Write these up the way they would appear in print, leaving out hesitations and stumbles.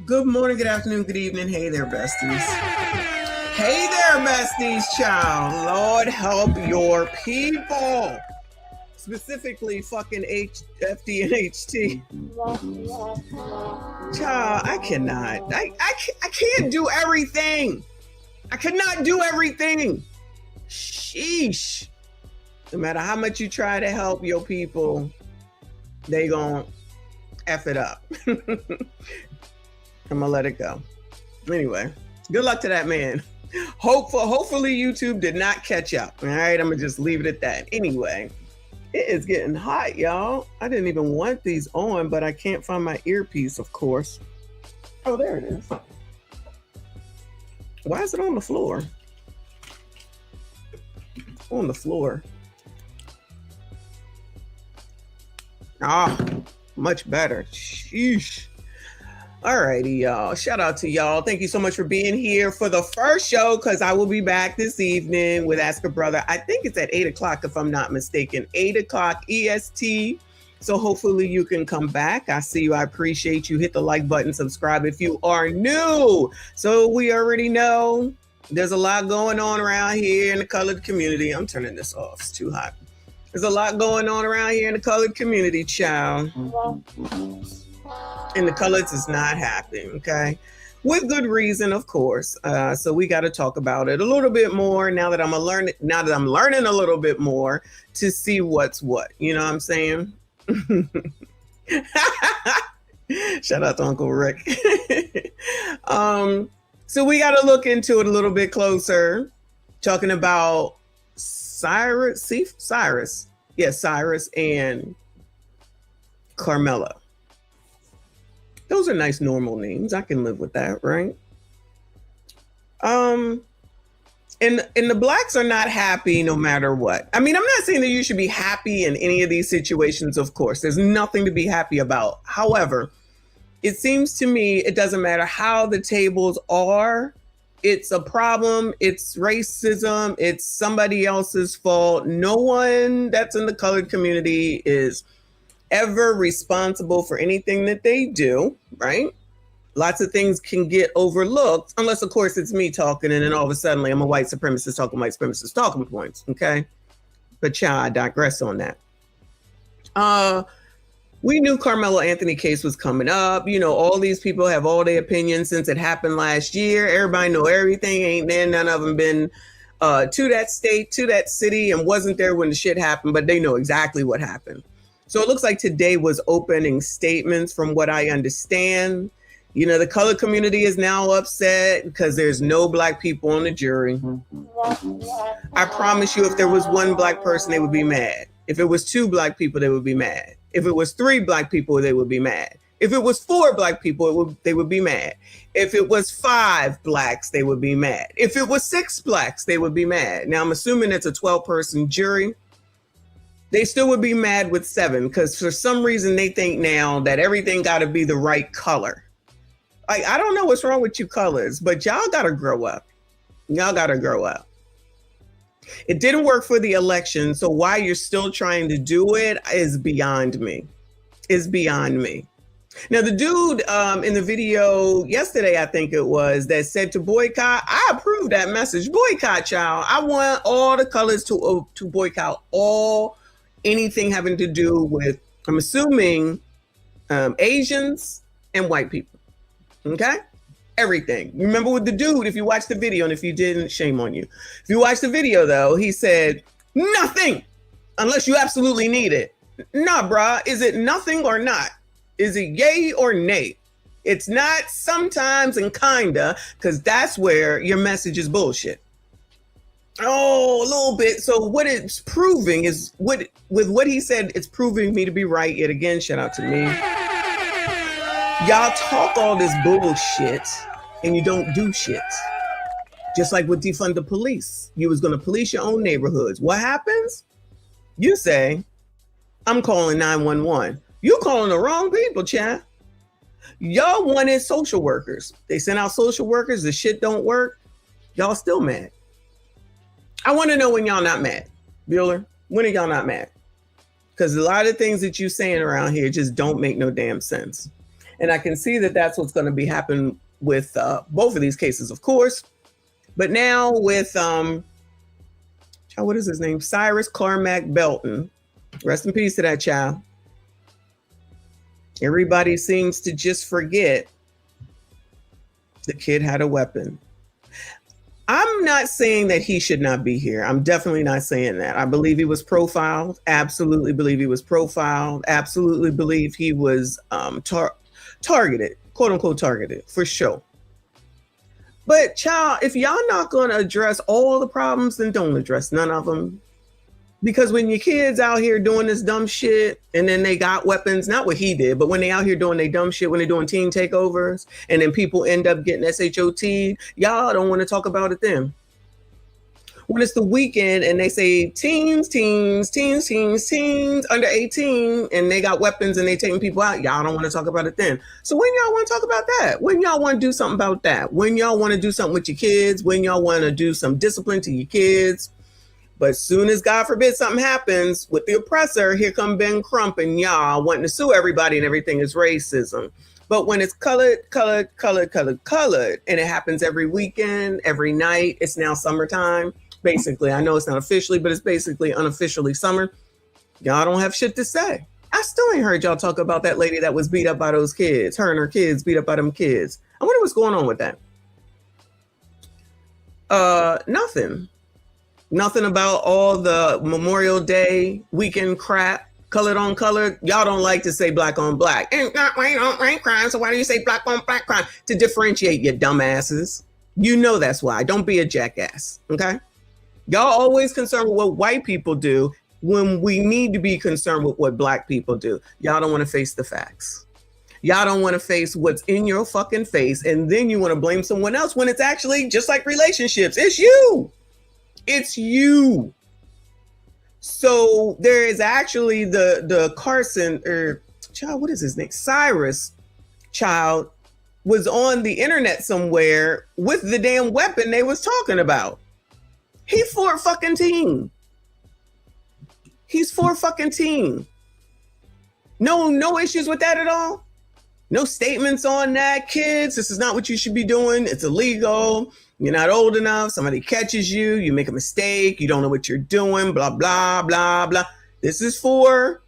Good morning, good afternoon, good evening. Hey there, besties. Hey there, besties, child. Lord help your people. Specifically, fucking FD and HT. Child, I cannot. I can't do everything. I cannot do everything. Sheesh. No matter how much you try to help your people, they gon' F it up. I'm gonna let it go. Anyway, good luck to that man. Hopefully YouTube did not catch up. All right, I'm gonna just leave it at that. Anyway, it is getting hot, y'all. I didn't even want these on, but I can't find my earpiece, of course. Oh, there it is. Why is it on the floor? On the floor. Ah, much better. Sheesh. Alrighty, y'all. Shout out to y'all. Thank you so much for being here for the first show, because I will be back this evening with Ask a Brother. I think it's at 8 o'clock, if I'm not mistaken. 8 o'clock EST. So hopefully you can come back. I see you. I appreciate you. Hit the like button, subscribe if you are new. So we already know there's a lot going on around here in the colored community. I'm turning this off. It's too hot. There's a lot going on around here in the colored community, child. And the colors is not happy, okay? With good reason, of course. So we got to talk about it a little bit more now that I'm learning a little bit more to see what's what. You know what I'm saying? Shout out to Uncle Rick. So we got to look into it a little bit closer, talking about Cyrus. Yes, Cyrus and Karmelo. Those are nice, normal names. I can live with that, right? And the blacks are not happy no matter what. I mean, I'm not saying that you should be happy in any of these situations, of course. There's nothing to be happy about. However, it seems to me it doesn't matter how the tables are. It's a problem. It's racism. It's somebody else's fault. No one that's in the colored community is ever responsible for anything that they do, right? Lots of things can get overlooked, unless, of course, it's me talking, and then all of a sudden I'm a white supremacist talking white supremacist talking points, okay? But yeah, I digress on that. We knew Carmelo Anthony case was coming up. You know, all these people have all their opinions since it happened last year. Everybody know everything. Ain't there none of them been to that state, to that city, and wasn't there when the shit happened, but they know exactly what happened. So it looks like today was opening statements from what I understand. You know, the colored community is now upset because there's no black people on the jury. I promise you, if there was one black person, they would be mad. If it was two black people, they would be mad. If it was three black people, they would be mad. If it was four black people, they would be mad. If it was five blacks, they would be mad. If it was six blacks, they would be mad. Now, I'm assuming it's a 12-person jury. They still would be mad with 7 because for some reason they think now that everything got to be the right color. Like, I don't know what's wrong with you colors, but y'all got to grow up. Y'all got to grow up. It didn't work for the election, so why you're still trying to do it is beyond me. Is beyond me. Now, the dude in the video yesterday, I think it was, that said to boycott, I approve that message. Boycott, y'all. I want all the colors to boycott anything having to do with, I'm assuming, Asians and white people. Okay? Everything. Remember with the dude, if you watch the video, and if you didn't, shame on you. If you watch the video, though, he said, nothing, unless you absolutely need it. Nah, brah, is it nothing or not? Is it yay or nay? It's not sometimes and kinda, because that's where your message is bullshit. Oh, a little bit. So what it's proving is, with what he said, it's proving me to be right yet again. Shout out to me. Y'all talk all this bullshit and you don't do shit. Just like with defund the police. You was going to police your own neighborhoods. What happens? You say, I'm calling 911. You calling the wrong people, chat. Y'all wanted social workers. They sent out social workers. The shit don't work. Y'all still mad. I want to know when y'all not mad. Bueller, when are y'all not mad? Because a lot of things that you saying around here just don't make no damn sense. And I can see that that's what's going to be happening with both of these cases, of course. But now with, what is his name? Cyrus Carmack Belton. Rest in peace to that child. Everybody seems to just forget the kid had a weapon. I'm not saying that he should not be here. I'm definitely not saying that. I believe he was profiled. Absolutely believe he was profiled. Absolutely believe he was targeted, quote unquote targeted, for sure. But child, if y'all not going to address all the problems, then don't address none of them. Because when your kids out here doing this dumb shit and then they got weapons, not what he did, but when they out here doing they dumb shit, when they're doing teen takeovers and then people end up getting SHOT, y'all don't want to talk about it then. When it's the weekend and they say teens under 18 and they got weapons and they taking people out, y'all don't want to talk about it then. So when y'all want to talk about that? When y'all want to do something about that? When y'all want to do something with your kids? When y'all want to do some discipline to your kids? But as soon as, God forbid, something happens with the oppressor, here come Ben Crump and y'all wanting to sue everybody and everything is racism. But when it's colored, and it happens every weekend, every night, it's now summertime. Basically, I know it's not officially, but it's basically unofficially summer. Y'all don't have shit to say. I still ain't heard y'all talk about that lady that was beat up by those kids. Her and her kids beat up by them kids. I wonder what's going on with that. Nothing. Nothing about all the Memorial Day weekend crap, colored on colored. Y'all don't like to say black on black. And not white on white crime, so why do you say black on black crime? To differentiate, you dumbasses. You know that's why. Don't be a jackass, okay? Y'all always concerned with what white people do when we need to be concerned with what black people do. Y'all don't want to face the facts. Y'all don't want to face what's in your fucking face, and then you want to blame someone else when it's actually just like relationships. It's you. It's you. So there is actually the Carson or child, what is his name? Cyrus child was on the internet somewhere with the damn weapon they was talking about. He for a fucking team. He's for a fucking team. No issues with that at all. No statements on that, kids. This is not what you should be doing. It's illegal. You're not old enough. Somebody catches you. You make a mistake. You don't know what you're doing. Blah, blah, blah, blah. This is for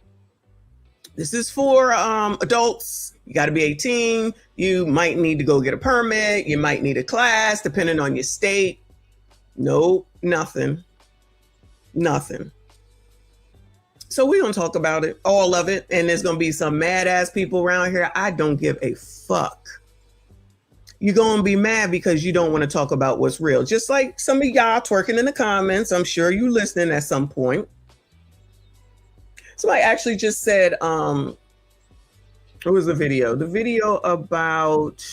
adults. You got to be 18. You might need to go get a permit. You might need a class, depending on your state. Nope, nothing. So we're going to talk about it, all of it. And there's going to be some mad ass people around here. I don't give a fuck. You're going to be mad because you don't want to talk about what's real. Just like some of y'all twerking in the comments. I'm sure you listening at some point. Somebody actually just said, what was the video? The video about...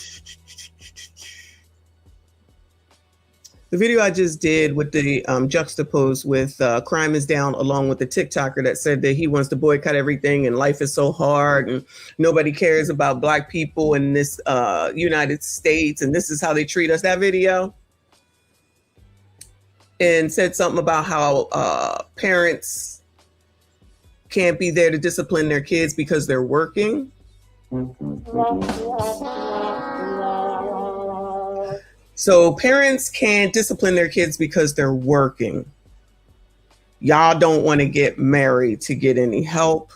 The video I just did with the juxtaposed with crime is down, along with the TikToker that said that he wants to boycott everything and life is so hard and nobody cares about black people in this United States and this is how they treat us, that video. And said something about how parents can't be there to discipline their kids because they're working. So parents can't discipline their kids because they're working. Y'all don't want to get married to get any help.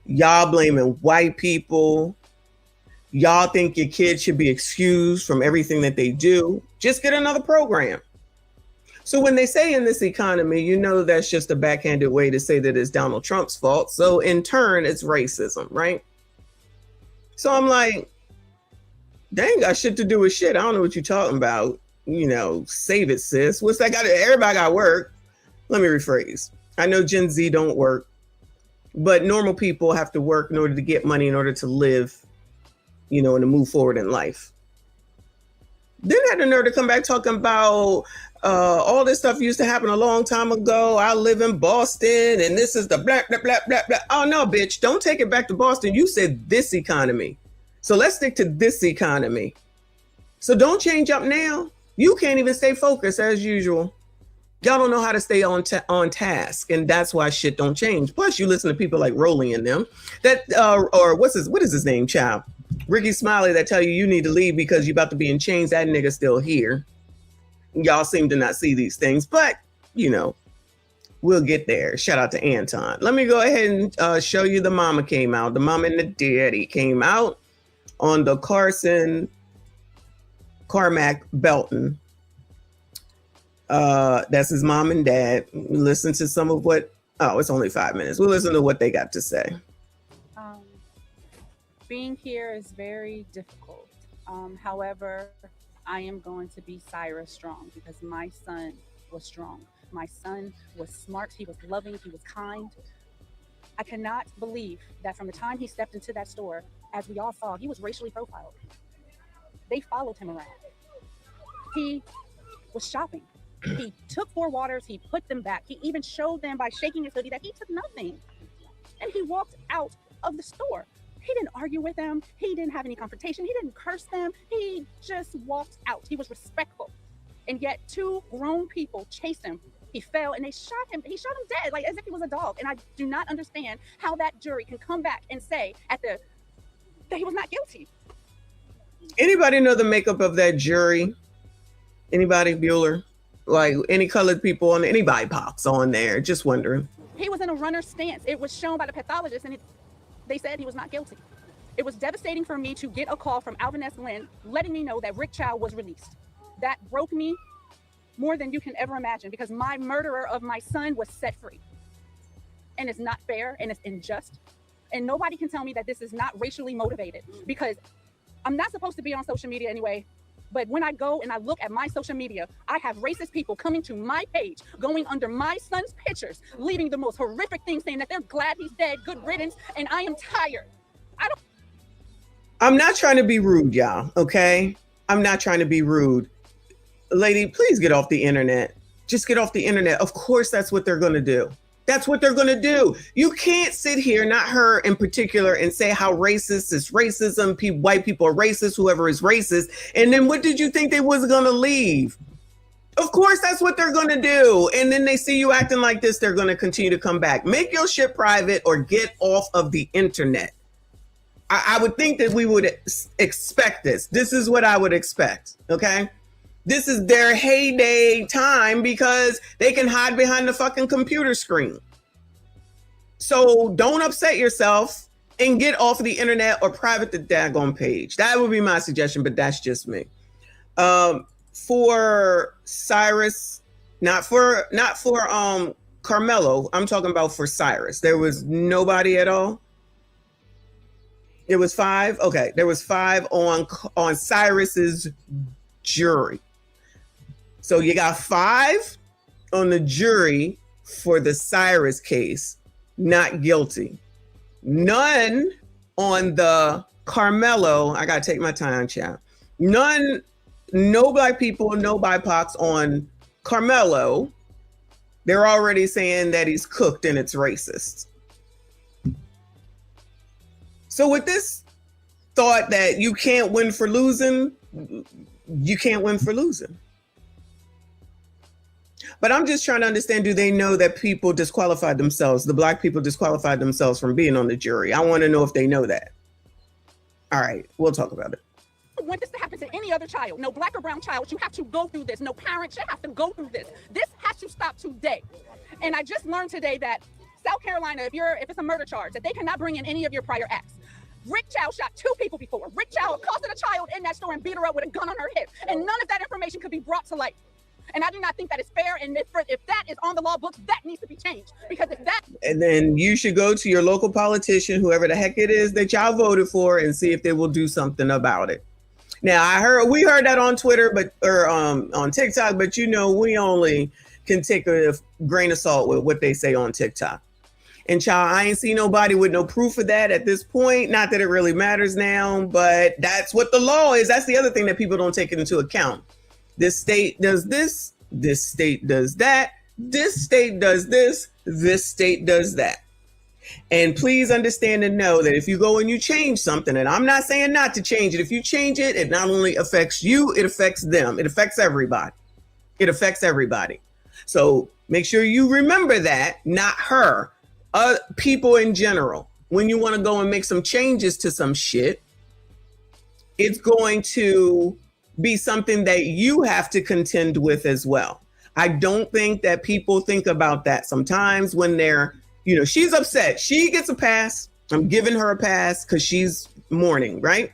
Y'all blaming white people. Y'all think your kids should be excused from everything that they do. Just get another program. So when they say in this economy, you know that's just a backhanded way to say that it's Donald Trump's fault. So in turn, it's racism, right? So I'm like, they ain't got shit to do with shit. I don't know what you're talking about. You know, save it, sis. What's that got to, everybody got work. Let me rephrase. I know Gen Z don't work, but normal people have to work in order to get money, in order to live, you know, and to move forward in life. Then had the nerve to come back talking about all this stuff used to happen a long time ago. I live in Boston and this is the blah, blah, blah, blah, blah. Oh no, bitch, don't take it back to Boston. You said this economy. So let's stick to this economy. So don't change up now. You can't even stay focused as usual. Y'all don't know how to stay on task, and that's why shit don't change. Plus, you listen to people like Rolly and them that, or what is his name, child? Ricky Smiley, that tell you need to leave because you're about to be in chains. That nigga still here. Y'all seem to not see these things, but you know, we'll get there. Shout out to Anton. Let me go ahead and show you the mama came out. The mama and the daddy came out on the Carson Carmack Belton. That's his mom and dad. Listen to some of what, oh, it's only 5 minutes. We'll listen to what they got to say. Being here is very difficult. However, I am going to be Cyrus strong because my son was strong. My son was smart. He was loving. He was kind. I cannot believe that from the time he stepped into that store, as we all saw, he was racially profiled. They followed him around. He was shopping. He took 4 waters. He put them back. He even showed them by shaking his hoodie that he took nothing. And he walked out of the store. He didn't argue with them. He didn't have any confrontation. He didn't curse them. He just walked out. He was respectful. And yet 2 grown people chased him. He fell and they shot him. He shot him dead, like as if he was a dog. And I do not understand how that jury can come back and say that he was not guilty. Anybody know the makeup of that jury? Anybody, Bueller? Like any colored people on any BIPOCs on there? Just wondering. He was in a runner's stance. It was shown by the pathologist and they said he was not guilty. It was devastating for me to get a call from Alvin S. Lynn letting me know that Rick Chow was released. That broke me more than you can ever imagine because my murderer of my son was set free. And it's not fair and it's unjust. And nobody can tell me that this is not racially motivated because I'm not supposed to be on social media anyway. But when I go and I look at my social media, I have racist people coming to my page, going under my son's pictures, leaving the most horrific things, saying that they're glad he's dead, good riddance, and I am tired. I'm not trying to be rude, y'all, okay? I'm not trying to be rude. Lady, please get off the internet. Just get off the internet. Of course, that's what they're going to do. That's what they're going to do. You can't sit here, not her in particular, and say how racist is racism. White people are racist, whoever is racist. And then what did you think they was going to leave? Of course, that's what they're going to do. And then they see you acting like this, they're going to continue to come back. Make your shit private or get off of the internet. I would think that we would expect this. This is what I would expect, okay? This is their heyday time because they can hide behind the fucking computer screen. So don't upset yourself and get off the internet or private the daggone page. That would be my suggestion, but that's just me. For Cyrus, not for Karmelo, I'm talking about for Cyrus. There was nobody at all. It was 5. Okay, there was 5 on Cyrus's jury. So you got 5 on the jury for the Cyrus case, not guilty. None on the Karmelo. I gotta take my time, chat. None, no black people, no BIPOCs on Karmelo. They're already saying that he's cooked and it's racist. So with this thought that you can't win for losing, you can't win for losing. But I'm just trying to understand, do they know that people disqualified themselves, the black people disqualified themselves from being on the jury? I want to know if they know that. All right, we'll talk about it. I want this to happen to any other child, no black or brown child. You have to go through this. No parent should have to go through this. This has to stop today. And I just learned today that South Carolina, if it's a murder charge, that they cannot bring in any of your prior acts. Rick Chow shot 2 people before. Rick Chow accosted a child in that store and beat her up with a gun on her hip. And none of that information could be brought to light. And I do not think that is fair. And if that is on the law books, that needs to be changed. Because if that... And then you should go to your local politician, whoever the heck it is that y'all voted for, and see if they will do something about it. Now, we heard that on Twitter, or on TikTok, but you know, we only can take a grain of salt with what they say on TikTok. And child, I ain't seen nobody with no proof of that at this point. Not that it really matters now, but that's what the law is. That's the other thing that people don't take into account. This state does this, this state does that, this state does this state does that. And please understand and know that if you go and you change something, and I'm not saying not to change it, if you change it, it not only affects you, it affects them. It affects everybody. It affects everybody. So make sure you remember that, not her. People in general, when you want to go and make some changes to some shit, it's going to be something that you have to contend with as well. I don't think that people think about that sometimes when they're, she's upset. She gets a pass. I'm giving her a pass because she's mourning, right?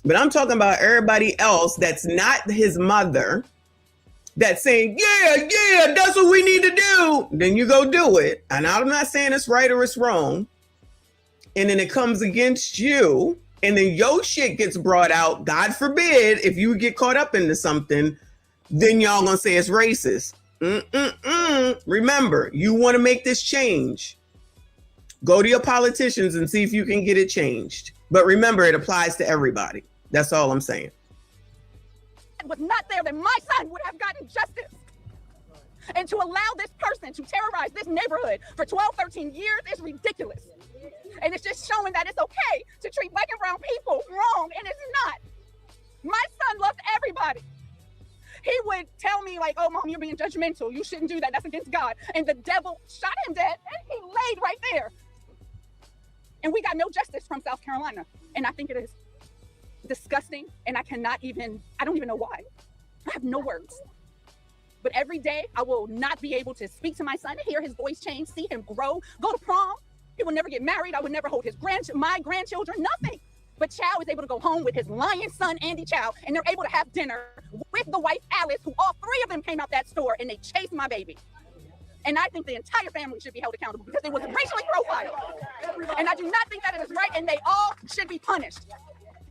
But I'm talking about everybody else that's not his mother that's saying, yeah, that's what we need to do. Then you go do it. And I'm not saying it's right or it's wrong. And then it comes against you. And then your shit gets brought out. God forbid, if you get caught up into something, then y'all gonna say it's racist. Remember, you want to make this change. Go to your politicians and see if you can get it changed. But remember, it applies to everybody. That's all I'm saying. Was not there, then my son would have gotten justice. And to allow this person to terrorize this neighborhood for 12, 13 years is ridiculous. And it's just showing that it's okay to treat black and brown people wrong, and it's not. My son loved everybody. He would tell me like, oh, Mom, you're being judgmental. You shouldn't do that. That's against God. And the devil shot him dead, and he laid right there. And we got no justice from South Carolina. And I think it is disgusting, and I don't even know why. I have no words. But every day I will not be able to speak to my son, hear his voice change, see him grow, go to prom. He will never get married. I would never hold my grandchildren, nothing. But Chow is able to go home with his lion son, Andy Chow, and they're able to have dinner with the wife, Alice, who all three of them came out that store and they chased my baby. And I think the entire family should be held accountable because it was racially profiled. And I do not think that it is right, and they all should be punished.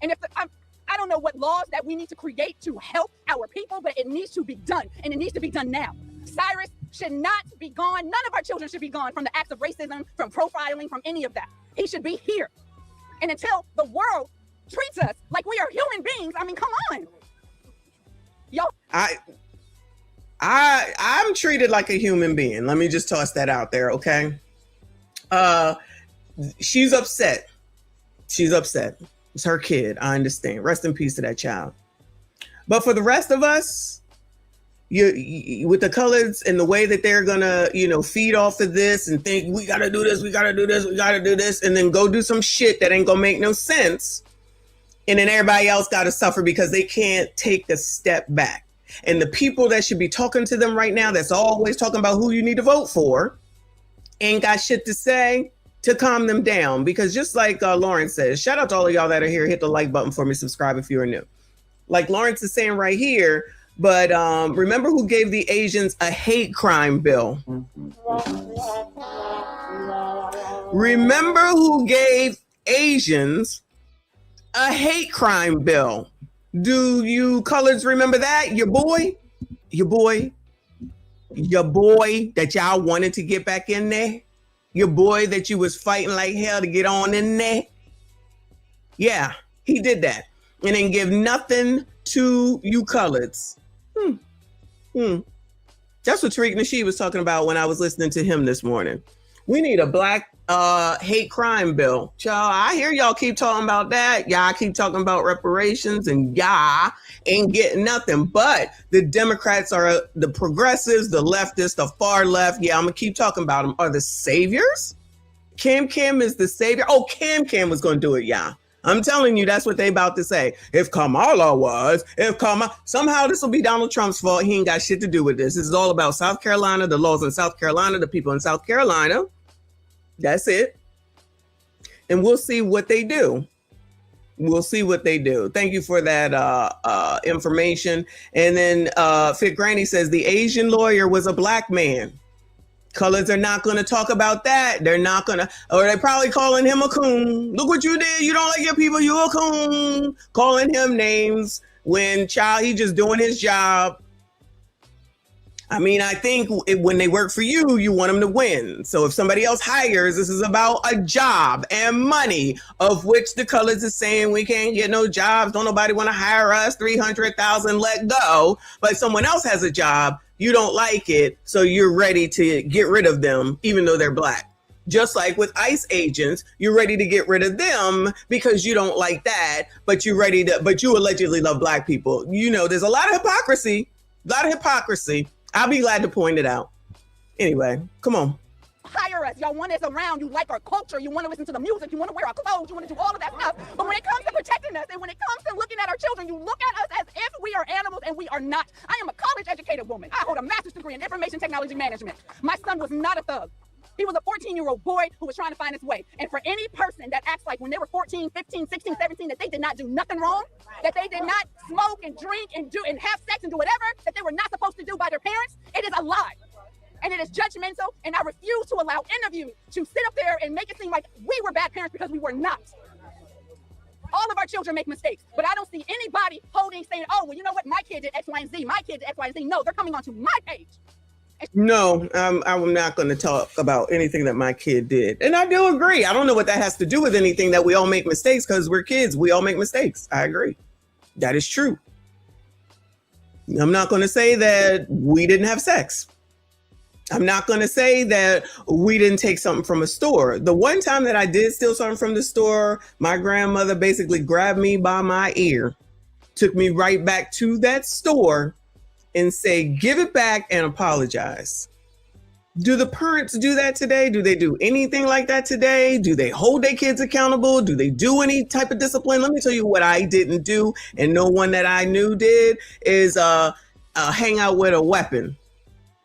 And I don't know what laws that we need to create to help our people, but it needs to be done, and it needs to be done now. Cyrus should not be gone. None of our children should be gone from the acts of racism, from profiling, from any of that. He should be here. And until the world treats us like we are human beings, I mean, come on. Yo. I'm treated like a human being. Let me just toss that out there, okay? She's upset. She's upset. It's her kid. I understand. Rest in peace to that child. But for the rest of us, you with the colors and the way that they're gonna, feed off of this and think we gotta do this, we gotta do this, we gotta do this, and then go do some shit that ain't gonna make no sense. And then everybody else gotta suffer because they can't take a step back. And the people that should be talking to them right now, that's always talking about who you need to vote for, ain't got shit to say to calm them down. Because just like Lawrence says, shout out to all of y'all that are here, hit the like button for me, subscribe if you are new. Like Lawrence is saying right here, but remember who gave the Asians a hate crime bill? Remember who gave Asians a hate crime bill? Do you colors remember that? Your boy that y'all wanted to get back in there? Your boy that you was fighting like hell to get on in there? Yeah, he did that. And didn't give nothing to you coloreds. That's what Tariq Nasheed was talking about when I was listening to him this morning. We need a black hate crime bill. Y'all, I hear y'all keep talking about that. Y'all keep talking about reparations and y'all ain't getting nothing. But the Democrats are the progressives, the leftists, the far left. Yeah, I'm going to keep talking about them. Are the saviors? Kim is the savior. Oh, Kim was going to do it, y'all. I'm telling you, that's what they about to say. If somehow this will be Donald Trump's fault. He ain't got shit to do with this. This is all about South Carolina, the laws in South Carolina, the people in South Carolina. That's it. And we'll see what they do. Thank you for that information. And then Fit Granny says the Asian lawyer was a black man. Colors are not going to talk about that. They're not going to, or they're probably calling him a coon. Look what you did. You don't like your people. You a coon. Calling him names when he just doing his job. I mean, I think when they work for you, you want them to win. So if somebody else hires, this is about a job and money, of which the colors is saying we can't get no jobs. Don't nobody want to hire us. 300,000, let go. But someone else has a job. You don't like it, so you're ready to get rid of them, even though they're black. Just like with ICE agents, you're ready to get rid of them because you don't like that, but you allegedly love black people. There's a lot of hypocrisy. I'll be glad to point it out. Anyway, come on. Hire us. Y'all want us around. You like our culture. You want to listen to the music. You want to wear our clothes. You want to do all of that stuff. But when it comes to protecting us and when it comes to looking at our children, you look at us as if we are animals, and we are not. I am a college-educated woman. I hold a master's degree in information technology management. My son was not a thug. He was a 14-year-old boy who was trying to find his way. And for any person that acts like when they were 14, 15, 16, 17, that they did not do nothing wrong, that they did not smoke and drink and do and have sex and do whatever that they were not supposed to do by their parents, it is a lie. And it is judgmental, and I refuse to allow any of you to sit up there and make it seem like we were bad parents, because we were not. All of our children make mistakes, but I don't see anybody saying, oh, well, you know what, my kid did X, Y, and Z, my kid did X, Y, and Z. No, they're coming onto my page. No, I'm not going to talk about anything that my kid did. And I do agree. I don't know what that has to do with anything, that we all make mistakes, because we're kids. We all make mistakes. I agree. That is true. I'm not going to say that we didn't have sex. I'm not going to say that we didn't take something from a store. The one time that I did steal something from the store, my grandmother basically grabbed me by my ear, took me right back to that store and said, give it back and apologize. Do the parents do that today? Do they do anything like that today? Do they hold their kids accountable? Do they do any type of discipline? Let me tell you what I didn't do, and no one that I knew did, is hang out with a weapon.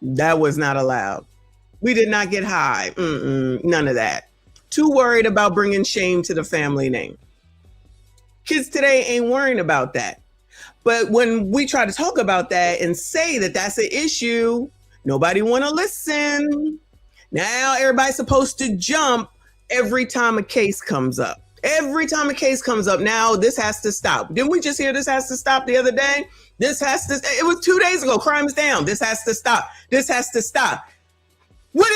That was not allowed. We did not get high. None of that. Too worried about bringing shame to the family name. Kids today ain't worrying about that. But when we try to talk about that and say that that's an issue, nobody want to listen. Now everybody's supposed to jump every time a case comes up. Every time a case comes up, now this has to stop. Didn't we just hear this has to stop the other day? This has to, it was 2 days ago, crime is down. This has to stop. This has to stop. What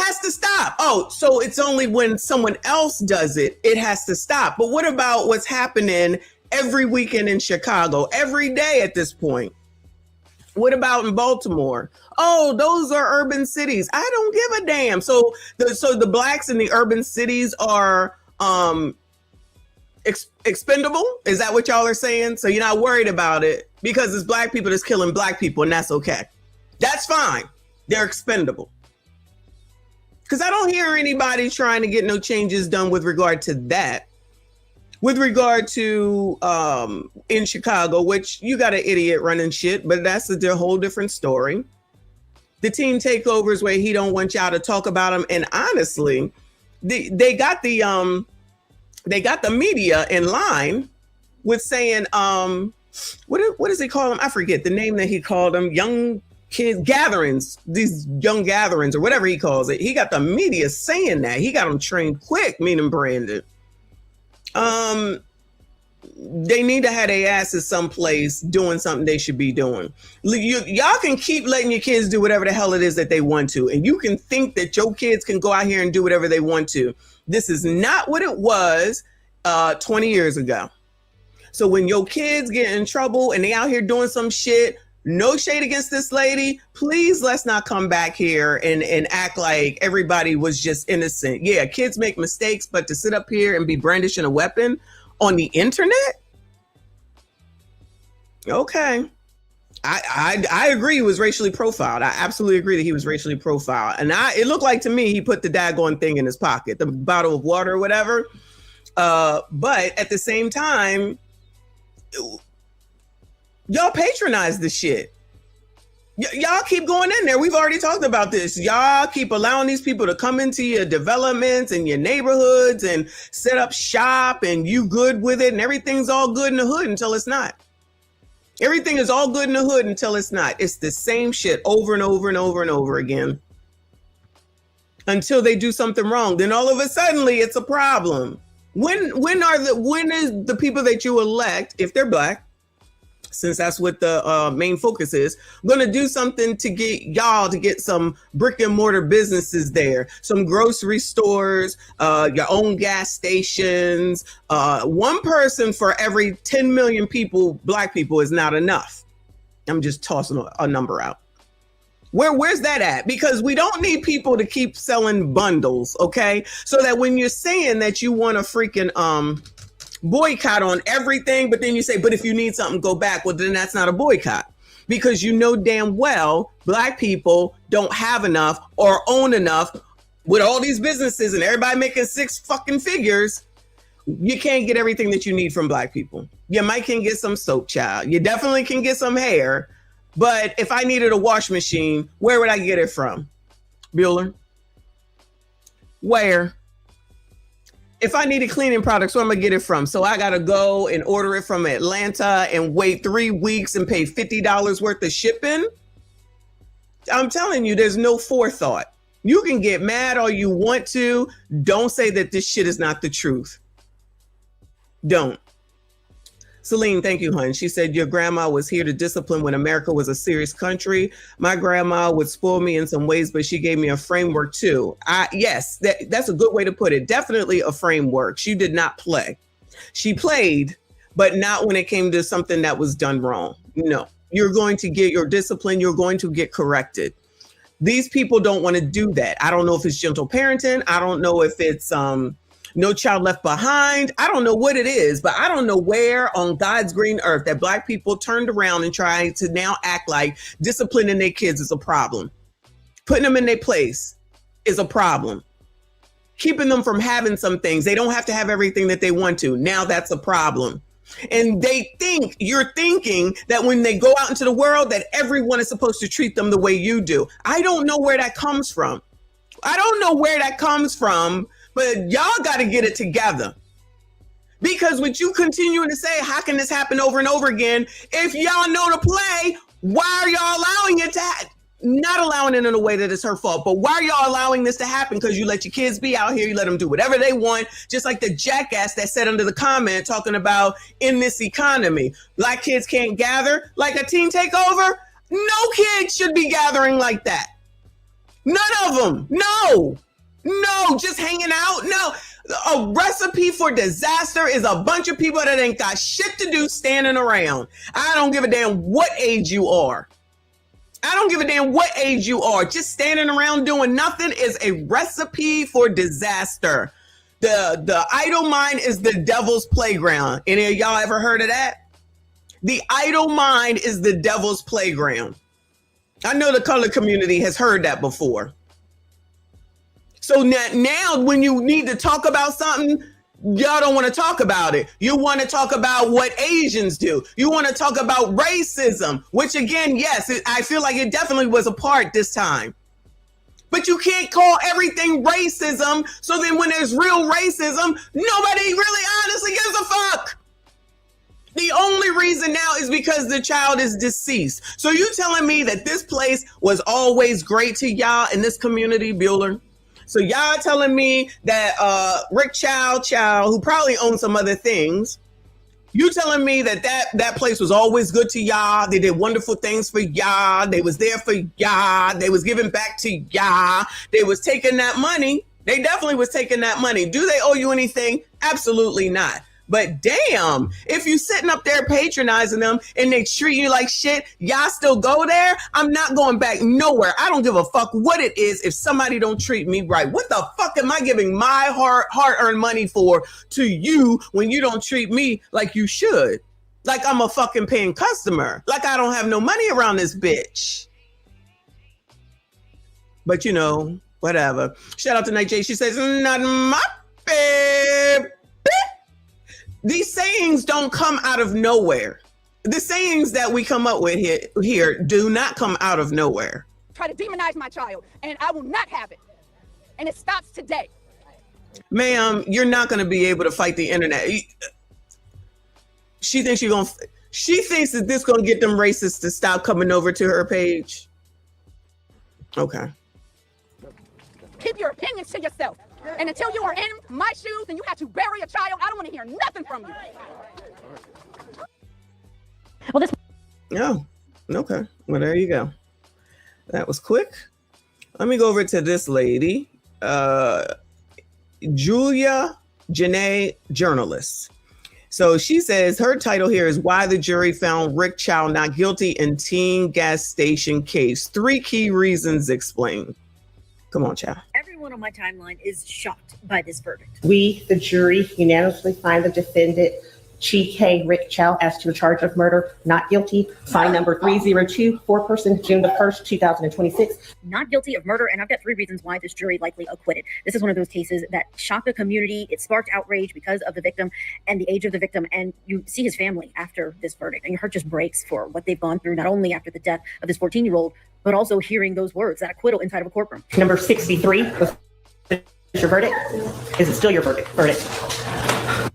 has to stop? Oh, so it's only when someone else does it, it has to stop. But what about what's happening every weekend in Chicago, every day at this point? What about in Baltimore? Oh, those are urban cities. I don't give a damn. So the blacks in the urban cities are expendable? Is that what y'all are saying? So you're not worried about it because it's black people that's killing black people, and that's okay. That's fine. They're expendable. Because I don't hear anybody trying to get no changes done with regard to that. With regard to in Chicago, which you got an idiot running shit, but that's a whole different story. The team takeovers where he don't want y'all to talk about them, and honestly, they got the media in line with saying what does he call them? I forget the name that he called them. Young kids gatherings, these young gatherings or whatever he calls it. He got the media saying that. He got them trained quick, meaning Brandon. They need to have their asses someplace doing something they should be doing. Y'all can keep letting your kids do whatever the hell it is that they want to. And you can think that your kids can go out here and do whatever they want to. This is not what it was 20 years ago. So when your kids get in trouble and they out here doing some shit, no shade against this lady, please let's not come back here and act like everybody was just innocent. Yeah, kids make mistakes, but to sit up here and be brandishing a weapon on the internet? Okay. I agree he was racially profiled. I absolutely agree that he was racially profiled. And it looked like to me he put the daggone thing in his pocket, the bottle of water or whatever. But at the same time, y'all patronize this shit. Y'all keep going in there. We've already talked about this. Y'all keep allowing these people to come into your developments and your neighborhoods and set up shop, and you good with it, and everything's all good in the hood until it's not. Everything is all good in the hood until it's not. It's the same shit over and over and over and over again until they do something wrong. Then all of a sudden it's a problem. When is the people that you elect, if they're black, since that's what the main focus is, going to do something to get y'all to get some brick and mortar businesses there, some grocery stores, your own gas stations. One person for every 10 million people, black people, is not enough. I'm just tossing a number out. Where's that at? Because we don't need people to keep selling bundles, okay? So that when you're saying that you want a freaking boycott on everything, but then you say, but if you need something, go back. Well, then that's not a boycott. because you know damn well Black people don't have enough or own enough with all these businesses and everybody making 6 fucking figures. You can't get everything that you need from Black people. You might can get some soap, child. You definitely can get some hair. But if I needed a wash machine, where would I get it from? Bueller? Where? If I needed cleaning products, where am I gonna get it from? So I gotta go and order it from Atlanta and wait 3 weeks and pay $50 worth of shipping? I'm telling you, there's no forethought. You can get mad all you want to. Don't say that this shit is not the truth. Don't. Celine, thank you, hun. She said, your grandma was here to discipline when America was a serious country. My grandma would spoil me in some ways, but she gave me a framework too. Yes, that's a good way to put it. Definitely a framework. She did not play. She played, but not when it came to something that was done wrong. No, you're going to get your discipline. You're going to get corrected. These people don't want to do that. I don't know if it's gentle parenting. I don't know if it's no child left behind. I don't know what it is, but I don't know where on God's green earth that Black people turned around and tried to now act like disciplining their kids is a problem. Putting them in their place is a problem. Keeping them from having some things. They don't have to have everything that they want to. Now that's a problem. And they think, you're thinking that when they go out into the world that everyone is supposed to treat them the way you do. I don't know where that comes from. I don't know where that comes from. But y'all got to get it together, because with you continuing to say, how can this happen over and over again? If y'all know to play, why are y'all allowing it to not allowing it in a way that it's her fault, but why are y'all allowing this to happen? Because you let your kids be out here. You let them do whatever they want. Just like the jackass that said under the comment talking about in this economy, Black kids can't gather like a teen takeover. No kid should be gathering like that. None of them. No, just hanging out. No, a recipe for disaster is a bunch of people that ain't got shit to do standing around. I don't give a damn what age you are. Just standing around doing nothing is a recipe for disaster. The idle mind is the devil's playground. Any of y'all ever heard of that? The idle mind is the devil's playground. I know the color community has heard that before. So now when you need to talk about something, y'all don't want to talk about it. You want to talk about what Asians do. You want to talk about racism, which again, yes, I feel like it definitely was a part this time. But you can't call everything racism. So then when there's real racism, nobody really honestly gives a fuck. The only reason now is because the child is deceased. So you telling me that this place was always great to y'all in this community, Bueller? So y'all telling me that Rick Child, who probably owns some other things, you telling me that place was always good to y'all? They did wonderful things for y'all. They was there for y'all. They was giving back to y'all. They was taking that money. They definitely was taking that money. Do they owe you anything? Absolutely not. But damn, if you sitting up there patronizing them and they treat you like shit, y'all still go there? I'm not going back nowhere. I don't give a fuck what it is if somebody don't treat me right. What the fuck am I giving my hard-earned money for to you when you don't treat me like you should? Like I'm a fucking paying customer. Like I don't have no money around this bitch. But you know, whatever. Shout out to Night J. She says, not my babe. These sayings don't come out of nowhere. The sayings that we come up with here do not come out of nowhere. Try to demonize my child, and I will not have it. And it stops today. Ma'am, you're not going to be able to fight the internet. She thinks she thinks that this going to get them racists to stop coming over to her page. Okay. Keep your opinions to yourself. And until you are in my shoes and you have to bury a child, I don't want to hear nothing from you. Well, this. Oh, okay. Well, there you go. That was quick. Let me go over to this lady, Julia Janae, journalist. So she says her title here is Why the Jury Found Rick Child Not Guilty in Teen Gas Station Case. 3 key reasons explained. Come on, child. Everyone on my timeline is shocked by this verdict. We, the jury, unanimously find the defendant Chi K Rick Chow as to the charge of murder, not guilty. Fine number 302, foreperson, June the 1st, 2026. Not guilty of murder, and I've got 3 reasons why this jury likely acquitted. This is one of those cases that shocked the community. It sparked outrage because of the victim and the age of the victim, and you see his family after this verdict, and your heart just breaks for what they've gone through, not only after the death of this 14-year-old, but also hearing those words, that acquittal inside of a courtroom. Number 63, is your verdict? Is it still your verdict?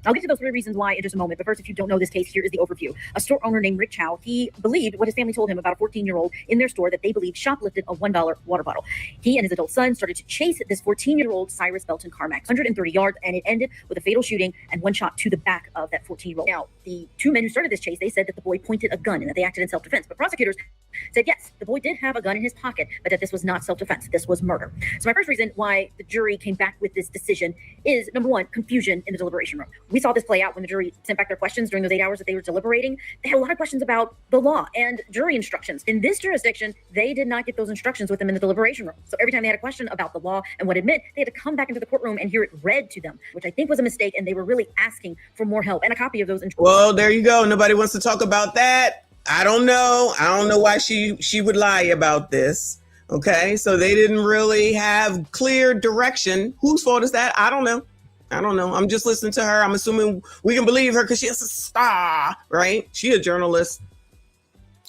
I'll get to those 3 reasons why in just a moment. But first, if you don't know this case, here is the overview. A store owner named Rick Chow, he believed what his family told him about a 14-year-old in their store that they believed shoplifted a $1 water bottle. He and his adult son started to chase this 14-year-old Cyrus Belton Carmack 130 yards, and it ended with a fatal shooting and 1 shot to the back of that 14-year-old. Now, the 2 men who started this chase, they said that the boy pointed a gun and that they acted in self-defense. But prosecutors said, yes, the boy did have a gun in his pocket, but that this was not self-defense. This was murder. So my first reason why the jury came back with this decision is, number 1, confusion in the deliberation room. We saw this play out when the jury sent back their questions during those 8 hours that they were deliberating. They had a lot of questions about the law and jury instructions. In this jurisdiction, they did not get those instructions with them in the deliberation room. So every time they had a question about the law and what it meant, they had to come back into the courtroom and hear it read to them, which I think was a mistake, and they were really asking for more help and a copy of those instructions. Well, there you go. Nobody wants to talk about that. I don't know why she would lie about this. Okay, so they didn't really have clear direction. Whose fault is that? I don't know. I'm just listening to her. I'm assuming we can believe her because she's a star, right? She a journalist.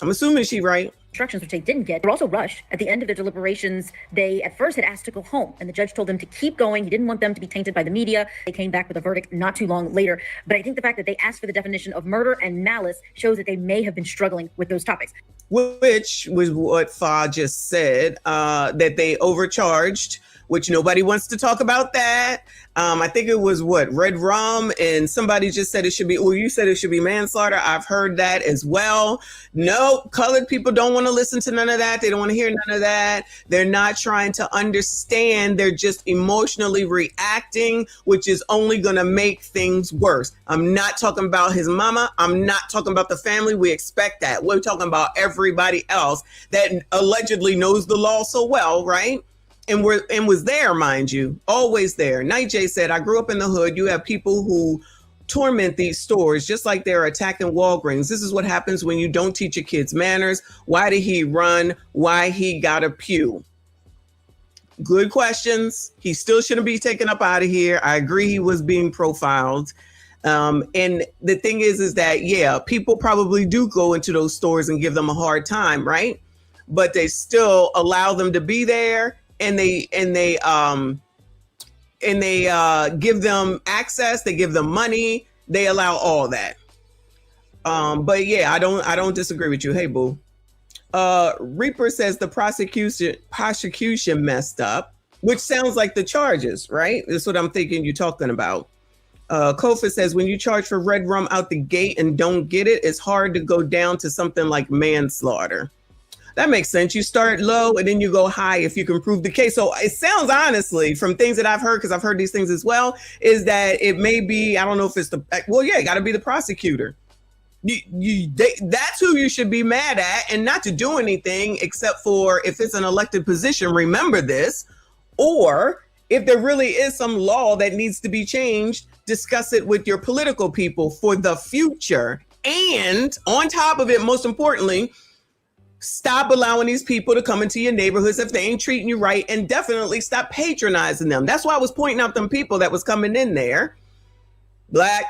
I'm assuming she's right. Instructions, which they didn't get. They were also rushed. At the end of their deliberations, they at first had asked to go home, and the judge told them to keep going. He didn't want them to be tainted by the media. They came back with a verdict not too long later. But I think the fact that they asked for the definition of murder and malice shows that they may have been struggling with those topics. Which was what Fa just said, that they overcharged, which nobody wants to talk about that. I think it was red rum, and somebody just said it should be, you said it should be manslaughter. I've heard that as well. No, colored people don't want to listen to none of that. They don't want to hear none of that. They're not trying to understand. They're just emotionally reacting, which is only going to make things worse. I'm not talking about his mama. I'm not talking about the family. We expect that. We're talking about everybody else that allegedly knows the law so well, right? And was there, mind you, always there. Night J said, I grew up in the hood. You have people who torment these stores just like they're attacking Walgreens. This is what happens when you don't teach your kids manners. Why did he run? Why he got a pew? Good questions. He still shouldn't be taken up out of here. I agree he was being profiled. And the thing is that, yeah, people probably do go into those stores and give them a hard time, right? But they still allow them to be there. And they give them access. They give them money. They allow all that. But yeah, I don't disagree with you. Hey, boo. Reaper says the prosecution messed up, which sounds like the charges, right? That's what I'm thinking you're talking about. Kofa says when you charge for red rum out the gate and don't get it, it's hard to go down to something like manslaughter. That makes sense. You start low and then you go high if you can prove the case. So it sounds, honestly, from things that I've heard, because I've heard these things as well, is that it may be, I don't know if it's it got to be the prosecutor. That's who you should be mad at, and not to do anything except for if it's an elected position, remember this, or if there really is some law that needs to be changed, discuss it with your political people for the future. And on top of it, most importantly, stop allowing these people to come into your neighborhoods if they ain't treating you right, and definitely stop patronizing them. That's why I was pointing out them people that was coming in there. Black.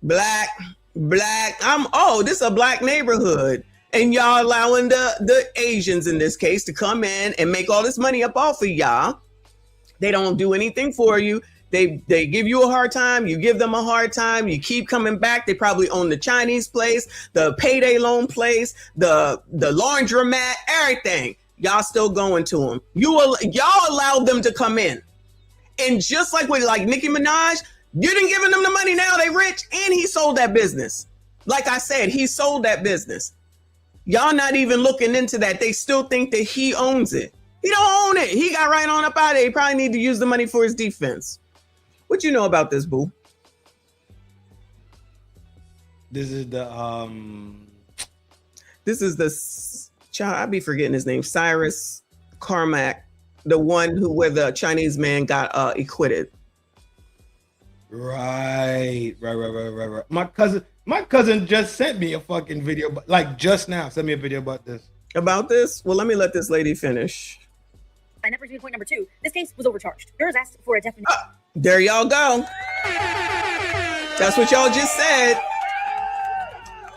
This is a black neighborhood. And y'all allowing the Asians in this case to come in and make all this money up off of y'all. They don't do anything for you. They give you a hard time. You give them a hard time. You keep coming back. They probably own the Chinese place, the payday loan place, the laundromat, everything. Y'all still going to them. Y'all allowed them to come in. And just like with Nicki Minaj, you didn't give them the money. Now they rich, and he sold that business. Like I said, he sold that business. Y'all not even looking into that. They still think that he owns it. He don't own it. He got right on up out of it. He probably need to use the money for his defense. What you know about this, boo? This is the child. I be forgetting his name. Cyrus Carmack, the one where the Chinese man got acquitted. Right. My cousin My cousin just sent me a fucking video, like just now, sent me a video about this. About this? Well, let me let this lady finish. And that brings me to point number 2. This case was overcharged. Jurors asked for a definition. There y'all go. That's what y'all just said.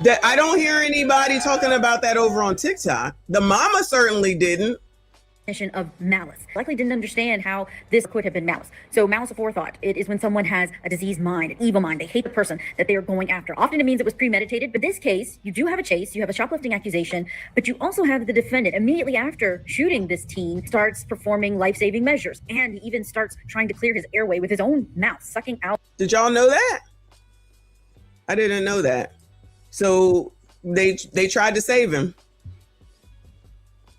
That I don't hear anybody talking about that over on TikTok. The mama certainly didn't. Of malice. Likely didn't understand how this could have been malice. So malice aforethought, it is when someone has a diseased mind, an evil mind. They hate the person that they are going after. Often it means it was premeditated, but this case, you do have a chase, you have a shoplifting accusation, but you also have the defendant immediately after shooting this teen starts performing life-saving measures, and he even starts trying to clear his airway with his own mouth, sucking out. Did y'all know that? I didn't know that. So they tried to save him.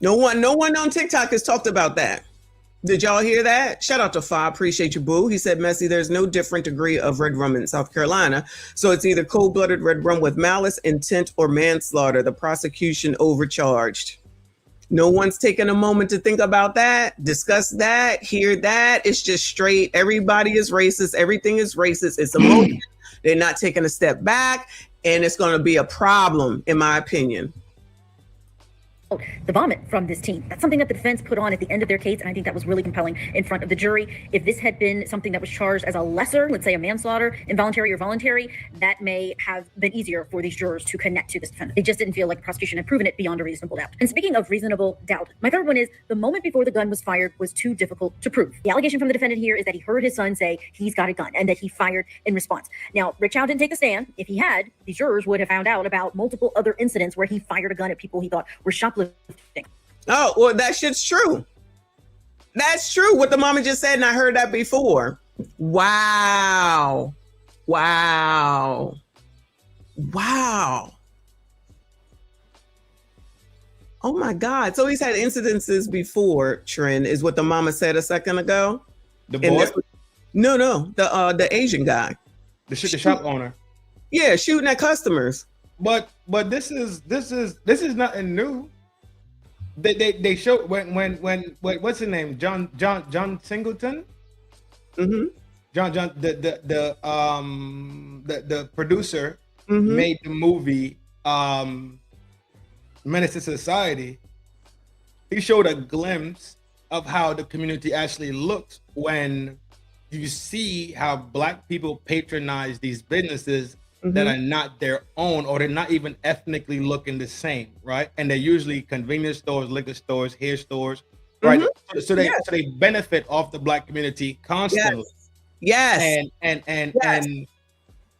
No one on TikTok has talked about that. Did y'all hear that? Shout out to Fa, appreciate you, boo. He said, Messi, there's no different degree of red rum in South Carolina. So it's either cold-blooded red rum with malice, intent, or manslaughter. The prosecution overcharged. No one's taking a moment to think about that, discuss that, hear that. It's just straight. Everybody is racist. Everything is racist. It's emotion. They're not taking a step back, and it's going to be a problem, in my opinion. The vomit from this teen. That's something that the defense put on at the end of their case, and I think that was really compelling in front of the jury. If this had been something that was charged as a lesser, let's say a manslaughter, involuntary or voluntary, that may have been easier for these jurors to connect to this defendant. They just didn't feel like the prosecution had proven it beyond a reasonable doubt. And speaking of reasonable doubt, my third one is the moment before the gun was fired was too difficult to prove. The allegation from the defendant here is that he heard his son say he's got a gun and that he fired in response. Now, Rick Chow didn't take a stand. If he had, the jurors would have found out about multiple other incidents where he fired a gun at people he thought were shoplifting. Oh, well, that shit's true. That's true. What the mama just said, and I heard that before. Wow. Wow. Wow. Oh my God. So he's had incidences before, Trin, is what the mama said a second ago. The boy? No, the Asian guy. The shop owner. Yeah, shooting at customers. But this is nothing new. They showed when what's his name? John Singleton? Mm-hmm. John the producer made the movie Menace to Society. He showed a glimpse of how the community actually looks when you see how Black people patronize these businesses that are not their own, or they're not even ethnically looking the same, right? And they're usually convenience stores, liquor stores, hair stores, right? So they benefit off the Black community constantly. Yes.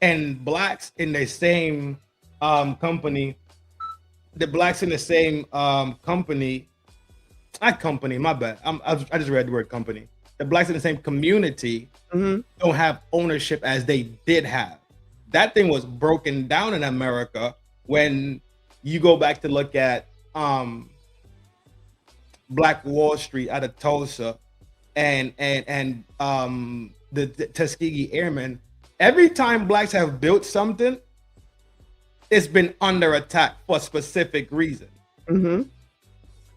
And Blacks in the same company, the Blacks in the same company, not company, my bad. I just read the word company. The Blacks in the same community don't have ownership as they did have. That thing was broken down in America when you go back to look at Black Wall Street out of Tulsa and the Tuskegee Airmen. Every time Blacks have built something, it's been under attack for a specific reason.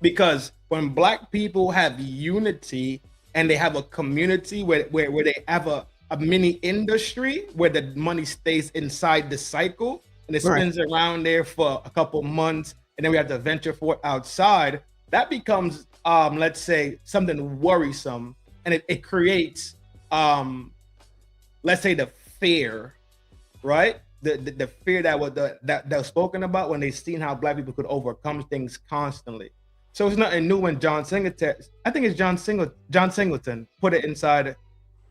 Because when Black people have unity and they have a community where they have a mini industry where the money stays inside the cycle and it spins around there for a couple months, and then we have to venture for it outside, that becomes let's say something worrisome, and it creates let's say the fear, right? The fear that was spoken about when they seen how Black people could overcome things constantly. So it's nothing new when John Singleton, I think it's John Singleton put it inside.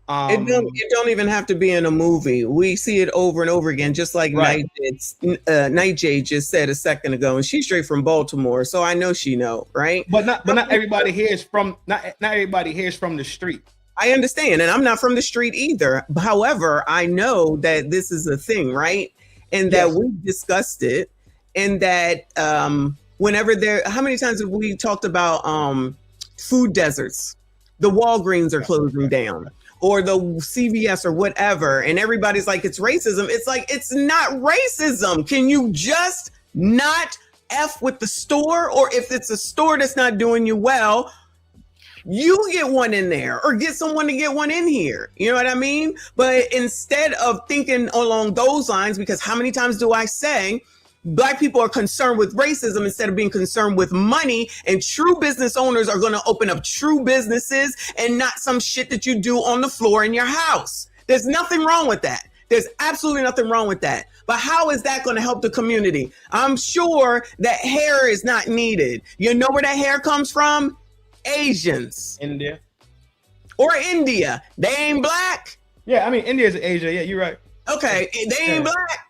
It don't even have to be in a movie. We see it over and over again, just like Nightjade just said a second ago, and she's straight from Baltimore, so I know she know, right? But not everybody here is from not everybody here is from the street. I understand, and I'm not from the street either. However, I know that this is a thing, right? And that we've discussed it, and that whenever how many times have we talked about food deserts? The Walgreens are closing down, or the CVS or whatever, and everybody's like, it's racism. It's like, it's not racism. Can you just not F with the store? Or if it's a store that's not doing you well, you get one in there or get someone to get one in here. You know what I mean? But instead of thinking along those lines, because how many times do I say Black people are concerned with racism instead of being concerned with money, and true business owners are going to open up true businesses and not some shit that you do on the floor in your house. There's nothing wrong with that. There's absolutely nothing wrong with that. But how is that going to help the community? I'm sure that hair is not needed. You know where that hair comes from? Asians. India. Or India. They ain't Black. Yeah, I mean, India is Asia. Yeah, you're right. Okay, they ain't Black.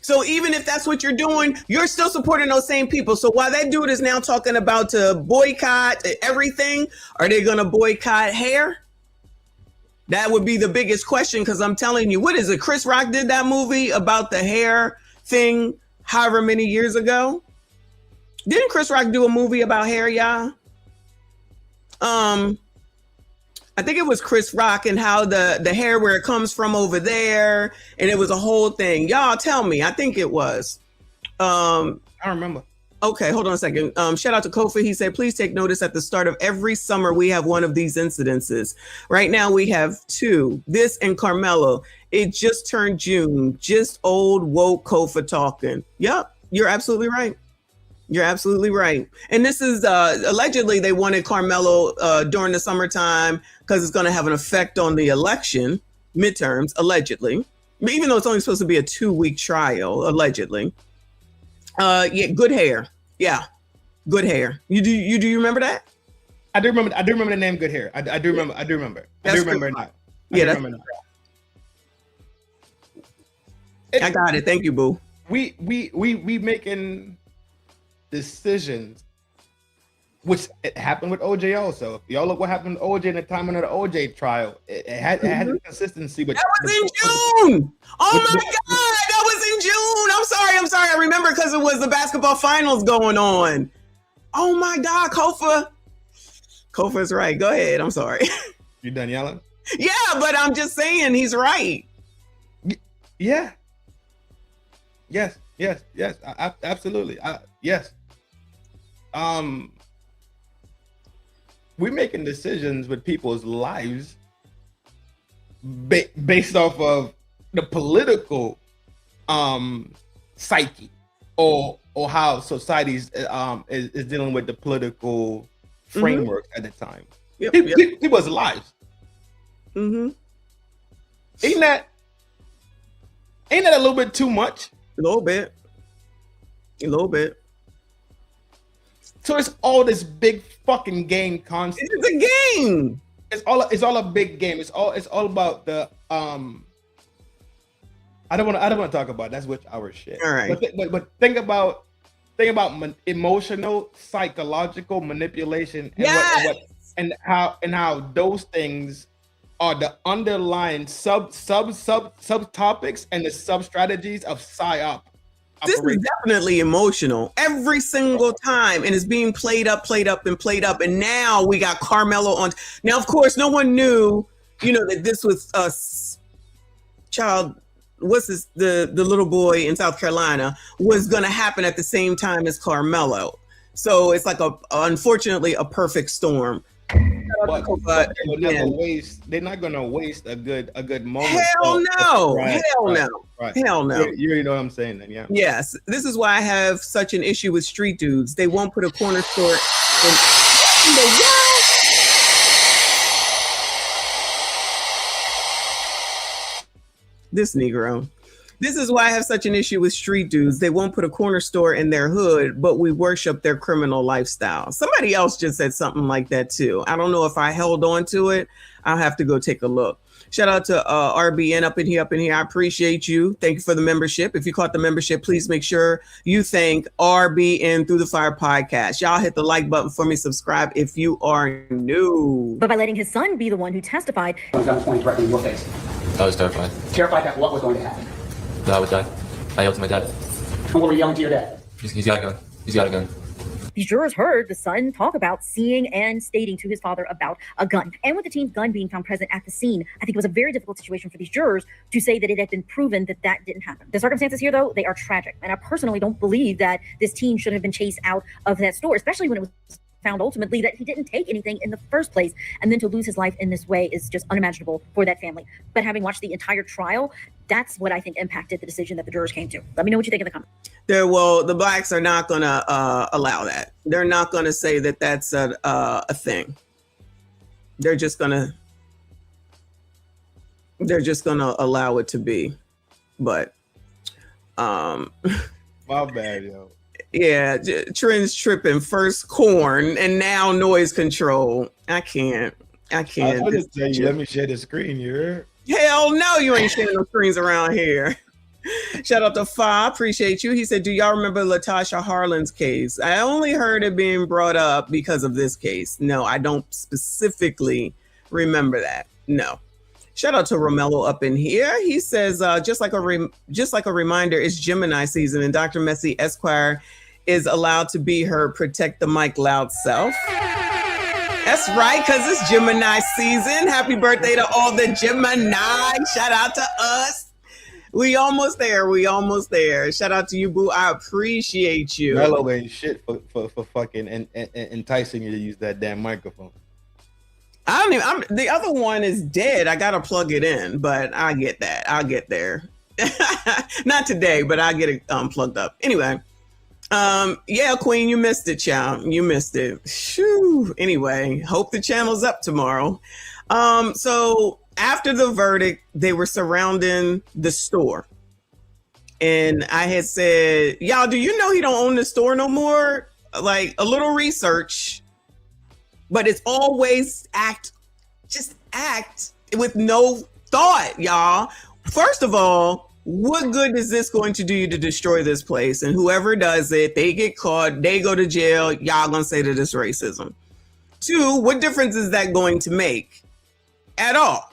So even if that's what you're doing, you're still supporting those same people. So while that dude is now talking about to boycott everything, are they going to boycott hair? That would be the biggest question, because I'm telling you, what is it? Chris Rock did that movie about the hair thing however many years ago. Didn't Chris Rock do a movie about hair, y'all? I think it was Chris Rock and how the hair, where it comes from over there, and it was a whole thing. Y'all tell me. I think it was. I don't remember. Okay, hold on a second. Shout out to Kofi. He said, please take notice at the start of every summer, we have one of these incidences. Right now we have two, this and Karmelo. It just turned June. Just old woke Kofa talking. Yep, you're absolutely right. You're absolutely right. And this is allegedly they wanted Karmelo during the summertime because it's going to have an effect on the election, midterms, allegedly. Even though it's only supposed to be a 2-week trial, allegedly. Yeah, good hair. Yeah, good hair. You remember that? I do remember the name Good Hair. I do remember. I do remember it now. I got it. Thank you, boo. We making decisions, which it happened with OJ also. If y'all look what happened with OJ in the timing of the OJ trial, it had a consistency. But that was in June. Oh my God, that was in June. I'm sorry. I remember because it was the basketball finals going on. Oh my God, Kofa's right. Go ahead. I'm sorry. You done yelling? Yeah, but I'm just saying he's right. Yeah. Yes. Absolutely. Yes. We're making decisions with people's lives based off of the political psyche or how societies is dealing with the political framework at the time. People's lives. Ain't that a little bit too much? A little bit. So it's all this big fucking game concept. It's a game. It's all a big game. It's all about the I don't want to talk about that's which our shit. All right. But think about emotional, psychological manipulation and how those things are the underlying subtopics and the sub strategies of PSYOP. This is definitely emotional every single time, and it's being played up. And now we got Karmelo on. Now, of course, no one knew, that this was a child. What's this? The little boy in South Carolina was going to happen at the same time as Karmelo. So it's like unfortunately a perfect storm. But they're not gonna waste a good moment. Hell no. Right. Hell no. You already know what I'm saying then, yeah. Yes. This is why I have such an issue with street dudes. They won't put a corner store in the world. This Negro. This is why I have such an issue with street dudes. They won't put a corner store in their hood, but we worship their criminal lifestyle. Somebody else just said something like that too. I don't know if I held on to it. I'll have to go take a look. Shout out to RBN up in here. I appreciate you. Thank you for the membership. If you caught the membership, please make sure you thank RBN Through the Fire podcast. Y'all hit the like button for me. Subscribe if you are new. But by letting his son be the one who testified. I was gun pointed directly in your face. I was terrified. Terrified that what was going to happen? That I would die. I yelled to my dad. And what were you yelling to your dad? He's got a gun. He's got a gun. These jurors heard the son talk about seeing and stating to his father about a gun. And with the teen's gun being found present at the scene, I think it was a very difficult situation for these jurors to say that it had been proven that that didn't happen. The circumstances here, though, they are tragic. And I personally don't believe that this teen should have been chased out of that store, especially when it was found ultimately that he didn't take anything in the first place. And then to lose his life in this way is just unimaginable for that family. But having watched the entire trial, that's what I think impacted the decision that the jurors came to. Let me know what you think in the comments. Well, the blacks are not going to allow that. They're not going to say that that's a thing. They're just going to allow it to be. But my bad, yo. Yeah, trends tripping. First corn and now noise control. I can't. I was gonna tell you, let me share the screen. You heard? Hell no, you ain't sharing no screens around here. Shout out to Fa, appreciate you. He said, do y'all remember Latasha Harlan's case? I only heard it being brought up because of this case. No, I don't specifically remember that. No. Shout out to Romello up in here. He says, just like a reminder, it's Gemini season and Dr. Messi Esquire is allowed to be her protect the mic loud self. That's right, because it's Gemini season. Happy birthday to all the Gemini. Shout out to us. We almost there. We almost there. Shout out to you, boo. I appreciate you. Mello ain't shit for fucking enticing you to use that damn microphone. The other one is dead. I gotta plug it in, but I get that. I'll get there. Not today, but I'll get it plugged up. Anyway, yeah, Queen, you missed it, child. You missed it. Shoo. Anyway, hope the channel's up tomorrow. So after the verdict, they were surrounding the store. And I had said, y'all, do you know he don't own the store no more? Like a little research. But it's always act with no thought, y'all. First of all, what good is this going to do you to destroy this place? And whoever does it, they get caught, they go to jail. Y'all gonna say that it's racism. 2, what difference is that going to make at all?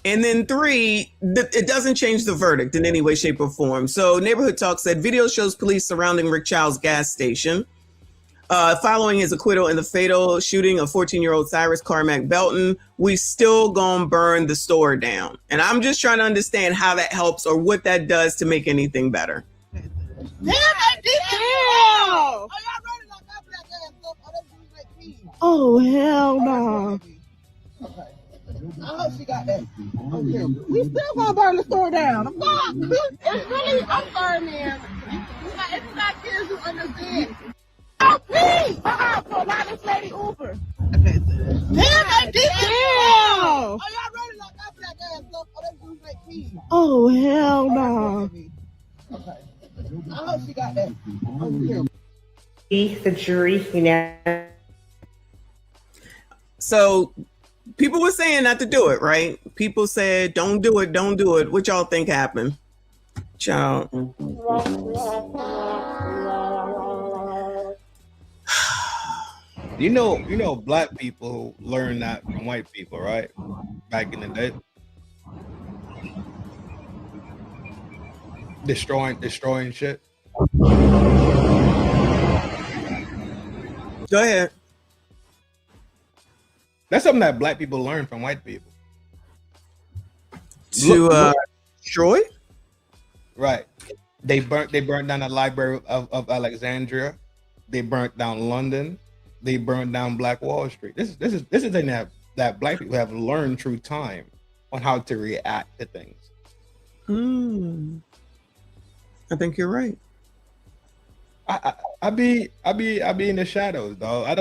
And then 3, it doesn't change the verdict in any way, shape, or form. So Neighborhood Talk said, video shows police surrounding Rick Child's gas station. Following his acquittal in the fatal shooting of 14-year-old Cyrus Carmack Belton, we still gonna burn the store down. And I'm just trying to understand how that helps or what that does to make anything better. Oh, hell no. I hope she got that. Okay. We still gonna burn the store down. I'm not. It's really, I'm sorry, man. It's not kids who understand. Oh, please! For why this lady Uber? Okay, damn, I did that! Oh, y'all ready? Like, I black ass up. Oh, that dude like me. Oh, hell no. Okay. I hope she got that. Okay. The jury, you know. So people were saying not to do it, right? People said, don't do it, don't do it. What y'all think happened? Child. You know, black people learned that from white people, right? Back in the day. Destroying shit. Go ahead. That's something that black people learn from white people. To destroy? Right. They burnt down the Library of Alexandria. They burnt down London. They burned down Black Wall Street. This is the thing that black people have learned through time on how to react to things. I think you're right. I be in the shadows, though. I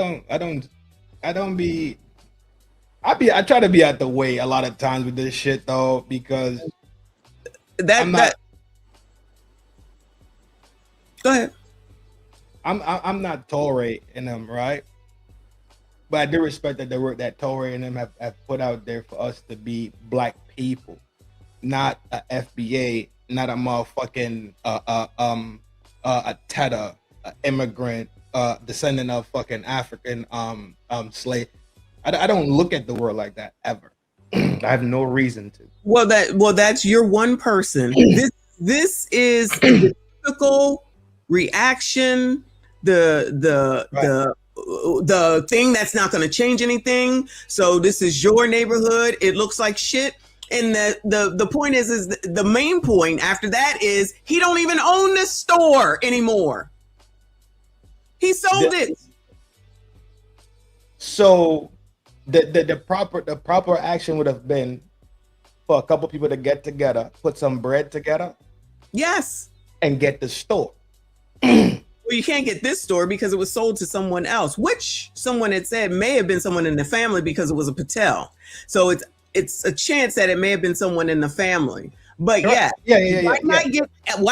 try to be out the way a lot of times with this shit, though, because that go ahead. I'm not tolerating them, right? But I do respect that the work that Torre and them have put out there for us to be black people, not a FBA, not a motherfucking a Teta, a immigrant, descendant of fucking African slave. I don't look at the world like that ever. I have no reason to. Well, that's your one person. This is the typical reaction. The thing that's not going to change anything. So this is your neighborhood. It looks like shit. And the point is the main point after that is he don't even own the store anymore. He sold it. So the proper action would have been for a couple people to get together, put some bread together, Yes. and get the store. Well, you can't get this store because it was sold to someone else, which someone had said may have been someone in the family because it was a Patel. So it's a chance that it may have been someone in the family. But yeah, why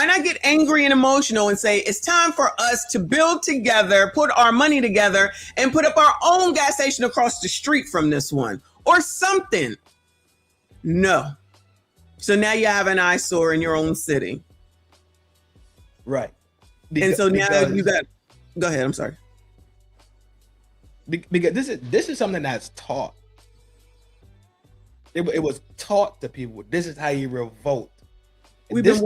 not get angry and emotional and say it's time for us to build together, put our money together, and put up our own gas station across the street from this one or something? No. So now you have an eyesore in your own city. Right. And so now you got, go ahead. I'm sorry. Because this is something that's taught. It was taught to people. This is how you revolt. This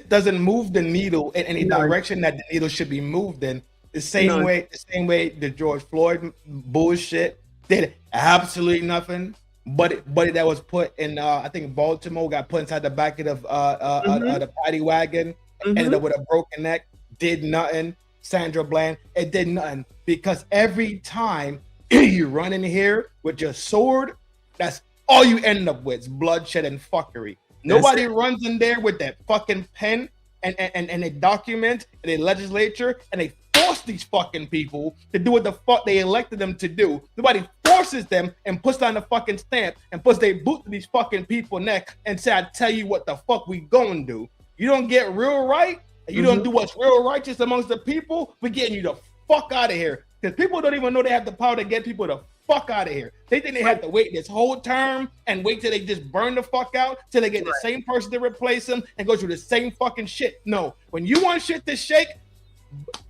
doesn't move the needle in any direction that the needle should be moved in. The same way the George Floyd bullshit did absolutely nothing. But that was put in I think Baltimore, got put inside the back of the paddy wagon, ended up with a broken neck, did nothing. Sandra Bland, it did nothing, because every time you run in here with your sword, that's all you end up with, is bloodshed and fuckery. Nobody runs in there with that fucking pen and a document and a legislature, and they force these fucking people to do what the fuck they elected them to do. Nobody forces them and puts down the fucking stamp and puts their boot to these fucking people neck and say, I tell you what the fuck we gonna do. You don't get real right, and you don't do what's real righteous amongst the people, we're getting you the fuck out of here. Because people don't even know they have the power to get people the fuck out of here. They think they have to wait this whole term and wait till they just burn the fuck out, till they get the same person to replace them and go through the same fucking shit. No, when you want shit to shake,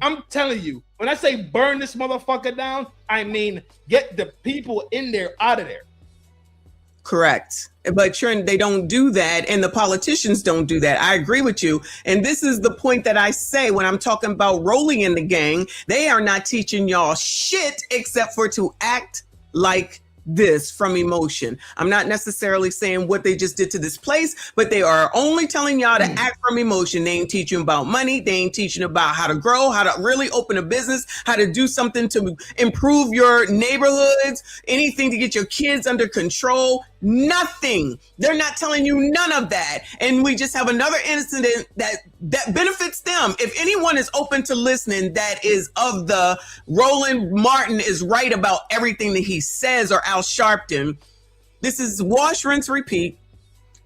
I'm telling you, when I say burn this motherfucker down, I mean get the people in there out of there. Correct. But Trent, they don't do that, and the politicians don't do that. I agree with you. And this is the point that I say when I'm talking about rolling in the gang. They are not teaching y'all shit except for to act like this from emotion. I'm not necessarily saying what they just did to this place, but they are only telling y'all to act from emotion. They ain't teaching about money. They ain't teaching about how to grow, how to really open a business, how to do something to improve your neighborhoods, anything to get your kids under control. Nothing. They're not telling you none of that. And we just have another incident that benefits them. If anyone is open to listening, that is of the Roland Martin is right about everything that he says, or Al Sharpton. This is wash, rinse, repeat.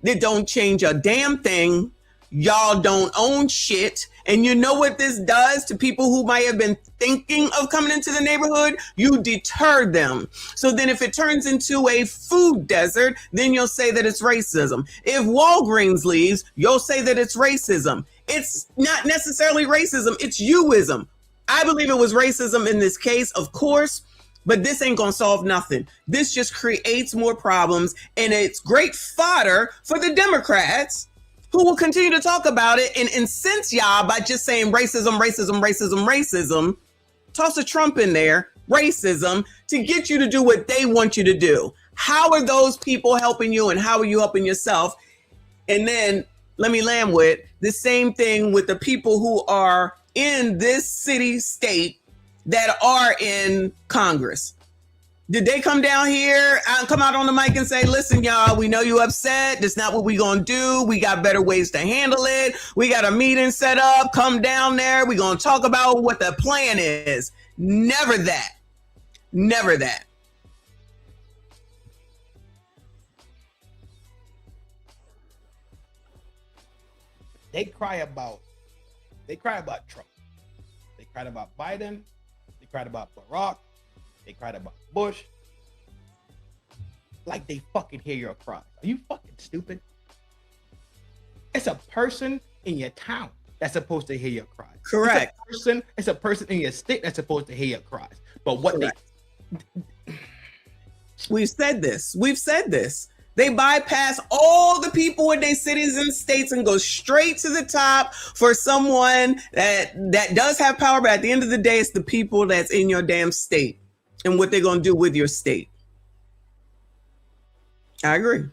They don't change a damn thing. Y'all don't own shit. And you know what this does to people who might have been thinking of coming into the neighborhood? You deter them. So then if it turns into a food desert, then you'll say that it's racism. If Walgreens leaves, you'll say that it's racism. It's not necessarily racism, it's youism. I believe it was racism in this case, of course, but this ain't gonna solve nothing. This just creates more problems, and it's great fodder for the Democrats, who will continue to talk about it and incense y'all by just saying racism, racism, racism, racism. Toss a Trump in there, racism, to get you to do what they want you to do. How are those people helping you, and how are you helping yourself? And then let me land with the same thing with the people who are in this city state that are in Congress. Did they come down here and come out on the mic and say, listen, y'all, we know you upset. That's not what we gonna do. We got better ways to handle it. We got a meeting set up. Come down there. We gonna talk about what the plan is. Never that. Never that. They cry about Trump. They cried about Biden. They cried about Barack. They cried about Bush. Like they fucking hear your cry. Are you fucking stupid? It's a person in your town that's supposed to hear your cries. Correct. It's a person in your state that's supposed to hear your cries. But what We've said this. They bypass all the people in their cities and states and go straight to the top for someone that does have power. But at the end of the day, it's the people that's in your damn state and what they're going to do with your state. I agree.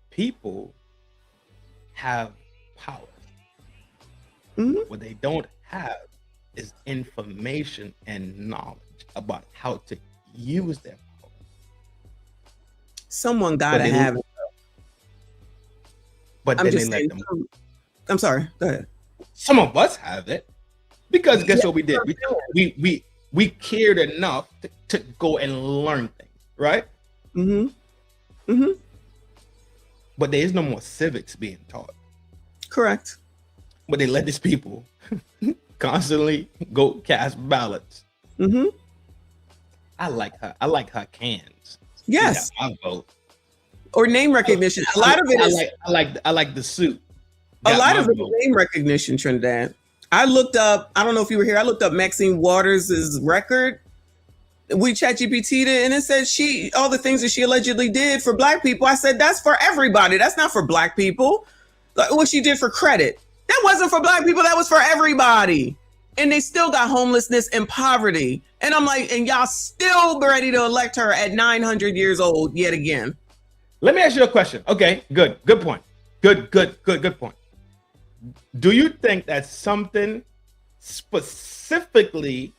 People have power. What they don't have is information and knowledge about how to use their power. Someone gotta have it. But I'm then just they let saying. them. I'm sorry. Go ahead. Some of us have it because guess what we did? We cared enough to go and learn things, right? But there is no more civics being taught. Correct. But they let these people constantly go cast ballots. I like her cans. Yes. I vote. Or name recognition. A lot of it is. I like the suit. A lot of it is name recognition, Trinidad. I looked up. I don't know if you were here. I looked up Maxine Waters' record. We ChatGPT'd it, and it says all the things that she allegedly did for Black people. I said that's for everybody. That's not for Black people. Like what she did for credit. That wasn't for Black people. That was for everybody. And they still got homelessness and poverty. And I'm like, and y'all still ready to elect her at 900 years old yet again. Let me ask you a question. Okay, good point. Good point. Do you think that something specifically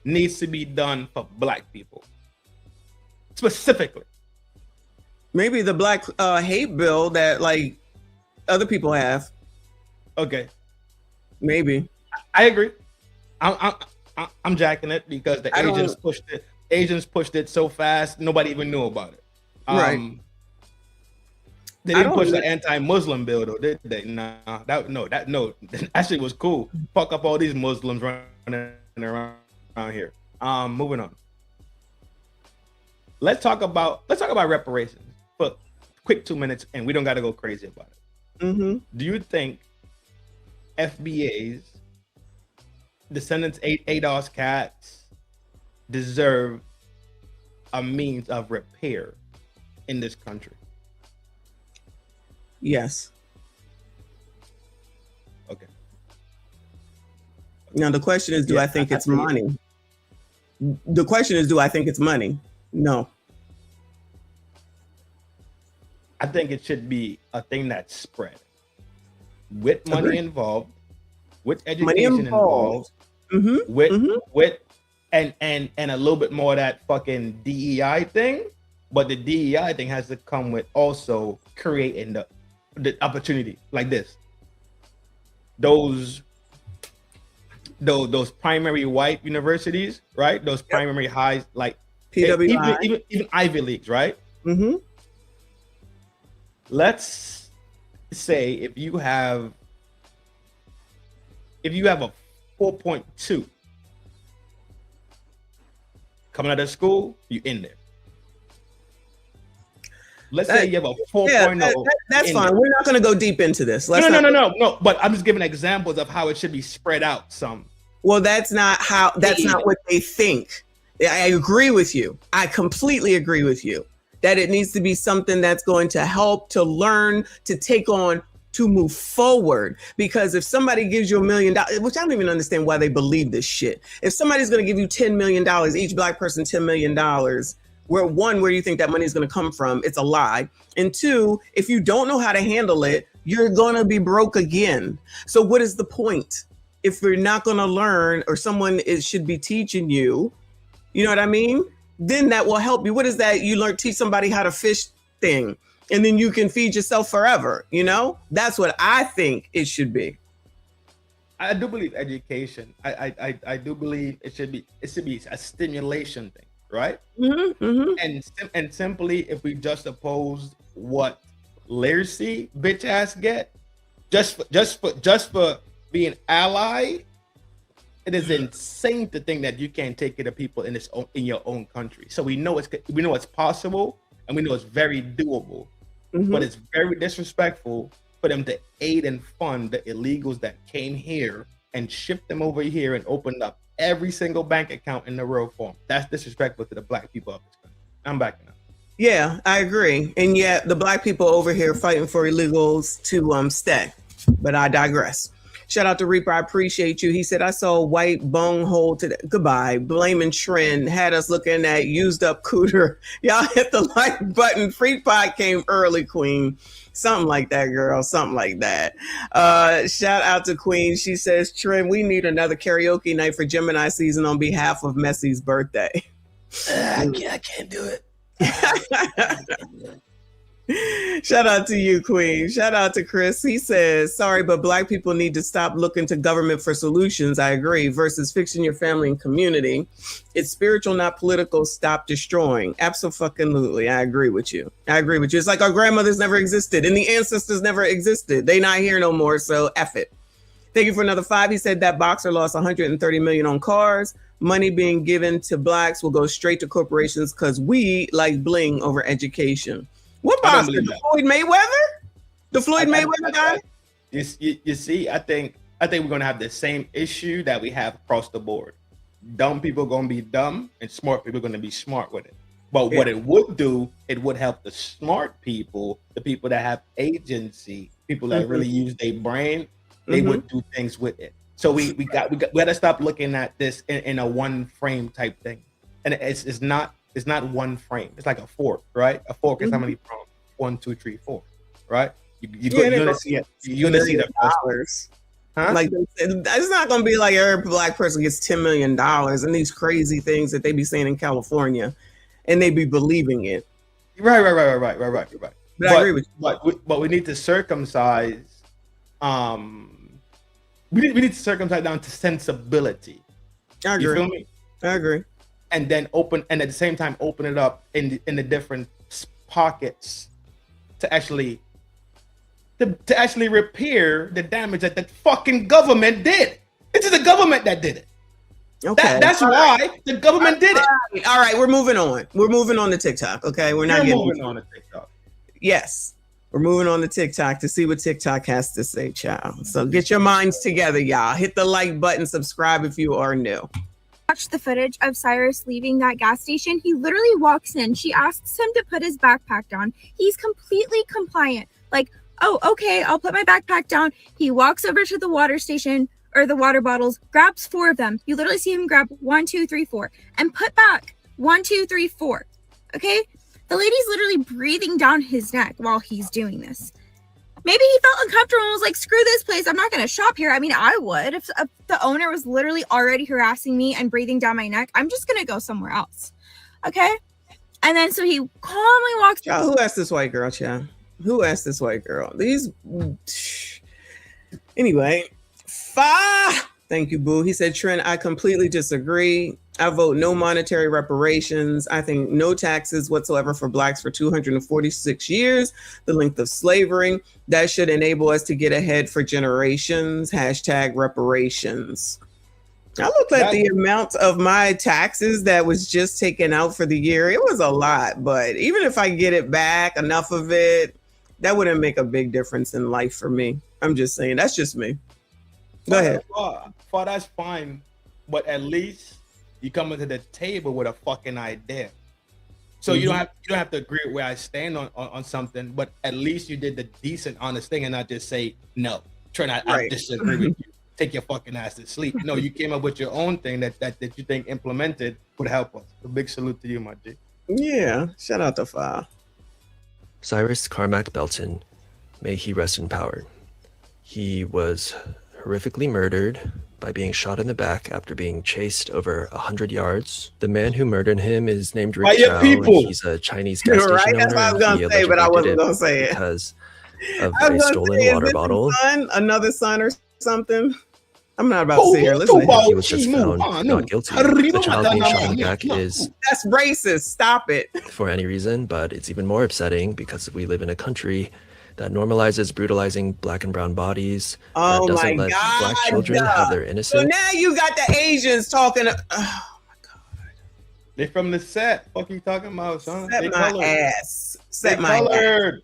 needs to be done for Black people? Specifically. Maybe the Black hate bill that like other people have. Okay. Maybe. I agree. I'm jacking it because the Asians pushed it so fast nobody even knew about it. Right. They didn't push the anti-Muslim bill though, did they? That actually was cool. Fuck up all these Muslims running around here. Moving on. Let's talk about reparations for quick 2 minutes, and we don't got to go crazy about it. Do you think FBA's descendants, ADOS cats, deserve a means of repair in this country? Yes. Okay. Now the question is, do I think it's money? The question is, do I think it's money? No. I think it should be a thing that's spread with money involved, with education involved, with and a little bit more of that fucking DEI thing. But the DEI thing has to come with also creating the opportunity like this. Those primary white universities, right? Those primary highs, like PWI, even Ivy Leagues, right? Let's say if you have a 4.2 coming out of school, you in there. Let's say you have a 4.0. That's fine. We're not going to go deep into this. No. But I'm just giving examples of how it should be spread out some. Well, that's not what they think. I agree with you. I completely agree with you that it needs to be something that's going to help to learn, to take on, to move forward. Because if somebody gives you $1 million, which I don't even understand why they believe this shit. If somebody's going to give you $10 million, each Black person $10 million, where do you think that money is going to come from? It's a lie. And two, if you don't know how to handle it, you're going to be broke again. So what is the point? If you're not going to learn, or someone should be teaching you, you know what I mean? Then that will help you. What is that? You teach somebody how to fish thing, and then you can feed yourself forever. You know, that's what I think it should be. I do believe education. I do believe it should be a stimulation thing, right? And simply, if we just oppose what literacy bitch ass get, just for being ally, it is insane to think that you can't take care of people in your own country. So we know it's possible, and we know it's very doable. But it's very disrespectful for them to aid and fund the illegals that came here and shipped them over here and opened up every single bank account in the world for them. That's disrespectful to the Black people of this country. I'm backing up. Yeah, I agree. And yet the Black people over here fighting for illegals to stay. But I digress. Shout out to Reaper. I appreciate you. He said, I saw a white bunghole today. Goodbye. Blaming trend had us looking at used up cooter. Y'all hit the like button. Free pot came early, Queen. Something like that, girl. Something like that. Shout out to Queen. She says, Trend, we need another karaoke night for Gemini season on behalf of Messy's birthday. I can't do it. Shout out to you, Queen. Shout out to Chris. He says, sorry, but Black people need to stop looking to government for solutions. I agree. Versus fixing your family and community. It's spiritual, not political. Stop destroying. Absolutely. I agree with you. It's like our grandmothers never existed and the ancestors never existed. They not here no more. So F it. Thank you for another 5. He said that boxer lost 130 million on cars. Money being given to Blacks will go straight to corporations because we like bling over education. What boxer? The Floyd Mayweather? The Floyd Mayweather guy? You see, I think we're gonna have the same issue that we have across the board. Dumb people gonna be dumb, and smart people gonna be smart with it. But what it would do, it would help the smart people, the people that have agency, people that really use their brain. They would do things with it. So we gotta stop looking at this in a one frame type thing, and it's not one frame. It's like a fork, right? A fork is how many prongs? 1, 2, 3, 4, right? You're gonna see it. You're gonna see the dollars. Huh? Like it's not gonna be like every Black person gets $10 million and these crazy things that they be saying in California, and they be believing it. Right. But I agree with you. But we need to circumcise. We need to circumcise down to sensibility. I agree. You feel me? I agree. And then at the same time open it up in the different pockets to actually repair the damage that the fucking government did. It is the government that did it. Okay, that's why the government did it. All right, we're moving on. We're moving on to TikTok. Okay, we're moving on to TikTok. Yes, we're moving on to TikTok to see what TikTok has to say, child. So get your minds together, y'all. Hit the like button, subscribe if you are new. Watch the footage of Cyrus leaving that gas station. He literally walks in. She asks him to put his backpack down. He's completely compliant. Like, oh, okay, I'll put my backpack down. He walks over to the water station or the water bottles, grabs 4 of them. You literally see him grab 1, 2, 3, 4 and put back 1, 2, 3, 4. Okay? The lady's literally breathing down his neck while he's doing this. Maybe he felt uncomfortable and was like, screw this place. I'm not going to shop here. I mean, I would. If the owner was literally already harassing me and breathing down my neck, I'm just going to go somewhere else. Okay? And then so he calmly walks. Child, who asked this white girl, child? Who asked this white girl? These. Anyway. Thank you, boo. He said, Trent, I completely disagree. I vote no monetary reparations. I think no taxes whatsoever for Blacks for 246 years, the length of slavery. That should enable us to get ahead for generations. # reparations. I looked at the amount of my taxes that was just taken out for the year. It was a lot, but even if I get it back, enough of it, that wouldn't make a big difference in life for me. I'm just saying, that's just me. Go ahead. That's fine, but at least you come into the table with a fucking idea. So you don't have to agree with where I stand on something, but at least you did the decent, honest thing and not just say no. Trent, I disagree with you. Take your fucking ass to sleep. No, you came up with your own thing that you think implemented would help us. A big salute to you, my G. Yeah, shout out to Fa. Cyrus Carmack Belton, may he rest in power. He was horrifically murdered by being shot in the back after being chased over 100 yards. The man who murdered him is named Rick Chow. He's a Chinese gas station owner. That's what I was going to say, but I wasn't going to say it. Because of a stolen water bottle. Another son or something? I'm not about to sit here listening. He was just found not guilty. The child being shot in the back is... That's racist. Stop it. For any reason, but it's even more upsetting because we live in a country that normalizes brutalizing Black and brown bodies. Oh that doesn't my let God. Black children have their innocence. So now you got the Asians talking. Oh my God. They from the set. What are you talking about, son? Set they my colored. ass. Set they my colored. ass.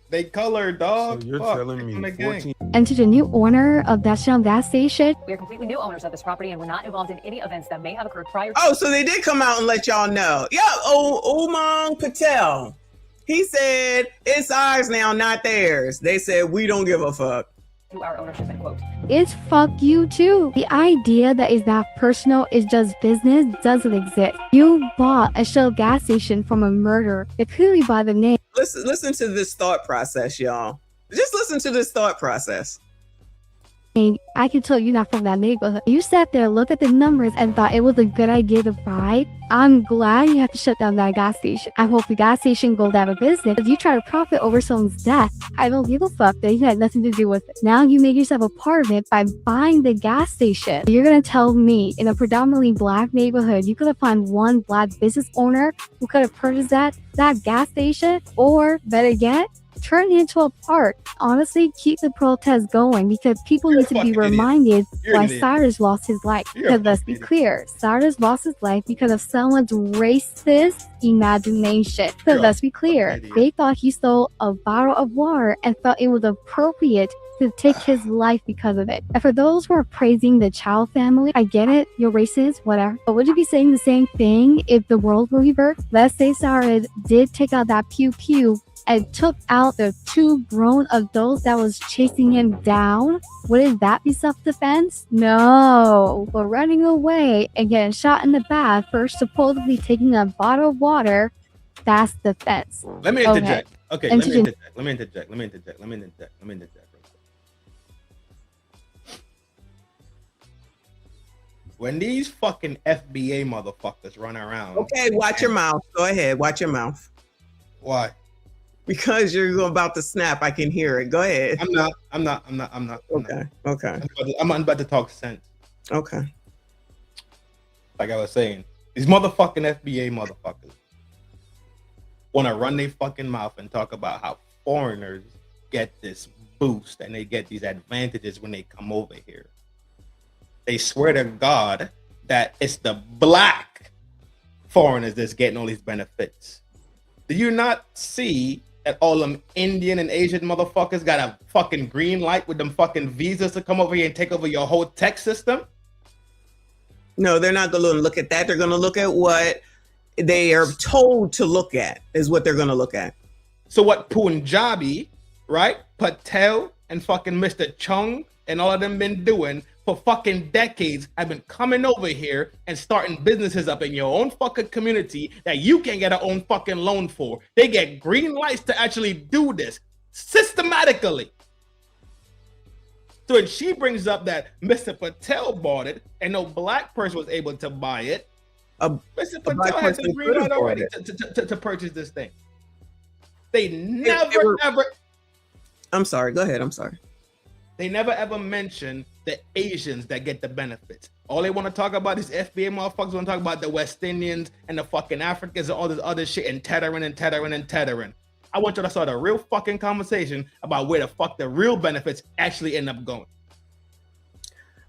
They colored, dog. So you're telling me 14. And to the new owner of Bethlehem gas station. We are completely new owners of this property and we're not involved in any events that may have occurred prior to. Oh, so they did come out and let y'all know. Yeah, Umang Patel. He said, it's ours now, not theirs. They said, we don't give a fuck. to our ownership, end quote. It's fuck you too. The idea that is not personal, is just business doesn't exist. You bought a Shell gas station from a murderer, clearly by the name. Listen to this thought process, y'all. Just listen to this thought process. I can tell you're not from that neighborhood. You sat there, looked at the numbers, and thought it was a good idea to buy. I'm glad you have to shut down that gas station. I hope the gas station goes out of business because you try to profit over someone's death. I don't give a fuck that you had nothing to do with it. Now you make yourself a part of it by buying the gas station. You're gonna tell me in a predominantly black neighborhood, you could have found one black business owner who could have purchased that gas station, or better yet, turn it into a park. Honestly, keep the protest going because people need to be reminded why Cyrus lost his life. Because let's be clear, Cyrus lost his life because of someone's racist imagination. Because let's be clear, they thought he stole a bottle of water and felt it was appropriate to take his life because of it. And for those who are praising the Chow family, I get it, you're racist, whatever. But would you be saying the same thing if the world were reversed? Let's say Cyrus did take out that pew-pew and took out the two grown adults that was chasing him down. Wouldn't that be self-defense? No, but running away and getting shot in the back for supposedly taking a bottle of water, that's defense. Let me interject. Okay, let me interject. When these fucking FBA motherfuckers run around. Okay, watch your mouth. Go ahead, watch your mouth. Why? Because you're about to snap. I can hear it. Go ahead. I'm not. Okay. I'm about to talk sense. Okay. Like I was saying, these motherfucking FBA motherfuckers want to run their fucking mouth and talk about how foreigners get this boost and they get these advantages when they come over here. They swear to God that it's the black foreigners that's getting all these benefits. Do you not see that all them Indian and Asian motherfuckers got a fucking green light with them fucking visas to come over here and take over your whole tech system? No, they're not going to look at that. They're going to look at what they are told to look at is what they're going to look at. So what Punjabi, right, Patel and fucking Mr. Chung and all of them been doing for fucking decades have been coming over here and starting businesses up in your own fucking community that you can't get a own fucking loan for. They get green lights to actually do this systematically. So when she brings up that Mr. Patel bought it and no black person was able to buy it, Mr. Patel has a green light already to purchase this thing. They never ever. I'm sorry. Go ahead. I'm sorry. They never ever mention the Asians that get the benefits. All they want to talk about is FBA motherfuckers want to talk about the West Indians and the fucking Africans and all this other shit and tethering. I want you to start a real fucking conversation about where the fuck the real benefits actually end up going.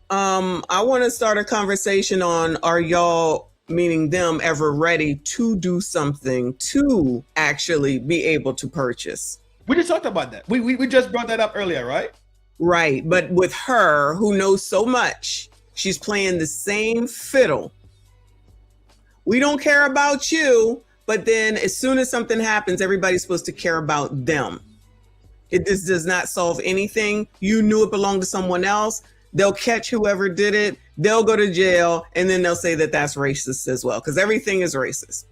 I want to start a conversation on, are y'all, meaning them, ever ready to do something to actually be able to purchase? We just talked about that. We just brought that up earlier, right? Right, but with her, who knows so much, she's playing the same fiddle. We don't care about you, but then as soon as something happens, everybody's supposed to care about them. This does not solve anything. You knew it belonged to someone else. They'll catch whoever did it. They'll go to jail, and then they'll say that that's racist as well, because everything is racist.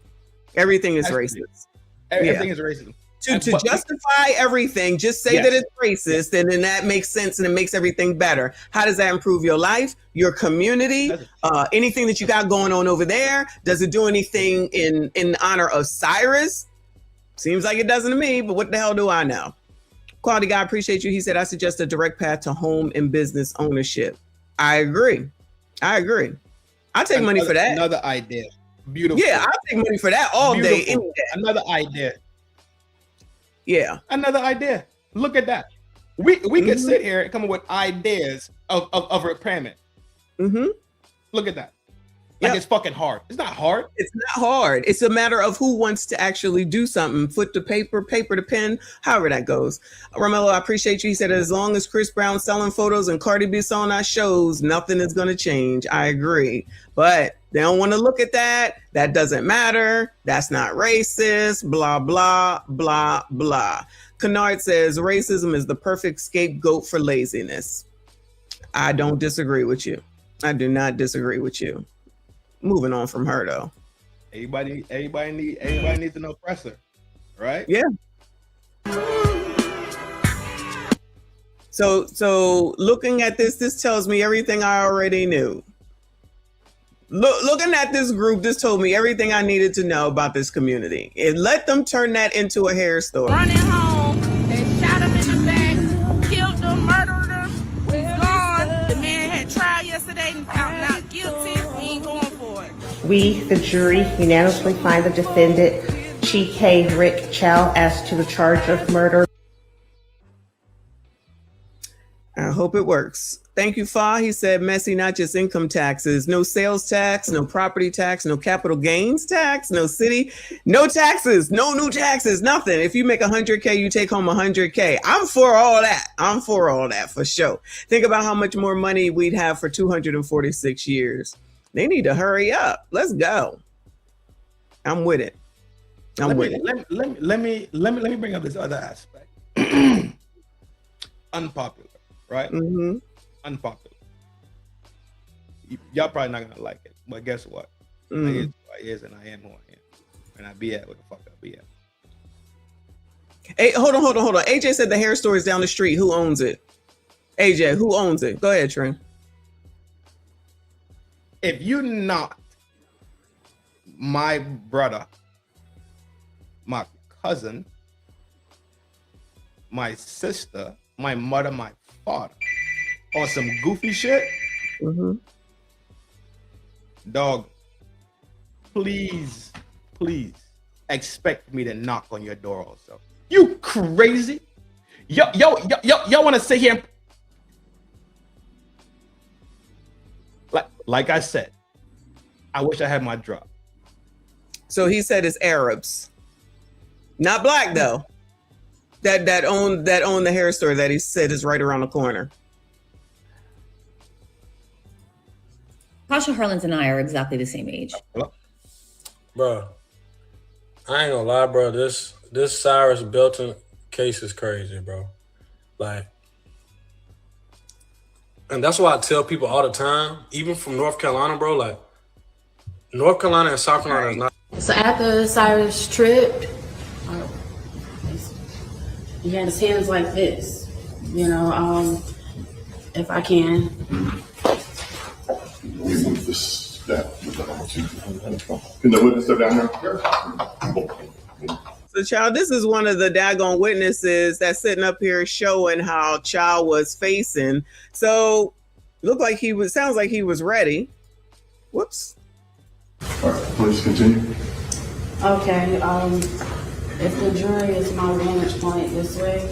Everything is racist. Everything is racist. To justify everything, just say that it's racist, and then that makes sense and it makes everything better. How does that improve your life, your community, anything that you got going on over there? Does it do anything in honor of Cyrus? Seems like it doesn't to me, but what the hell do I know? Quality guy, appreciate you. He said, I suggest a direct path to home and business ownership. I agree. I take money for that. Another idea. Beautiful. Yeah, I take money for that all day, any day. Another idea. Yeah. Another idea. Look at that. We could sit here and come up with ideas of repairment. Mm-hmm. Look at that. Like Yep. it's fucking hard. It's not hard. It's not hard. It's a matter of who wants to actually do something. Foot to paper, paper to pen, however that goes. Romello, I appreciate you. He said, as long as Chris Brown's selling photos and Cardi B's on our shows, nothing is going to change. I agree. But they don't want to look at that. That doesn't matter. That's not racist. Blah, blah, blah, blah. Kennard says, racism is the perfect scapegoat for laziness. I don't disagree with you. I do not disagree with you. Moving on from her though. Everybody needs an oppressor, right? Yeah. So looking at this tells me everything I already knew. Looking at this group, this told me everything I needed to know about this community. And let them turn that into a hair store. Running home and shot him in the back, killed him, murdered him. He's gone. The man had trial yesterday and found not guilty. He ain't going for it. We, the jury, unanimously find the defendant, Chike Rick Chow, as to the charge of murder. I hope it works. Thank you, Fa. He said, messy, not just income taxes, no sales tax, no property tax, no capital gains tax, no city, no taxes, no new taxes, nothing. If you make 100K, you take home 100K. I'm for all that. I'm for all that for sure. Think about how much more money we'd have for 246 years. They need to hurry up. Let's go. I'm with it. Let me bring up this other aspect. Unpopular, right? Mm-hmm. Unpopular. Y'all probably not gonna like it, but guess what? I is who I is, and I am who I am, and I be at what the fuck I be at. Hey, hold on. AJ said the hair store is down the street. Who owns it? AJ, who owns it? Go ahead, Trent. If you not my brother, my cousin, my sister, my mother, my father, on some goofy shit, dog, please expect me to knock on your door also. You crazy? Y'all want to sit here and... like I said, I wish I had my drop. So he said it's Arabs, not black though. That own the hair store that he said is right around the corner. Pasha Harlins and I are exactly the same age. Bro, I ain't gonna lie, bro. This Cyrus Belton case is crazy, bro. Like, and that's why I tell people all the time, even from North Carolina, bro, like, North Carolina and South Carolina is not. So after Cyrus tripped, he had his hands like this, you know, if I can. We move this down. Can the witness step down here? So, child, this is one of the daggone witnesses that's sitting up here showing how Child was facing. So, sounds like he was ready. Whoops. All right, please continue. Okay, if the jury is my vantage point this way.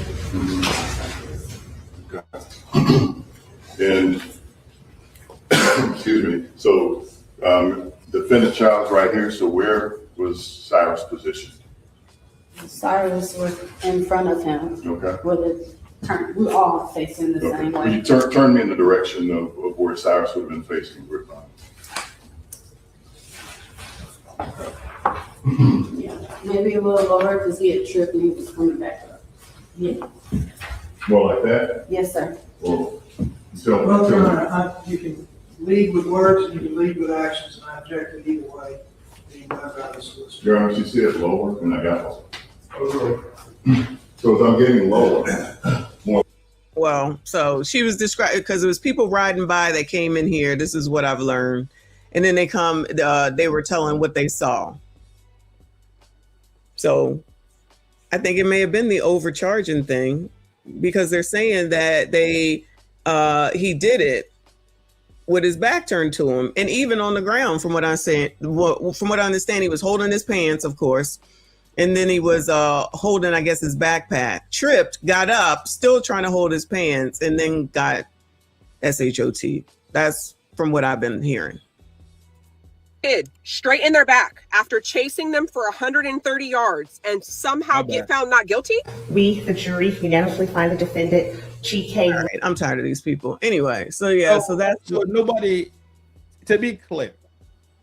And, excuse me, so defendant Child's right here, so where was Cyrus positioned? Cyrus was in front of him. Okay. With it turned, we all facing the same Will way. you turn me in the direction of where Cyrus would have been facing Grapevine? Yeah, maybe a little lower because he had tripped and he was coming back up. Yeah. More like that? Yes, sir. Well, You can lead with words and you can lead with actions, and I object to either way. Your Honor, she said lower, and I got lower. So as I'm getting lower, more. Well, so she was described because it was people riding by that came in here. This is what I've learned. And then they were telling what they saw. So I think it may have been the overcharging thing because they're saying that he did it with his back turned to him. And even on the ground, from what I understand, he was holding his pants, of course. And then he was holding, I guess, his backpack, tripped, got up, still trying to hold his pants, and then got SHOT. That's from what I've been hearing. kid straight in their back after chasing them for 130 yards and somehow get found not guilty? We, the jury, unanimously find the defendant, GK. All right, I'm tired of these people. Anyway, so yeah, so that's so nobody. To be clear,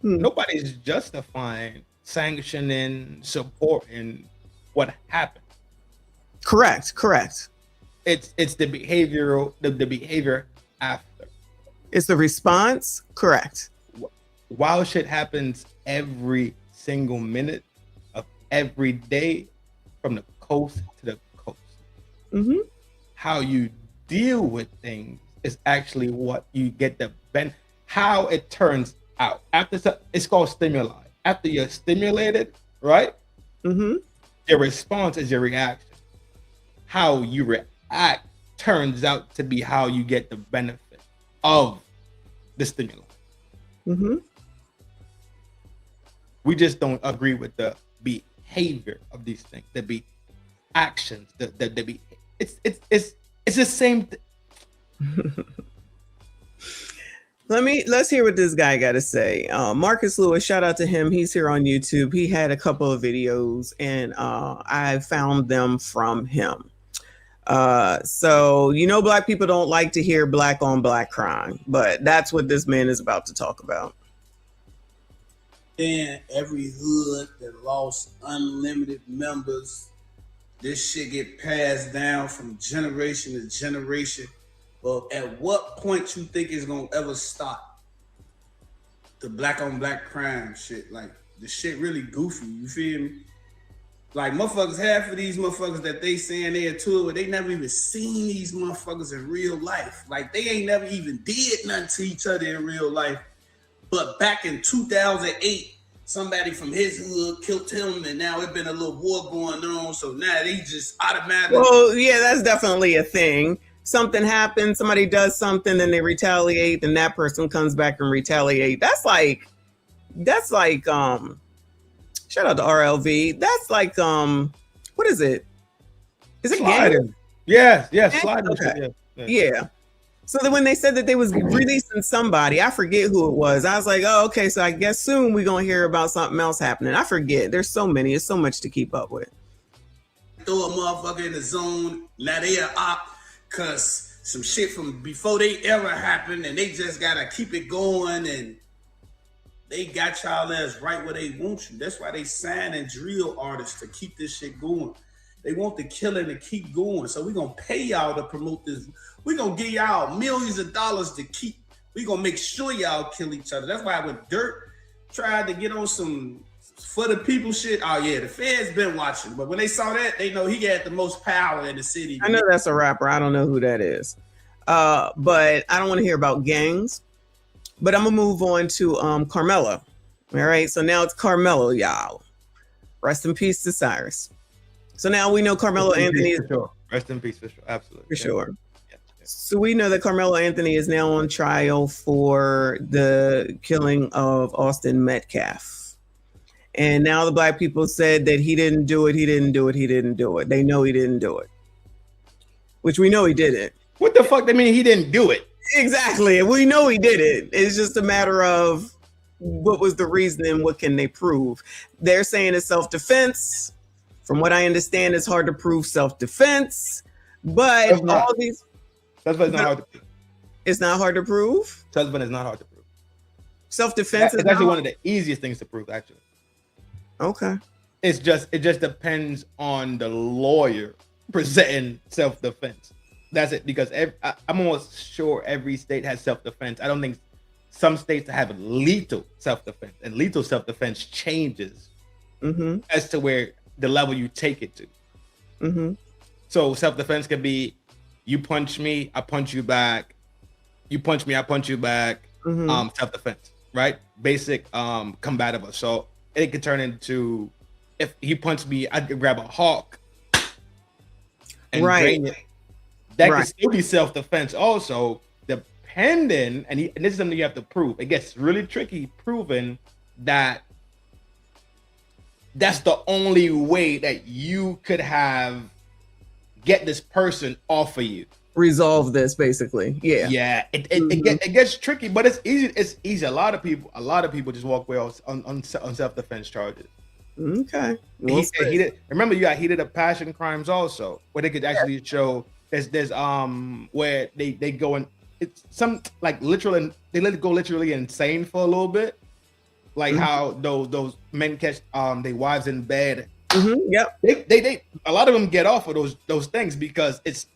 nobody's justifying, sanctioning, supporting what happened. Correct. It's the behavioral, the behavior after. It's the response. Correct. Wild shit happens every single minute of every day, from the coast to the coast. How you deal with things is actually what you get the benefit. How it turns out after it's called stimuli. After you're stimulated, right? Your response is your reaction. How you react turns out to be how you get the benefit of the stimulus. We just don't agree with the behavior of these things. The actions. It's the same. Let's hear what this guy got to say. Marcus Lewis, shout out to him. He's here on YouTube. He had a couple of videos and I found them from him. So, black people don't like to hear black on black crime, but that's what this man is about to talk about. And every hood that lost unlimited members, this shit get passed down from generation to generation. But at what point you think it's gonna ever stop? The black on black crime shit, like the shit really goofy. You feel me? Like motherfuckers, half of these motherfuckers that they saying they into it, but they never even seen these motherfuckers in real life. Like they ain't never even did nothing to each other in real life. But back in 2008, somebody from his hood killed him, and now it's been a little war going on. So now they just automatically. Well, yeah, that's definitely a thing. Something happens, somebody does something, then they retaliate, then that person comes back and retaliate. That's like shout out to RLV. That's like what is it? Is it sliding? Yes, sliding. Okay. Yeah. So then when they said that they was releasing somebody, I forget who it was. I was like, oh, okay, so I guess soon we're gonna hear about something else happening. I forget. There's so many, it's so much to keep up with. Throw a motherfucker in the zone, now they are op. Cause some shit from before they ever happened, and they just gotta keep it going, and they got y'all ass right where they want you. That's why they signing drill artists to keep this shit going. They want the killing to keep going. So we gonna pay y'all to promote this. We gonna give y'all millions of dollars to keep. We gonna make sure y'all kill each other. That's why when Dirt tried to get on some for the people shit, oh yeah, the feds been watching. But when they saw that, they know he had the most power in the city. I know that's a rapper. I don't know who that is. But I don't want to hear about gangs. But I'm gonna move on to Karmelo. All right, so now it's Karmelo, y'all. Rest in peace to Cyrus. So now we know Karmelo Anthony is rest in peace for sure, absolutely for sure. So we know that Karmelo Anthony is now on trial for the killing of Austin Metcalf. And now the black people said that he didn't do it. They know he didn't do it, which we know he didn't. What the fuck? They mean he didn't do it? Exactly. We know he did it. It's just a matter of what was the reason and what can they prove. They're saying it's self-defense. From what I understand, it's hard to prove self-defense. But all these... That's why it's not hard to prove. It's not hard to prove? Self-defense is not hard to prove. Self-defense is actually one of the easiest things to prove, actually. Okay. It just depends on the lawyer presenting self-defense. That's it, because I'm almost sure every state has self-defense. I don't think some states have lethal self-defense, and lethal self-defense changes as to where the level you take it to. So self-defense can be, you punch me, I punch you back. You punch me, I punch you back. Self-defense, right? Basic combative assault. It could turn into, if he punched me, I could grab a hawk and drain it. That can still be self-defense also, depending, and this is something you have to prove. It gets really tricky proving that that's the only way that you could get this person off of you. resolve this, basically. Yeah. Yeah, it gets tricky, but it's easy. It's easy. A lot of people just walk away on self-defense charges. Okay. Remember, you got heated up passion crimes also, where they could actually show there's where they go in. It's some like literally they let it go literally insane for a little bit, like how those men catch their wives in bed. Yep. They a lot of them get off of those things because it's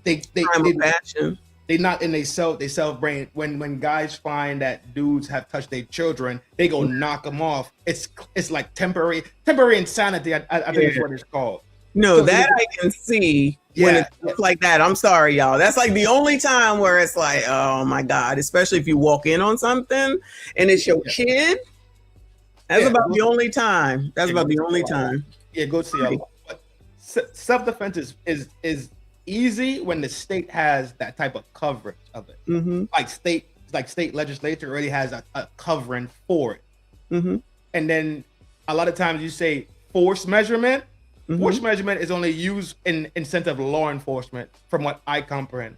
they not in they self brain. When guys find that dudes have touched their children, they go knock them off. It's like temporary insanity. I think is what it's called. No, so that I can see when it's like that. I'm sorry, y'all. That's like the only time where it's like, oh my God, especially if you walk in on something and it's your kid. That's about the only time. That's about the only time. Yeah, go see a lot. But self-defense is easy when the state has that type of coverage of it. Like state legislature already has a covering for it. And then a lot of times you say force measurement. Force measurement is only used in incentive law enforcement, from what I comprehend.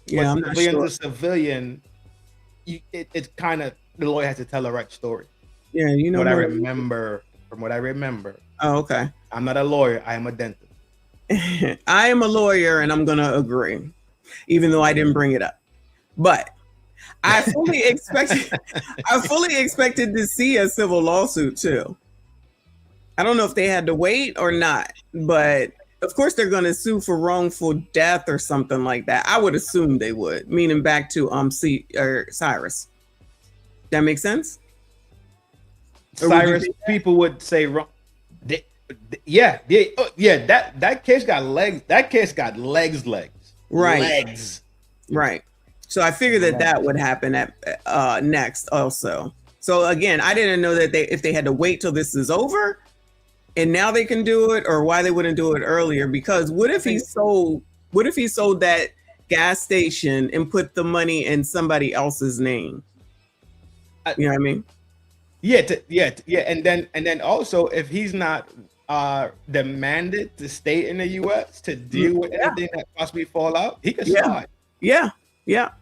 Yeah, I'm not sure. A civilian, it's kind of the lawyer has to tell the right story. Yeah, you know what I remember. From what I remember. Oh, okay. I'm not a lawyer. I am a dentist. I am a lawyer, and I'm gonna agree, even though I didn't bring it up. But I fully expected to see a civil lawsuit too. I don't know if they had to wait or not, but of course they're going to sue for wrongful death or something like that. I would assume they would, meaning back to Cyrus. That makes sense? Cyrus, people would say wrong. That case got legs. That case got legs. Right. Legs. Right. So I figured that would happen at next also. So again, I didn't know that if they had to wait till this is over and now they can do it, or why they wouldn't do it earlier. Because what if he sold that gas station and put the money in somebody else's name? You know what I mean? Yeah. And then also, if he's not demanded to stay in the U.S. to deal with anything that possibly fall out, he can slide. Yeah.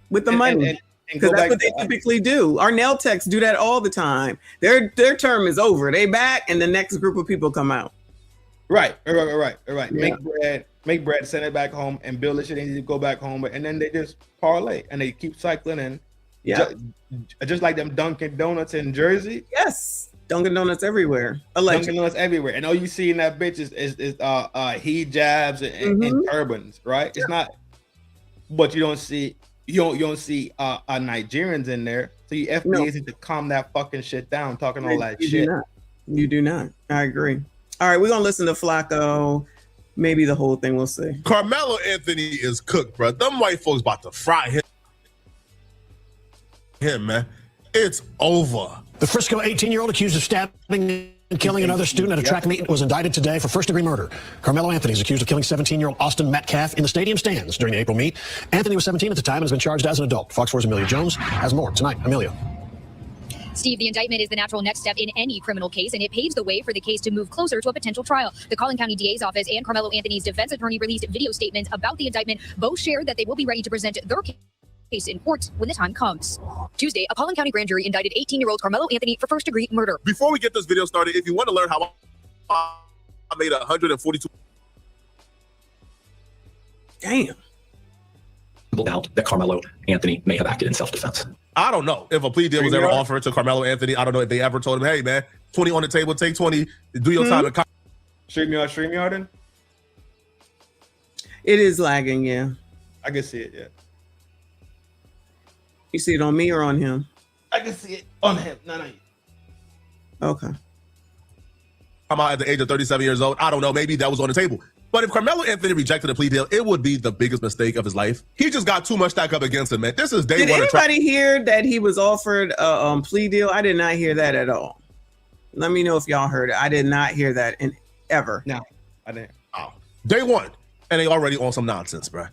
With the money. Because that's what they typically do. Our nail techs do that all the time. Their term is over. They back, and the next group of people come out. Right. Yeah. Make bread, send it back home, and build the shit they need to go back home. And then they just parlay, and they keep cycling in. Yeah. Just like them Dunkin' Donuts in Jersey. Yes. Dunkin' Donuts everywhere. Dunkin' Donuts everywhere. And all you see in that bitch is hijabs and turbans, right? It's not, but you don't see Nigerians in there. So you FBAs need to calm that fucking shit down, talking all that shit. You do not. I agree. All right, we're gonna listen to Flacco. Maybe the whole thing. We'll see. Karmelo Anthony is cooked, bro. Them white folks about to fry him, man. It's over. The Frisco 18-year-old accused of stabbing and killing another student at a track meet was indicted today for first-degree murder. Karmelo Anthony is accused of killing 17-year-old Austin Metcalf in the stadium stands during the April meet. Anthony was 17 at the time and has been charged as an adult. Fox 4's Amelia Jones has more tonight. Amelia. Steve, the indictment is the natural next step in any criminal case, and it paves the way for the case to move closer to a potential trial. The Collin County DA's office and Karmelo Anthony's defense attorney released video statements about the indictment. Both shared that they will be ready to present their case in court when the time comes. Tuesday, a Collin County grand jury indicted 18-year-old Karmelo Anthony for first-degree murder. Before we get this video started, if you want to learn how I made 142. Damn. Doubt that Karmelo Anthony may have acted in self-defense. I don't know if a plea deal was ever offered to Karmelo Anthony. I don't know if they ever told him, hey, man, 20 on the table, take 20, do your time. StreamYard. It is lagging, yeah. I can see it, yeah. You see it on me or on him? I can see it on him, not on you. Okay. I'm out at the age of 37 years old. I don't know. Maybe that was on the table. But if Karmelo Anthony rejected a plea deal, it would be the biggest mistake of his life. He just got too much stack up against him, man. This is day one. Did anybody hear that he was offered a plea deal? I did not hear that at all. Let me know if y'all heard it. I did not hear that ever. No, I didn't. Oh. Day one, and they already on some nonsense, bro.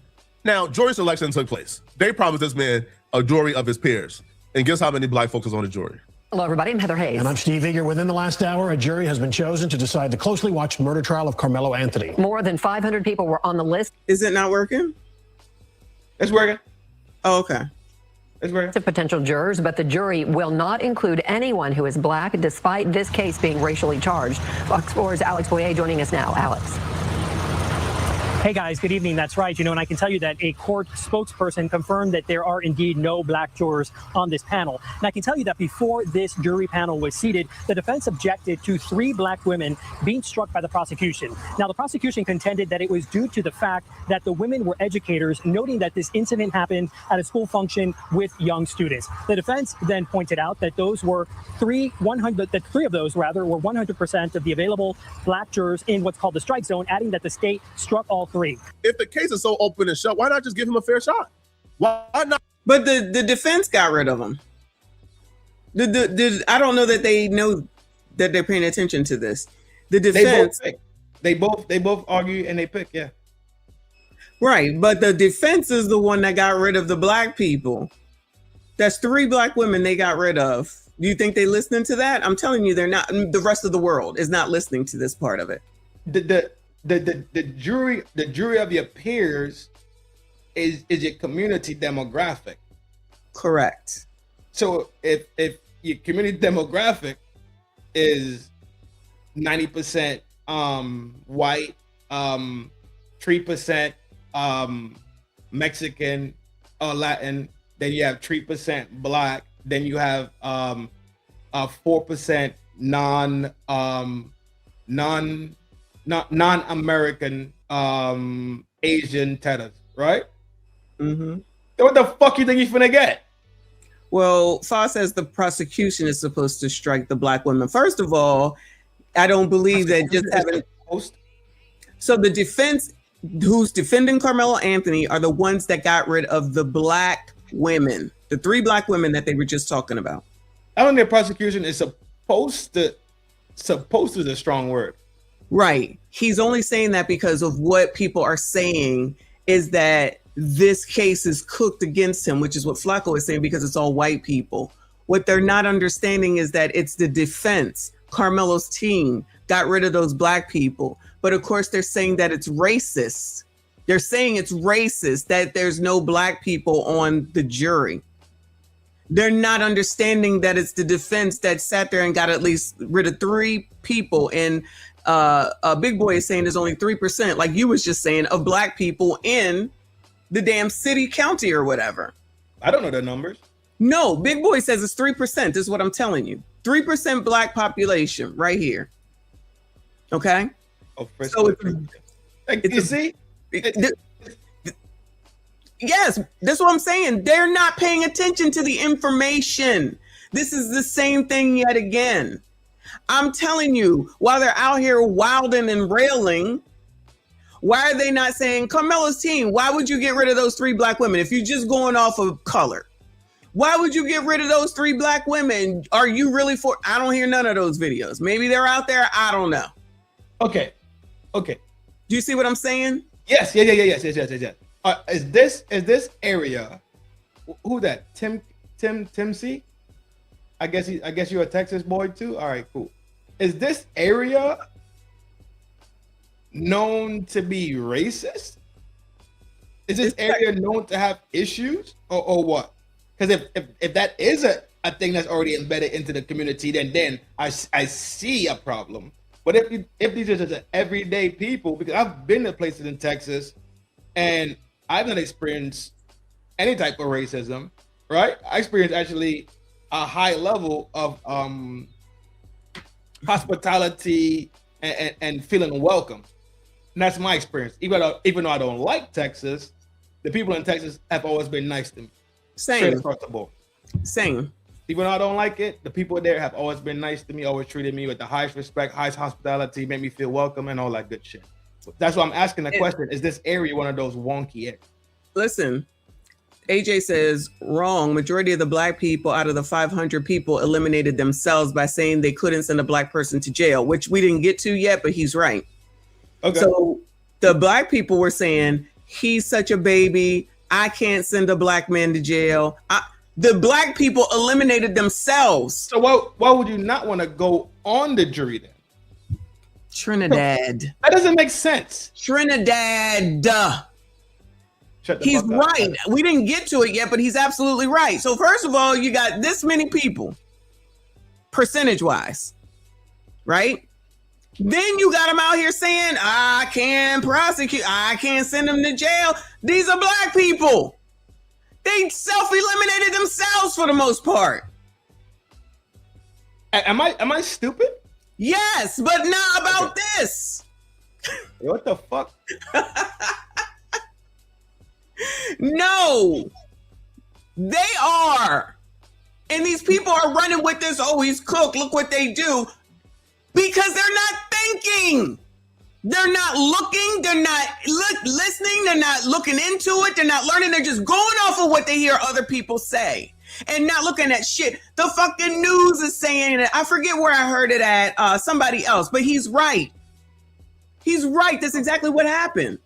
Now, jury selection took place. They promised this man a jury of his peers. And guess how many black folks was on the jury? Hello, everybody. I'm Heather Hayes. And I'm Steve Eager. Within the last hour, a jury has been chosen to decide the closely watched murder trial of Karmelo Anthony. More than 500 people were on the list. Is it not working? It's working. Oh, okay. It's working. To potential jurors, but the jury will not include anyone who is black, despite this case being racially charged. Fox 4's Alex Boyer joining us now. Alex. Hey guys, good evening. That's right. And I can tell you that a court spokesperson confirmed that there are indeed no black jurors on this panel. And I can tell you that before this jury panel was seated, the defense objected to 3 black women being struck by the prosecution. Now, the prosecution contended that it was due to the fact that the women were educators, noting that this incident happened at a school function with young students. The defense then pointed out that those were 3 of those were 100% of the available black jurors in what's called the strike zone, adding that the state struck all 3. If the case is so open and shut, why not just give him a fair shot? Why not? But the defense got rid of him. I don't know that they know that they're paying attention to this. The defense, they both argue and they pick, yeah. Right, but the defense is the one that got rid of the black people. That's 3 black women they got rid of. Do you think they listening to that? I'm telling you, they're not. The rest of the world is not listening to this part of it. The jury of your peers is your community demographic. Correct. So if your community demographic is 90% white, 3% Mexican or Latin, then you have 3% black, then you have 4% non-American Asian tenors, right? Mm-hmm. So what the fuck you think you're finna get? Well, Foss says the prosecution is supposed to strike the black women. First of all, I don't believe that just having. So the defense, who's defending Karmelo Anthony, are the ones that got rid of the black women, the 3 black women that they were just talking about. I don't think prosecution is supposed to is a strong word. Right. He's only saying that because of what people are saying is that this case is cooked against him, which is what Flacco is saying, because it's all white people. What they're not understanding is that it's the defense. Karmelo's team got rid of those black people. But of course, they're saying that it's racist. They're saying it's racist that there's no black people on the jury. They're not understanding that it's the defense that sat there and got at least rid of 3 people. And Big Boy is saying there's only 3%, like you was just saying, of black people in the damn city, county, or whatever. I don't know the numbers. No, Big Boy says it's 3%, is what I'm telling you. 3% black population right here. Okay? Oh, so you see? Yes, that's what I'm saying. They're not paying attention to the information. This is the same thing yet again. I'm telling you, while they're out here wilding and railing, why are they not saying, Karmelo's team, why would you get rid of those 3 black women if you're just going off of color? Why would you get rid of those 3 black women? Are you really for? I don't hear none of those videos. Maybe they're out there. I don't know. Okay. Do you see what I'm saying? Yes. Yes. Is this area? Who that? Tim C? I guess you're a Texas boy too. All right, cool. Is this area known to be racist? Is this area known to have issues or what? Because if that is a thing that's already embedded into the community, then I see a problem. But if these are just everyday people, because I've been to places in Texas and I've not experienced any type of racism, right? I experienced actually a high level of hospitality and feeling welcome. And that's my experience. Even though I don't like Texas, the people in Texas have always been nice to me. Same. Across the board. Same. Even though I don't like it, the people there have always been nice to me, always treated me with the highest respect, highest hospitality, made me feel welcome and all that good shit. That's why I'm asking the question, is this area one of those wonky areas? Listen, AJ says, wrong. Majority of the black people out of the 500 people eliminated themselves by saying they couldn't send a black person to jail, which we didn't get to yet, but he's right. Okay. So the black people were saying, he's such a baby. I can't send a black man to jail. The black people eliminated themselves. So why would you not want to go on the jury then? Trinidad. That doesn't make sense. Trinidad. He's right. We didn't get to it yet, but he's absolutely right. So first of all, you got this many people, percentage-wise, right? Then you got them out here saying, I can't prosecute, I can't send them to jail. These are black people. They self-eliminated themselves for the most part. Am I stupid? Yes, but not about this. What the fuck? No, they are. And these people are running with this, oh, he's cooked, look what they do. Because they're not thinking. They're not looking. They're not listening. They're not looking into it. They're not learning. They're just going off of what they hear other people say and not looking at shit. The fucking news is saying it. I forget where I heard it at, somebody else, but he's right. He's right. That's exactly what happened.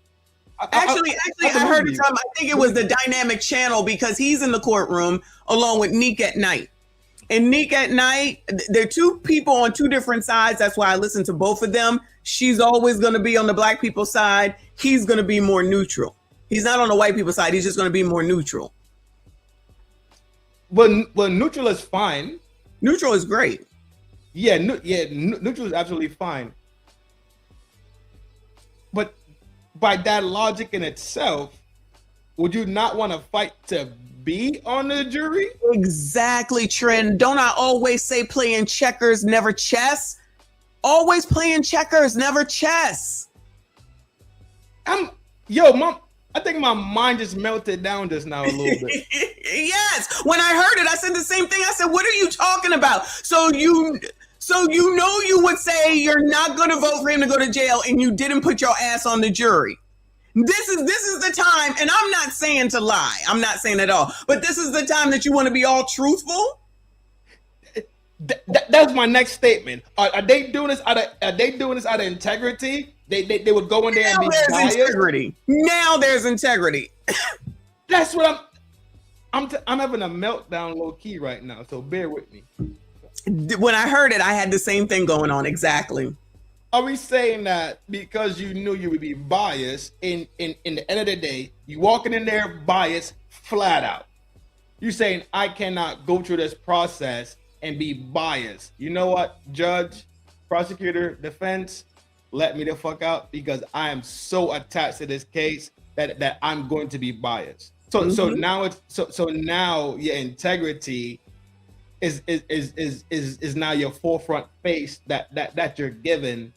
Actually, I heard it from, I think it was the Dynamic Channel, because he's in the courtroom along with Neek at Night. And Neek at Night, they're two people on two different sides. That's why I listen to both of them. She's always going to be on the black people's side. He's going to be more neutral. He's not on the white people's side. He's just going to be more neutral. Well, neutral is fine. Neutral is great. Yeah, neutral is absolutely fine. But by that logic in itself, would you not want to fight to be on the jury? Exactly, Trent. Don't I always say playing checkers, never chess? Always playing checkers, never chess. Mom, I think my mind just melted down just now a little bit. Yes. When I heard it, I said the same thing. I said, what are you talking about? So you know you would say you're not going to vote for him to go to jail and you didn't put your ass on the jury. This is the time, and I'm not saying to lie. I'm not saying at all. But this is the time that you want to be all truthful. That's my next statement. Are they doing this out of integrity? They would go in there and be biased. Integrity. Now there's integrity. That's what I'm having a meltdown low key right now. So bear with me. When I heard it, I had the same thing going on. Exactly. Are we saying that because you knew you would be biased, in the end of the day, you walking in there biased flat out? You're saying I cannot go through this process and be biased. You know what, judge, prosecutor, defense, let me the fuck out, because I am so attached to this case that I'm going to be biased. So now your integrity is now your forefront face that you're given.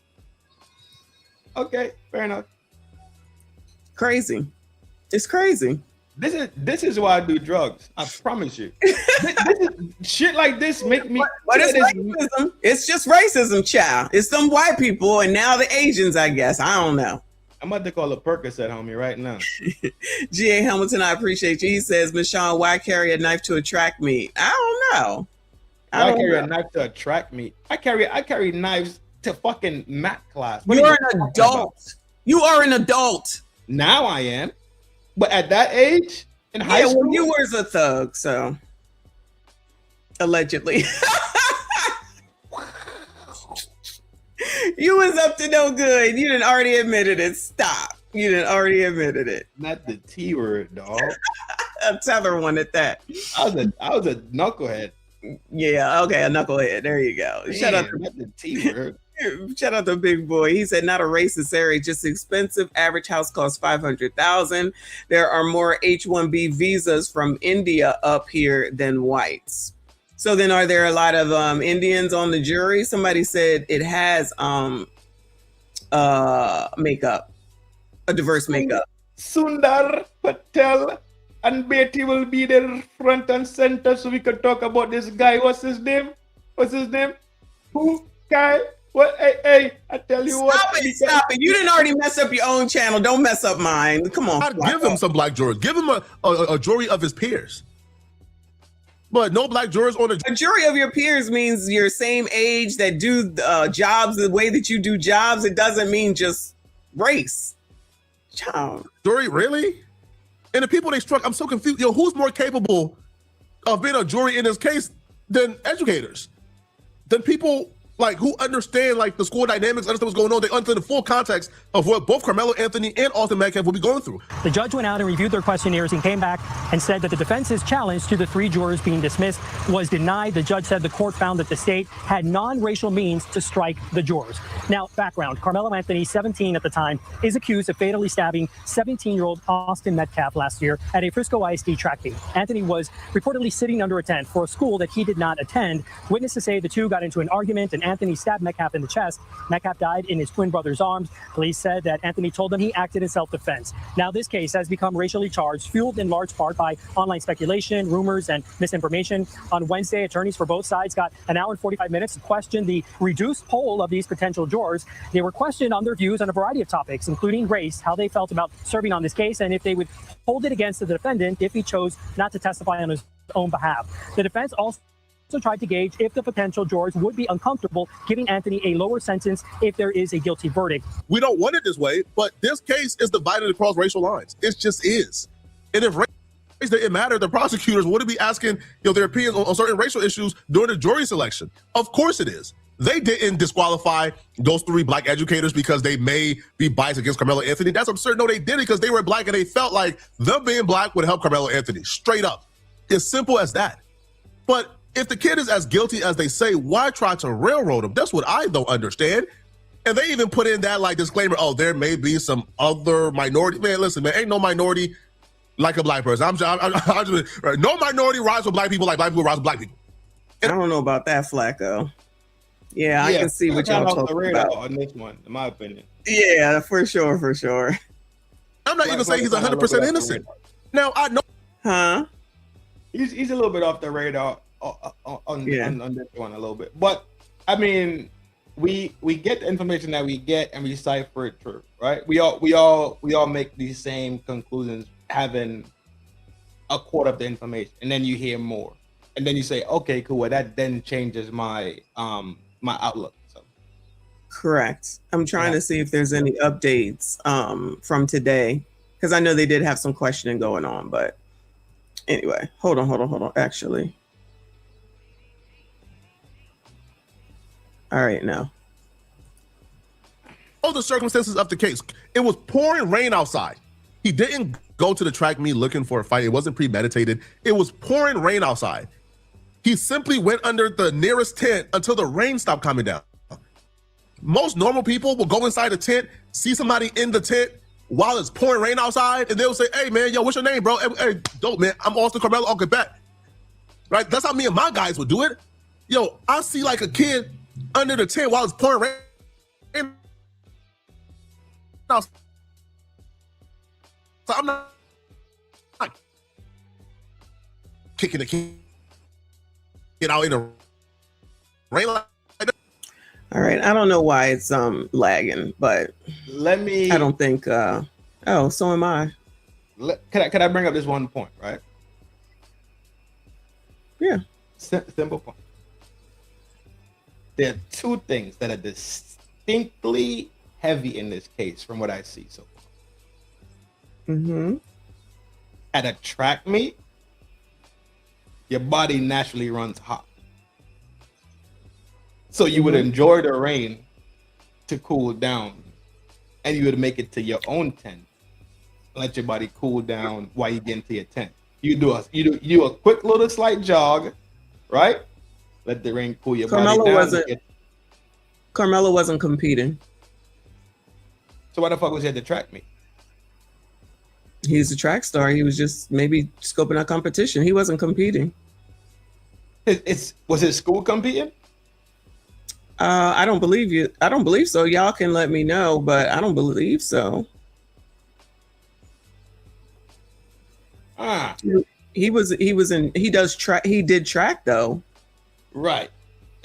Okay, fair enough. Crazy. It's crazy. This is why I do drugs. I promise you. Shit like this make me. But it's racism. It's just racism, child. It's some white people and now the Asians, I guess. I don't know. I'm about to call a Percocet, homie, right now. G.A. Hamilton, I appreciate you. He says, Michonne, why carry a knife to attract meat? I don't know. I carry a knife to attract meat. I carry knives to fucking math class. You're an adult. You are an adult. Now I am. But at that age, in high school, well, you were a thug, so allegedly. You was up to no good. You didn't already admitted it. Stop. You didn't already admitted it. Not the T word, dog. A tether one at that. I was a knucklehead. Yeah, okay, a knucklehead. There you go. Man, Shout out to not the T word. Shout out to Big Boy. He said, not a racist area, just expensive. Average house costs $500,000. There are more H-1B visas from India up here than whites. So then are there a lot of Indians on the jury? Somebody said it has makeup, a diverse makeup. Sundar Patel and Betty will be there front and center so we could talk about this guy. What's his name? Who? Guy? What? Hey, I tell you what. Stop it. You didn't already mess up your own channel. Don't mess up mine. Come on. I'd give him some black jurors. Give him a jury of his peers. But no black jurors on a jury of your peers means your same age that do jobs the way that you do jobs. It doesn't mean just race. Child. Jury, really? And the people they struck, I'm so confused. Yo, who's more capable of being a jury in this case than educators? Than people like who understand like the school dynamics, understand what's going on. They understand the full context of what both Karmelo Anthony and Austin Metcalf will be going through. The judge went out and reviewed their questionnaires and came back and said that the defense's challenge to the 3 jurors being dismissed was denied. The judge said the court found that the state had non-racial means to strike the jurors. Now, background, Karmelo Anthony, 17 at the time, is accused of fatally stabbing 17-year-old Austin Metcalf last year at a Frisco ISD track meet. Anthony was reportedly sitting under a tent for a school that he did not attend. Witnesses say the two got into an argument and Anthony stabbed Metcalf in the chest. Metcalf died in his twin brother's arms. Police said that Anthony told them he acted in self-defense. Now, this case has become racially charged, fueled in large part by online speculation, rumors, and misinformation. On Wednesday, attorneys for both sides got an hour and 45 minutes to question the reduced poll of these potential jurors. They were questioned on their views on a variety of topics, including race, how they felt about serving on this case, and if they would hold it against the defendant if he chose not to testify on his own behalf. The defense also tried to gauge if the potential jurors would be uncomfortable giving Anthony a lower sentence if there is a guilty verdict. We don't want it this way, but this case is divided across racial lines. It just is. And if race didn't matter, the prosecutors wouldn't be asking their opinions on certain racial issues during the jury selection. Of course it is. They didn't disqualify those 3 black educators because they may be biased against Karmelo Anthony. That's absurd. No, they did it because they were black and they felt like them being black would help Karmelo Anthony. Straight up. It's simple as that. But if the kid is as guilty as they say, why try to railroad him? That's what I don't understand. And they even put in that like disclaimer, oh, there may be some other minority. Man, listen, man, ain't no minority like a black person. I'm just no minority rides with black people like black people rise with black people. And I don't know about that, Flacco. Yeah, I can see what y'all talking about on this one, in my opinion. Yeah, for sure, for sure. I'm not even saying he's 100% innocent. Now I know. Huh? He's a little bit off the radar on this one a little bit, but I mean, we get the information that we get and we cipher it through, right? We all make these same conclusions having a quarter of the information, and then you hear more, and then you say, okay, cool. Well, that then changes my my outlook. So correct. I'm trying to see if there's any updates from today, because I know they did have some questioning going on, but anyway, hold on. Actually. All right, now. Oh, the circumstances of the case. It was pouring rain outside. He didn't go to the track meet looking for a fight. It wasn't premeditated. It was pouring rain outside. He simply went under the nearest tent until the rain stopped coming down. Most normal people will go inside a tent, see somebody in the tent while it's pouring rain outside, and they'll say, hey, man, yo, what's your name, bro? Hey, dope, man. I'm Austin Karmelo, Uncle Bet. Right? That's how me and my guys would do it. Yo, I see like a kid under the tent while it's pouring rain. So I'm not kicking the kid out in the rain like that. All right, I don't know why it's lagging, but I don't think oh, so am I. Can I bring up this one point, right? Yeah. Simple point. There are 2 things that are distinctly heavy in this case from what I see so far. Mm-hmm. At a track meet, your body naturally runs hot. So you would enjoy the rain to cool down, and you would make it to your own tent, let your body cool down while you get into your tent. You do a quick little slight jog, right? Let the rain cool your body down. Karmelo wasn't competing. So why the fuck was he at the track meet? He's a track star. He was just maybe scoping out competition. He wasn't competing. Was his school competing? I don't believe so. Y'all can let me know, but I don't believe so. He did track though. Right.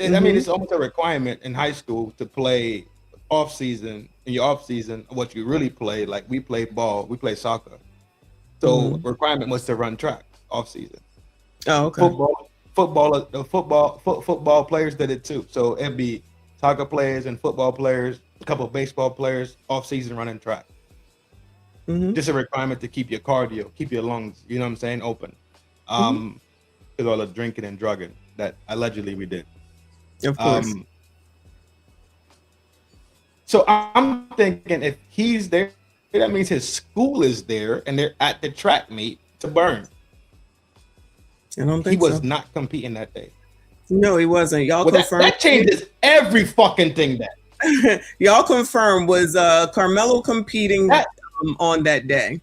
I mean, it's almost a requirement in high school to play off season. In your off season, what you really play, like we play ball, we play soccer. So requirement was to run track off season. Oh, okay. Football players did it too. So it'd be soccer players and football players, a couple of baseball players off season running track. Just a requirement to keep your cardio, keep your lungs, you know what I'm saying, open. Because all the drinking and drugging that allegedly we did. Of course. So I'm thinking if he's there, that means his school is there and they're at the track meet to burn. I don't think he was so. not competing that day. No, he wasn't. Y'all Well, confirmed. that changes every fucking thing. That y'all confirmed was Karmelo competing on that day,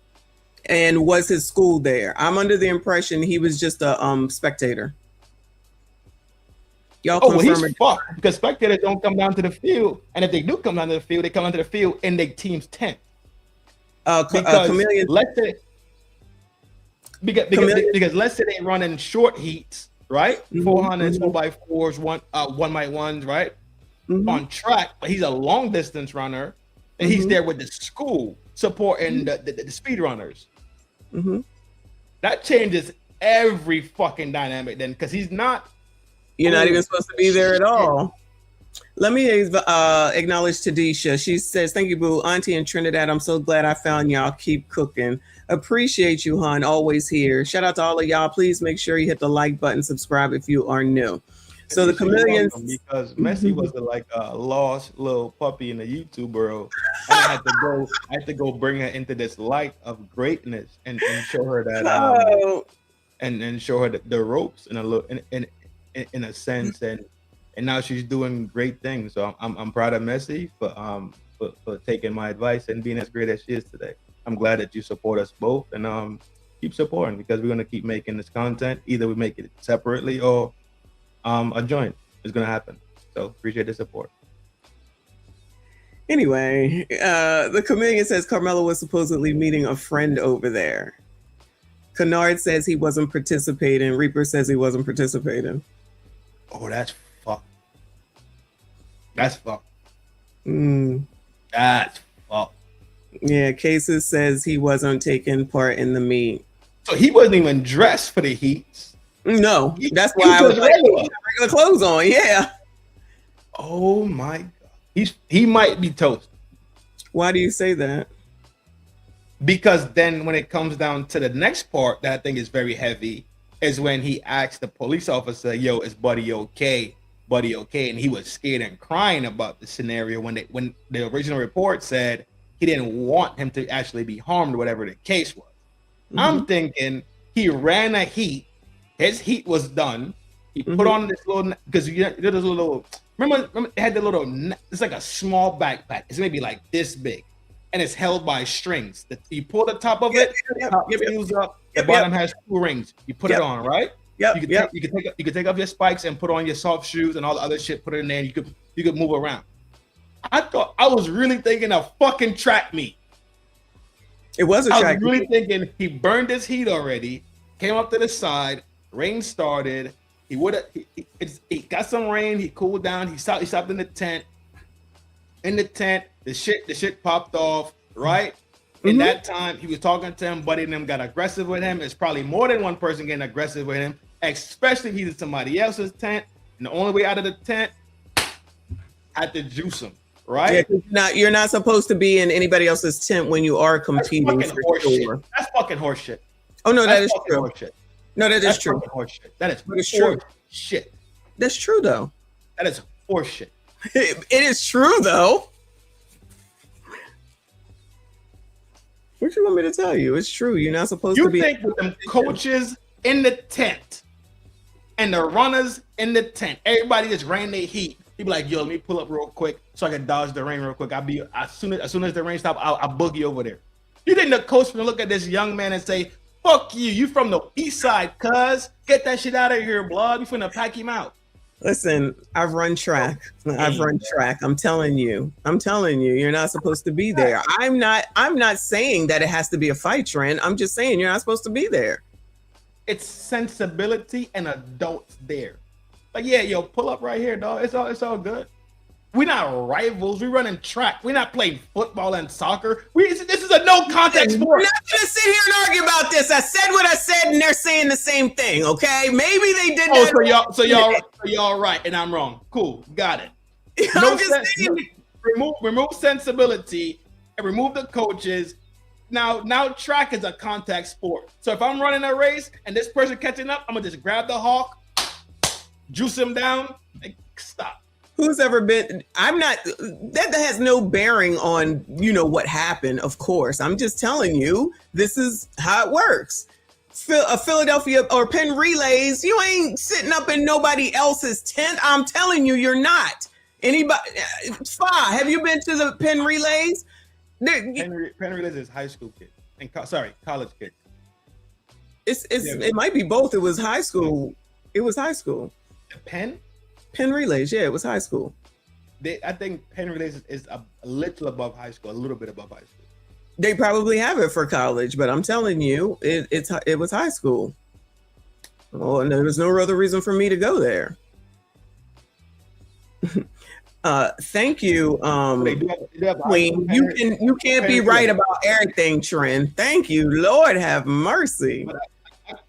and was his school there? I'm under the impression he was just a spectator. Y'all well, he's confirmed. fucked because spectators don't come down to the field, and if they do come down to the field, they come onto the field in their team's tent. Chameleon. Let's say because let's say they run in short heats, right? 400s, 4x4s, 1x1s, right? On track, but he's a long distance runner, and he's there with the school supporting the speed runners. That changes every fucking dynamic then, because he's not. You're not even supposed to be there at all. Let me acknowledge Tadisha. She says, "Thank you, boo, auntie in Trinidad. I'm so glad I found y'all. Keep cooking. Appreciate you, hon. Always here. Shout out to all of y'all. Please make sure you hit the like button, subscribe if you are new." So the chameleons, because Messi was like a lost little puppy in the YouTube world, and I had to go bring her into this light of greatness and show her that and show her the ropes in a little in a sense, and now she's doing great things. So I'm proud of Messi for taking my advice and being as great as she is today. I'm glad that you support us both, and keep supporting, because we're gonna keep making this content. Either we make it separately or a joint is gonna happen. So appreciate the support. Anyway, the chameleon says Karmelo was supposedly meeting a friend over there. Kennard says he wasn't participating. Reaper says he wasn't participating. Oh, that's fucked. That's fucked. That's fucked. Yeah, Cases says he wasn't taking part in the meet. So he wasn't even dressed for the heats. No, that's why I was like, regular clothes on. Yeah. Oh my God, he might be toast. Why do you say that? Because then when it comes down to the next part that I think is very heavy is when he asked the police officer, "Yo, is Buddy okay? Buddy okay?" And he was scared and crying about the scenario when the original report said he didn't want him to actually be harmed, whatever the case was. I'm thinking he ran a heat. His heat was done. He put on this little, because you did this little, remember it had the little, it's like a small backpack. It's maybe like this big, and it's held by strings. You pull the top of it, the top fuse up, the bottom has 2 rings. You put it on, right? You could take off your spikes and put on your soft shoes and all the other shit, put it in there, and you could move around. I was really thinking a fucking track meet. It was a track meet. I was really thinking he burned his heat already, came up to the side, rain started. He got some rain. He cooled down. He stopped in the tent. The shit popped off. Right. In that time, he was talking to him. Buddy and them got aggressive with him. It's probably more than one person getting aggressive with him, especially if he's in somebody else's tent. And the only way out of the tent, had to juice him. Right. Yeah, you're not supposed to be in anybody else's tent when you are competing. That's fucking horseshit. That's fucking horseshit. Oh no, that is true. Horseshit. No, that's true. That is true. Shit. That's true though. That is horseshit. It is true though. What you want me to tell you? It's true. You're not supposed to be. You think with them coaches in the tent and the runners in the tent, everybody just ran their heat. He be like, "Yo, let me pull up real quick so I can dodge the rain real quick. I'll be as soon as the rain stops, I'll boogie over there." You think the coach will look at this young man and say, "Fuck you, you from the east side, cuz get that shit out of here, blood. We finna pack him out." Listen, I've run track. I'm telling you, you're not supposed to be there. I'm not saying that it has to be a fight trend. I'm just saying you're not supposed to be there. It's sensibility and adults there. Like, yeah, yo, pull up right here, dog. It's all good. We're not rivals. We're running track. We're not playing football and soccer. This is a no contact sport. We're not gonna sit here and argue about this. I said what I said, and they're saying the same thing. Okay, maybe they did. Oh, so y'all right, and I'm wrong. Cool, got it. I'm just saying. Remove sensibility and remove the coaches. Now track is a contact sport. So if I'm running a race and this person catching up, I'm gonna just grab the hawk, juice him down, and stop. Who's ever been? I'm not. That has no bearing on what happened. Of course, I'm just telling you this is how it works. A Philadelphia or Penn Relays, you ain't sitting up in nobody else's tent. I'm telling you, you're not. Anybody? Have you been to the Penn Relays? Penn Relays is high school kids and college kids. It might be both. It was high school. It was high school. Penn Relays, yeah, it was high school. I think Penn Relays is a little above high school, a little bit above high school. They probably have it for college, but I'm telling you, it was high school. Oh, and there was no other reason for me to go there. Thank you, Queen. You can't be right about everything, Trent. Thank you, Lord have mercy.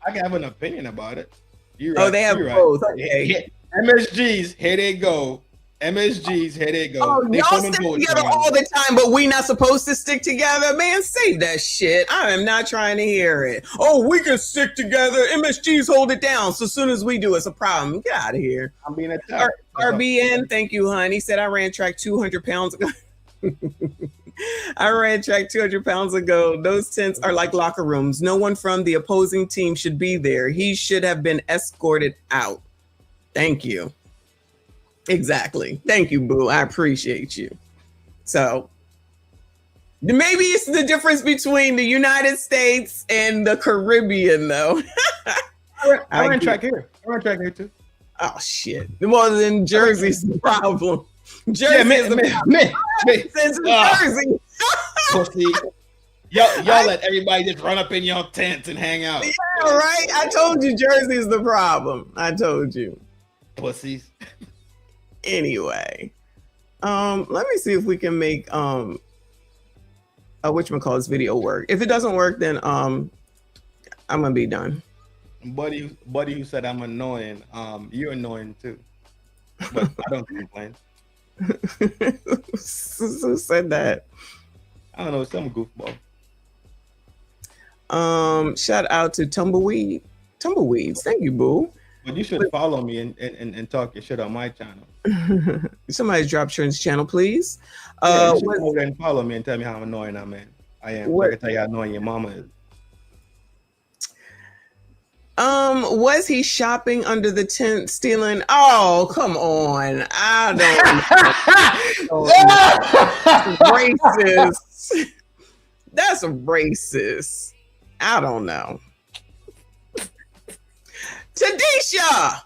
I can have an opinion about it. You're right. Oh, they have both. Okay. MSGs, here they go. MSGs, here they go. Oh, y'all stick together all the time, but we not supposed to stick together? Man, save that shit. I am not trying to hear it. Oh, we can stick together. MSGs hold it down. So as soon as we do, it's a problem. Get out of here. I'm being attacked. RBN, thank you, hon. He said I ran track 200 pounds ago. I ran track 200 pounds ago. Those tents are like locker rooms. No one from the opposing team should be there. He should have been escorted out. Thank you. Exactly. Thank you, Boo. I appreciate you. So maybe it's the difference between the United States and the Caribbean, though. I ran track here. I ran track here too. Oh shit. Well, then Jersey's the problem. Jersey is the problem. Since Jersey. Pussy. Y'all let everybody just run up in your tents and hang out. Yeah, right. I told you Jersey's the problem. I told you. Pussies. Anyway, let me see if we can make whatchamacallit's video work. If it doesn't work, then I'm gonna be done. Buddy who said I'm annoying, you're annoying too. But I don't complain. Who said that? I don't know, some goofball. Shout out to Tumbleweeds. Thank you, Boo. But you should follow me and talk your shit on my channel. Somebody drop Trent's channel, please. You should go there and follow me and tell me how annoying I am. I can tell you how annoying your mama is. Was he shopping under the tent stealing? Oh, come on. I don't racist. That's racist. I don't know. Tadisha!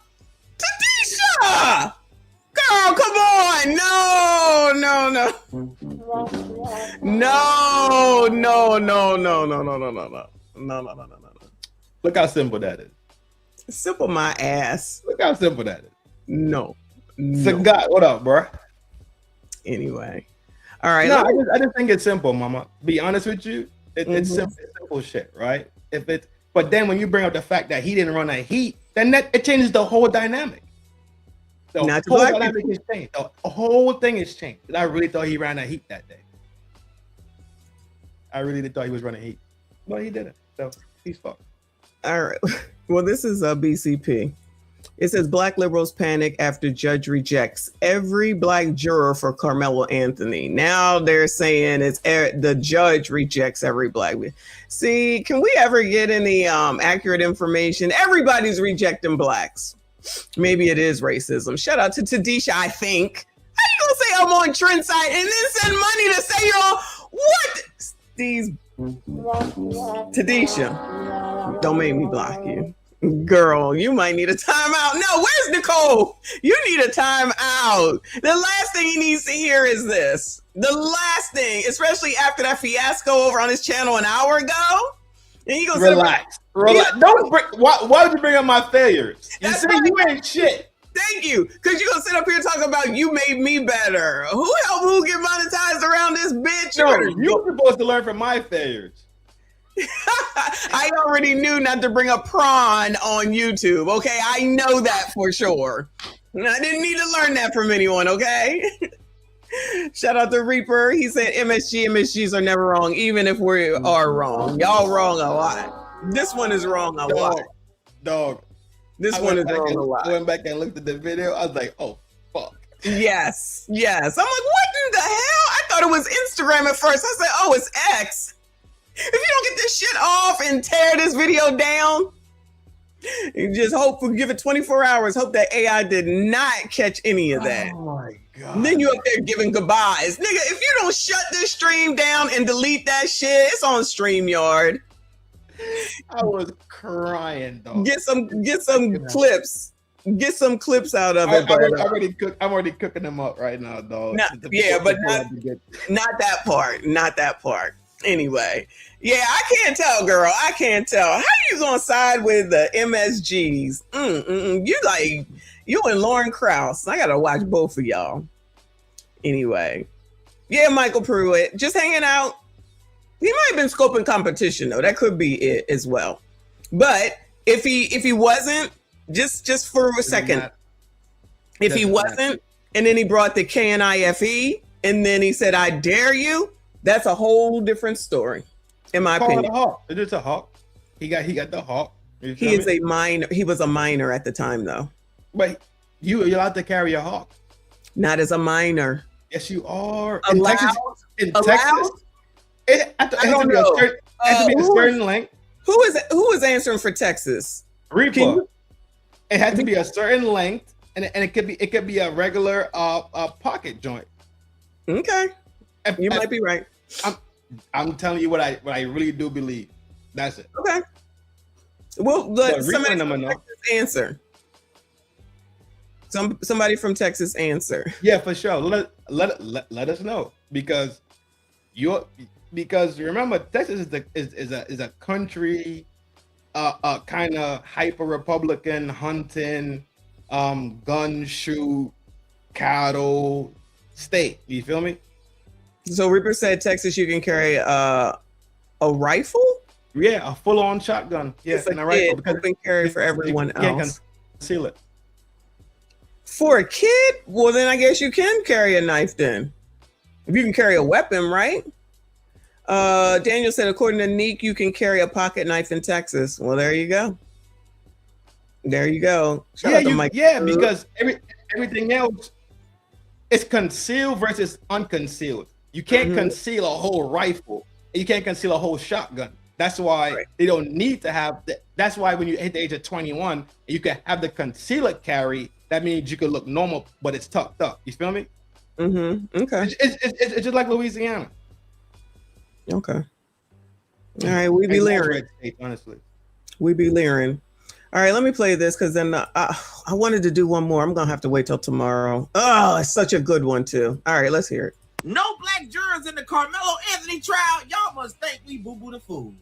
Girl, come on! No. Look how simple that is. Simple my ass. Look how simple that is. No. So God, what up, bro? Anyway. All right. No, I just think it's simple, mama. Be honest with you. It's simple shit, right? But then when you bring up the fact that he didn't run a heat, then it changes the whole dynamic. The whole dynamic has changed. The whole thing has changed. I really thought he ran a heat that day. I really thought he was running heat. But he didn't. So he's fucked. All right. Well, this is BCP. It says Black liberals panic after judge rejects every Black juror for Karmelo Anthony. Now they're saying the judge rejects every Black. See, can we ever get any accurate information? Everybody's rejecting Blacks. Maybe it is racism. Shout out to Tadisha, I think. How you gonna say I'm on Trent's side and then send money to say you're on what? These Tadisha, don't make me block you. Girl, you might need a timeout. No, where's Nicole? You need a timeout. The last thing he needs to hear is this. The last thing, especially after that fiasco over on his channel an hour ago. And you gonna relax. Don't bring. Why would you bring up my failures? You see, you ain't shit. Thank you, because you're gonna sit up here talking about you made me better. Who helped who get monetized around this bitch? No, you're supposed to learn from my failures. I already knew not to bring a prawn on YouTube. Okay, I know that for sure. I didn't need to learn that from anyone. Okay. Shout out to Reaper. He said MSGs are never wrong, even if we are wrong. Y'all wrong a lot. This one is wrong a lot. Dog. This one is wrong a lot. I went back and looked at the video. I was like, oh fuck. Yes. I'm like, what in the hell? I thought it was Instagram at first. I said, oh, it's X. If you don't get this shit off and tear this video down, you just give it 24 hours. Hope that AI did not catch any of that. Oh my God. And then you up there giving goodbyes. Nigga, if you don't shut this stream down and delete that shit, it's on StreamYard. I was crying, though. Get some clips. Get some clips out of it. I'm already cooking them up right now, dog. But not that part. Not that part. Anyway, yeah, I can't tell, girl. I can't tell. How you gonna side with the MSGs? You and Lauren Krause. I gotta watch both of y'all. Anyway, yeah, Michael Pruitt just hanging out. He might have been scoping competition though. That could be it as well. But if he wasn't, just for a second, if he wasn't, and then he brought the KNIFE, and then he said, "I dare you." That's a whole different story, in my opinion. It is a hawk. He got the hawk. He is a minor. He was a minor at the time, though. But you're allowed to carry a hawk. Not as a minor. Yes, you are. Allowed? In Texas, it has to be a certain length. Who is answering for Texas? Reaper. It had to be a certain length, and it could be a regular pocket joint. Okay, you might be right. I'm telling you what I really do believe. That's it. Okay. Well, somebody from Texas answer. Somebody from Texas answer. Yeah, for sure. Let us know because remember Texas is a country, kind of hyper Republican, hunting, gun shoot, cattle state. You feel me? So Reaper said Texas you can carry a rifle. Yeah, a full-on shotgun. Yes, and a rifle because open carry for everyone else. Can't conceal it. For a kid, well then I guess you can carry a knife then. If you can carry a weapon, right? Daniel said, according to Neek, you can carry a pocket knife in Texas. Well, there you go. There you go. Because everything else is concealed versus unconcealed. You can't conceal a whole rifle. You can't conceal a whole shotgun. That's why they don't need to have that. That's why when you hit the age of 21, you can have the concealed carry. That means you could look normal, but it's tucked up. You feel me? Okay. It's just like Louisiana. Okay. All right, we be leering. Honestly, we be leering. All right, let me play this because then I wanted to do one more. I'm gonna have to wait till tomorrow. Oh, it's such a good one too. All right, let's hear it. No black jurors in the Karmelo Anthony trial. Y'all must think we boo-boo the fool.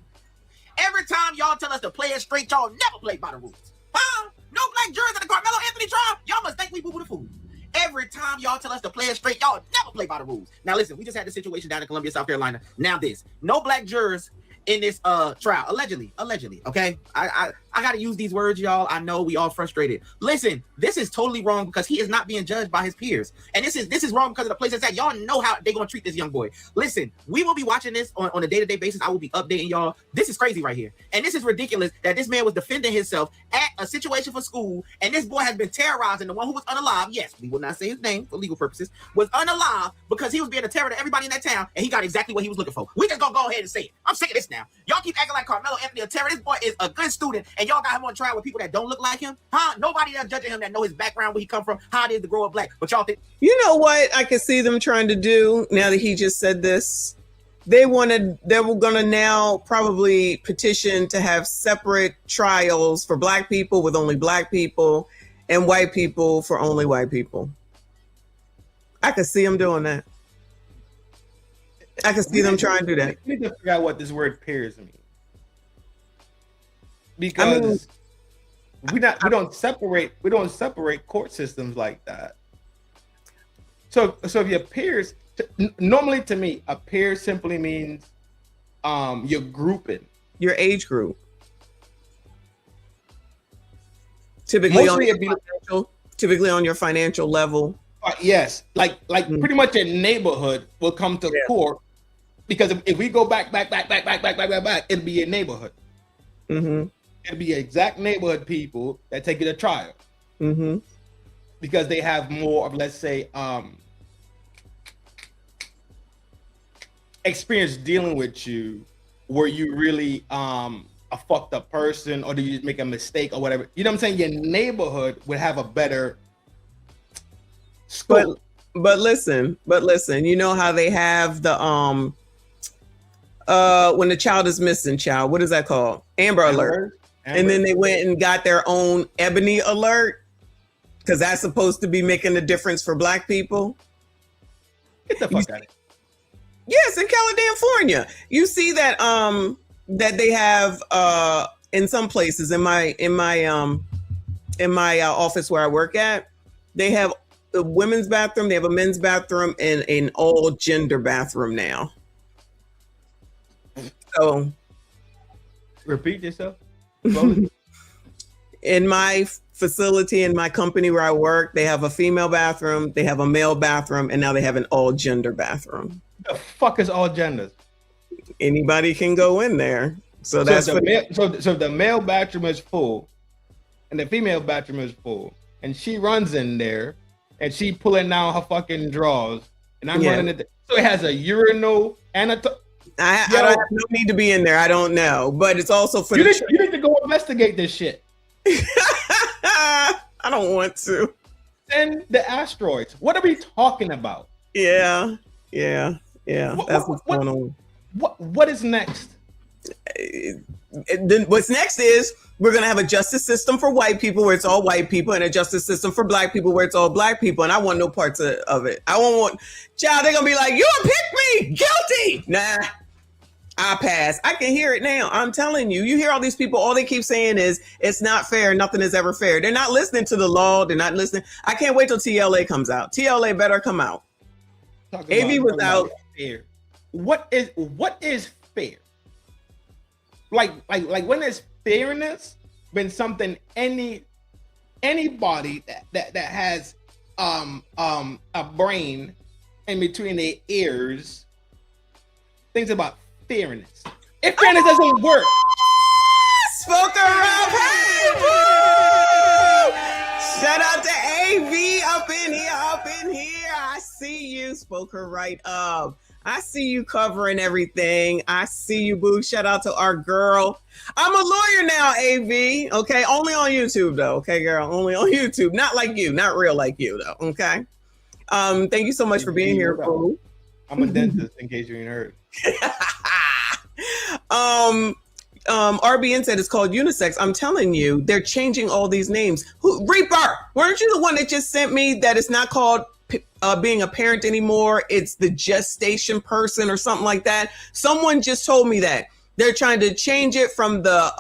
Every time y'all tell us to play it straight, y'all never play by the rules. Huh? No black jurors in the Karmelo Anthony trial. Y'all must think we boo-boo the fool. Every time y'all tell us to play it straight, y'all never play by the rules. Now listen, we just had the situation down in Columbia, South Carolina. Now this, no black jurors in this trial, allegedly, okay? I gotta use these words, y'all. I know we all frustrated. Listen, this is totally wrong because he is not being judged by his peers. And this is wrong because of the place it's at. Y'all know how they're gonna treat this young boy. Listen, we will be watching this on a day-to-day basis. I will be updating y'all. This is crazy right here. And this is ridiculous that this man was defending himself at a situation for school, and this boy has been terrorizing the one who was unalive. Yes, we will not say his name for legal purposes, was unalive because he was being a terror to everybody in that town, and he got exactly what he was looking for. We just gonna go ahead and say it. I'm sick of this now. Y'all keep acting like Karmelo Anthony a terror. This boy is a good student, and y'all got him on trial with people that don't look like him. Huh? Nobody else judging him that know his background, where he come from, how it is to grow up black. But y'all think, you know what I can see them trying to do now that he just said this? They were gonna now probably petition to have separate trials for black people with only black people and white people for only white people. I could see them doing that. I can see them trying to do that. We need to figure out what this word peers means. Because we don't separate court systems like that. So if your peers, normally to me, a peer simply means your grouping, your age group. Typically on your financial level. Yes, like pretty much a neighborhood will come to court because if we go back, it'll be a neighborhood. It'll be exact neighborhood people that take you to trial. because they have more of, let's say, experience dealing with you, were you really a fucked up person, or do you make a mistake or whatever? You know what I'm saying? Your neighborhood would have a better scope. But listen, you know how they have the when the child is missing, what is that called? Amber Alert. And then they went and got their own Ebony Alert, because that's supposed to be making a difference for Black people. Get the fuck out of here. Yes, in California. You see that that they have in some places in my office where I work at, they have a women's bathroom, they have a men's bathroom, and an all gender bathroom now. So repeat yourself. In my facility, in my company where I work, they have a female bathroom, they have a male bathroom, and now they have an all gender bathroom. The fuck is all genders? Anybody can go in there. So that's so the male bathroom is full and the female bathroom is full, and she runs in there and she pulling down her fucking drawers, and I'm running it. So it has a urinal and a I don't have no need to be in there. I don't know, but it's also for you need to go investigate this shit. I don't want to. Send the asteroids. What are we talking about? Yeah. That's what's going on. What is next? Then what's next is we're gonna have a justice system for white people where it's all white people, and a justice system for Black people where it's all Black people. And I want no parts of it. I won't want. Child, they're gonna be like, "You pick me guilty." Nah, I pass. I can hear it now. I'm telling you. You hear all these people. All they keep saying is it's not fair. Nothing is ever fair. They're not listening to the law. They're not listening. I can't wait till TLA comes out. TLA better come out. AV was out. Fair. What is fair? Like when there's fairness, when something anybody that has a brain in between their ears thinks about fairness. If fairness doesn't work, spoke around. Hey, woo! Shout out to AV up in here. I see you, spoke her right up. I see you covering everything. I see you, boo. Shout out to our girl. I'm a lawyer now, AV. Okay, only on YouTube though. Okay, girl, only on YouTube. Not like you, not real like you though. Okay. Thank you so much for being here, boo. I'm a dentist, in case you ain't heard. RBN said it's called unisex. I'm telling you, they're changing all these names. Reaper, weren't you the one that just sent me that it's not called being a parent anymore? It's the gestation person or something like that. Someone just told me that they're trying to change it from the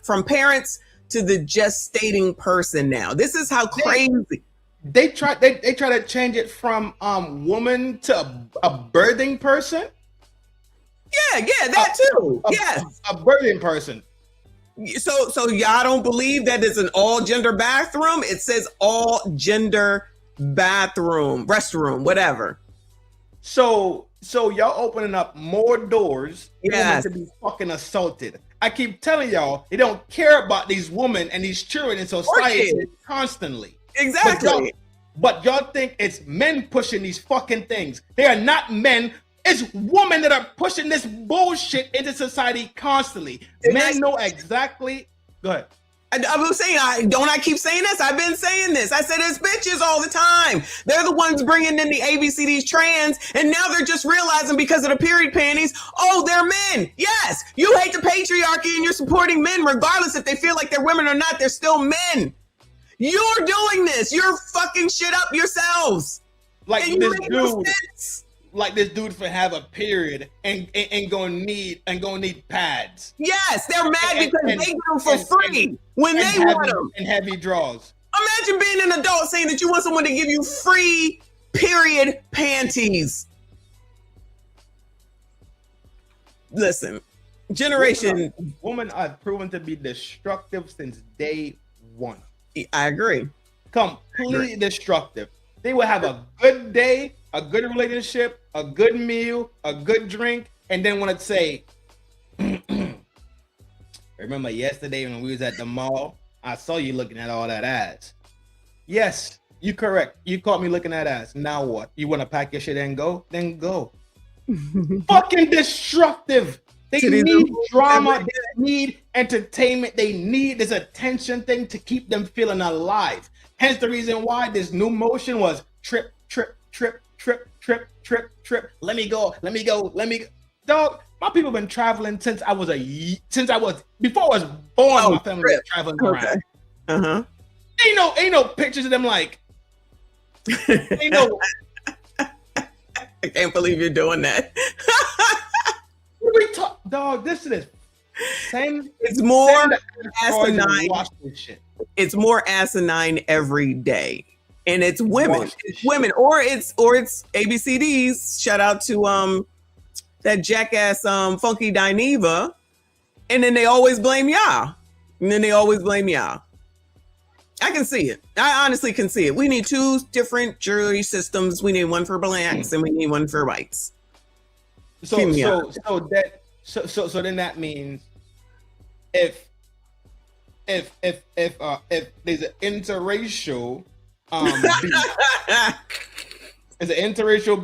from parents to the gestating person now. This is how crazy. They try to change it from woman to a birthing person. Yeah, that too. Yes, a birthing person. So y'all don't believe that it's an all gender bathroom? It says all gender bathroom, restroom, whatever. So y'all opening up more doors to be fucking assaulted. I keep telling y'all, they don't care about these women and these children in society constantly. Exactly. But y'all think it's men pushing these fucking things. They are not men. It's women that are pushing this bullshit into society constantly. Men know exactly. Go ahead. I was saying, I keep saying this? I've been saying this. I said it's bitches all the time. They're the ones bringing in the ABCDs trans, and now they're just realizing because of the period panties, oh, they're men. Yes, you hate the patriarchy and you're supporting men regardless if they feel like they're women or not. They're still men. You're doing this. You're fucking shit up yourselves. Like this dude. Like this dude for have a period and gonna need pads. Yes, they're mad because they get them for free when they want them. And heavy draws. Imagine being an adult saying that you want someone to give you free period panties. Listen, women are proven to be destructive since day one. I agree. Completely destructive. They will have a good day, a good relationship, a good meal, a good drink, and then want to say, remember yesterday when we was at the mall, I saw you looking at all that ass. Yes, You correct. You caught me looking at ass. Now what? You want to pack your shit and go? Then go. Fucking destructive. They need drama. They need entertainment. They need this attention thing to keep them feeling alive. Hence the reason why this new motion was trip, trip, trip, trip, trip, trip, trip. Let me go. Let me go. Let me go. Dog, my people been traveling since I was before I was born. My family was traveling around. Ain't no pictures of them like. Ain't no. I can't believe you're doing that. What we talk, dog? This is same. It's more asinine. It's more asinine every day, and it's women. It's women, or it's ABCDs. Shout out to that jackass Funky Dineva, and then they always blame y'all. I can see it. I honestly can see it. We need two different jury systems. We need one for blacks and we need one for whites. So then that means if there's an interracial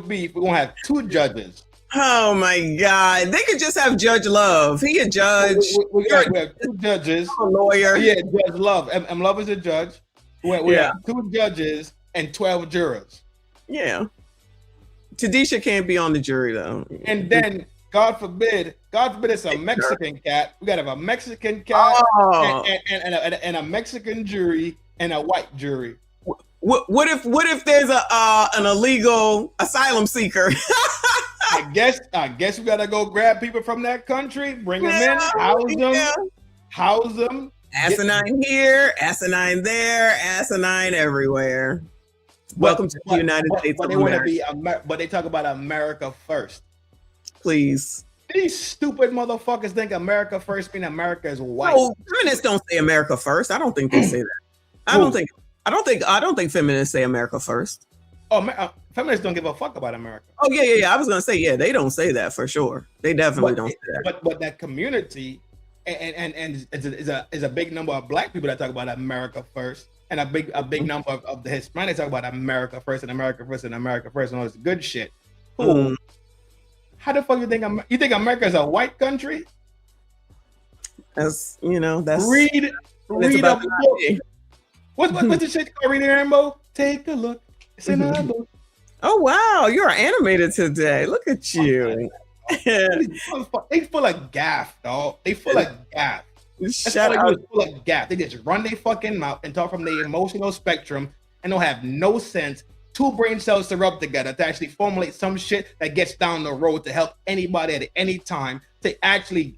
beef, we're gonna have two judges. Oh my God! They could just have Judge Love. He a judge. We have two judges. A lawyer. Yeah, Judge Love. M Love is a judge. We have two judges and 12 jurors. Yeah. Tadisha can't be on the jury though. And then, God forbid it's a Mexican cat. We gotta have a Mexican cat and a Mexican jury and a white jury. What if there's an illegal asylum seeker? I guess we gotta go grab people from that country, bring them in, house them. Asinine here, asinine there, asinine everywhere. Welcome to the United States of America. But they talk about America first. Please. These stupid motherfuckers think America first means America is white. No, feminists don't say America first. I don't think they say that. I don't think feminists say America first. Oh, feminists don't give a fuck about America. Oh yeah. I was gonna say they don't say that for sure. They definitely don't say that. But that community and is a big number of black people that talk about America first, and a big number of the Hispanics talk about America first and America first and America first and all this good shit. Cool. How the fuck you think America is a white country? That's read a book. What's the shit called? Read a rainbow. Take a look. It's in our book. Oh wow, you're animated today. Look at you. They full of gaff, dog. They full of gaff. Shut up. Full of gaff. They just run their fucking mouth and talk from the emotional spectrum and don't have no sense. Two brain cells to rub together to actually formulate some shit that gets down the road to help anybody at any time to actually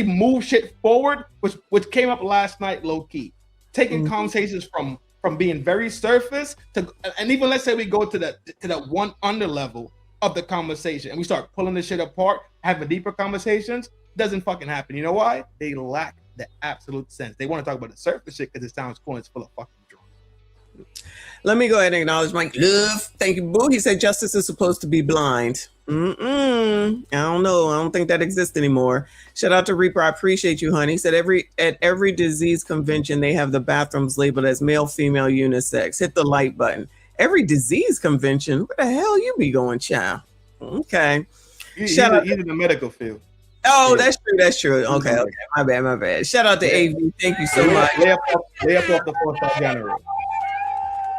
move shit forward, which came up last night low key. Taking conversations from being very surface to, and even let's say we go to the one under level of the conversation and we start pulling this shit apart, having deeper conversations, doesn't fucking happen. You know why? They lack the absolute sense. They want to talk about the surface shit because it sounds cool and it's full of fucking drama. Let me go ahead and acknowledge Mike Love. Thank you, Boo. He said justice is supposed to be blind. I don't know. I don't think that exists anymore. Shout out to Reaper. I appreciate you, honey. He said at every disease convention, they have the bathrooms labeled as male, female, unisex. Hit the like button. Every disease convention? Where the hell you be going, child? Okay. Shout out in the medical field. Oh, yeah. That's true. Okay. My bad. Shout out to AV. Thank you so much. Lay up off the 4th of January.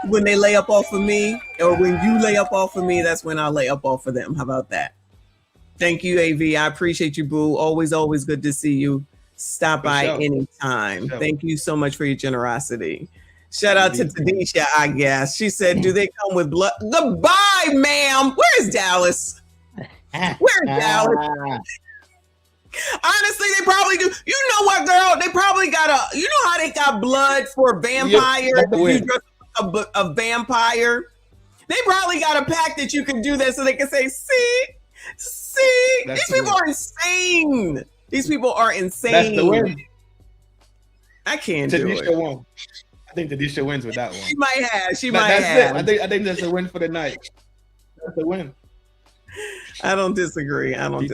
When they lay up off of me, or when you lay up off of me, that's when I lay up off of them. How about that? Thank you, AV. I appreciate you, Boo. Always good to see you. Stop by anytime. Thank you so much for your generosity. Shout out to Tadisha, I guess. She said, do they come with blood? Goodbye, ma'am. Where's Dallas? Where's Dallas? Honestly, they probably do. You know what, girl? They probably got you know how they got blood for vampires? A vampire. They probably got a pack that you can do that so they can say, see, these people are insane. These people are insane. That's the win. I can't do it. Won. I think Tadisha wins with that one. She might have. I think that's a win for the night. That's a win. I don't disagree. Do you want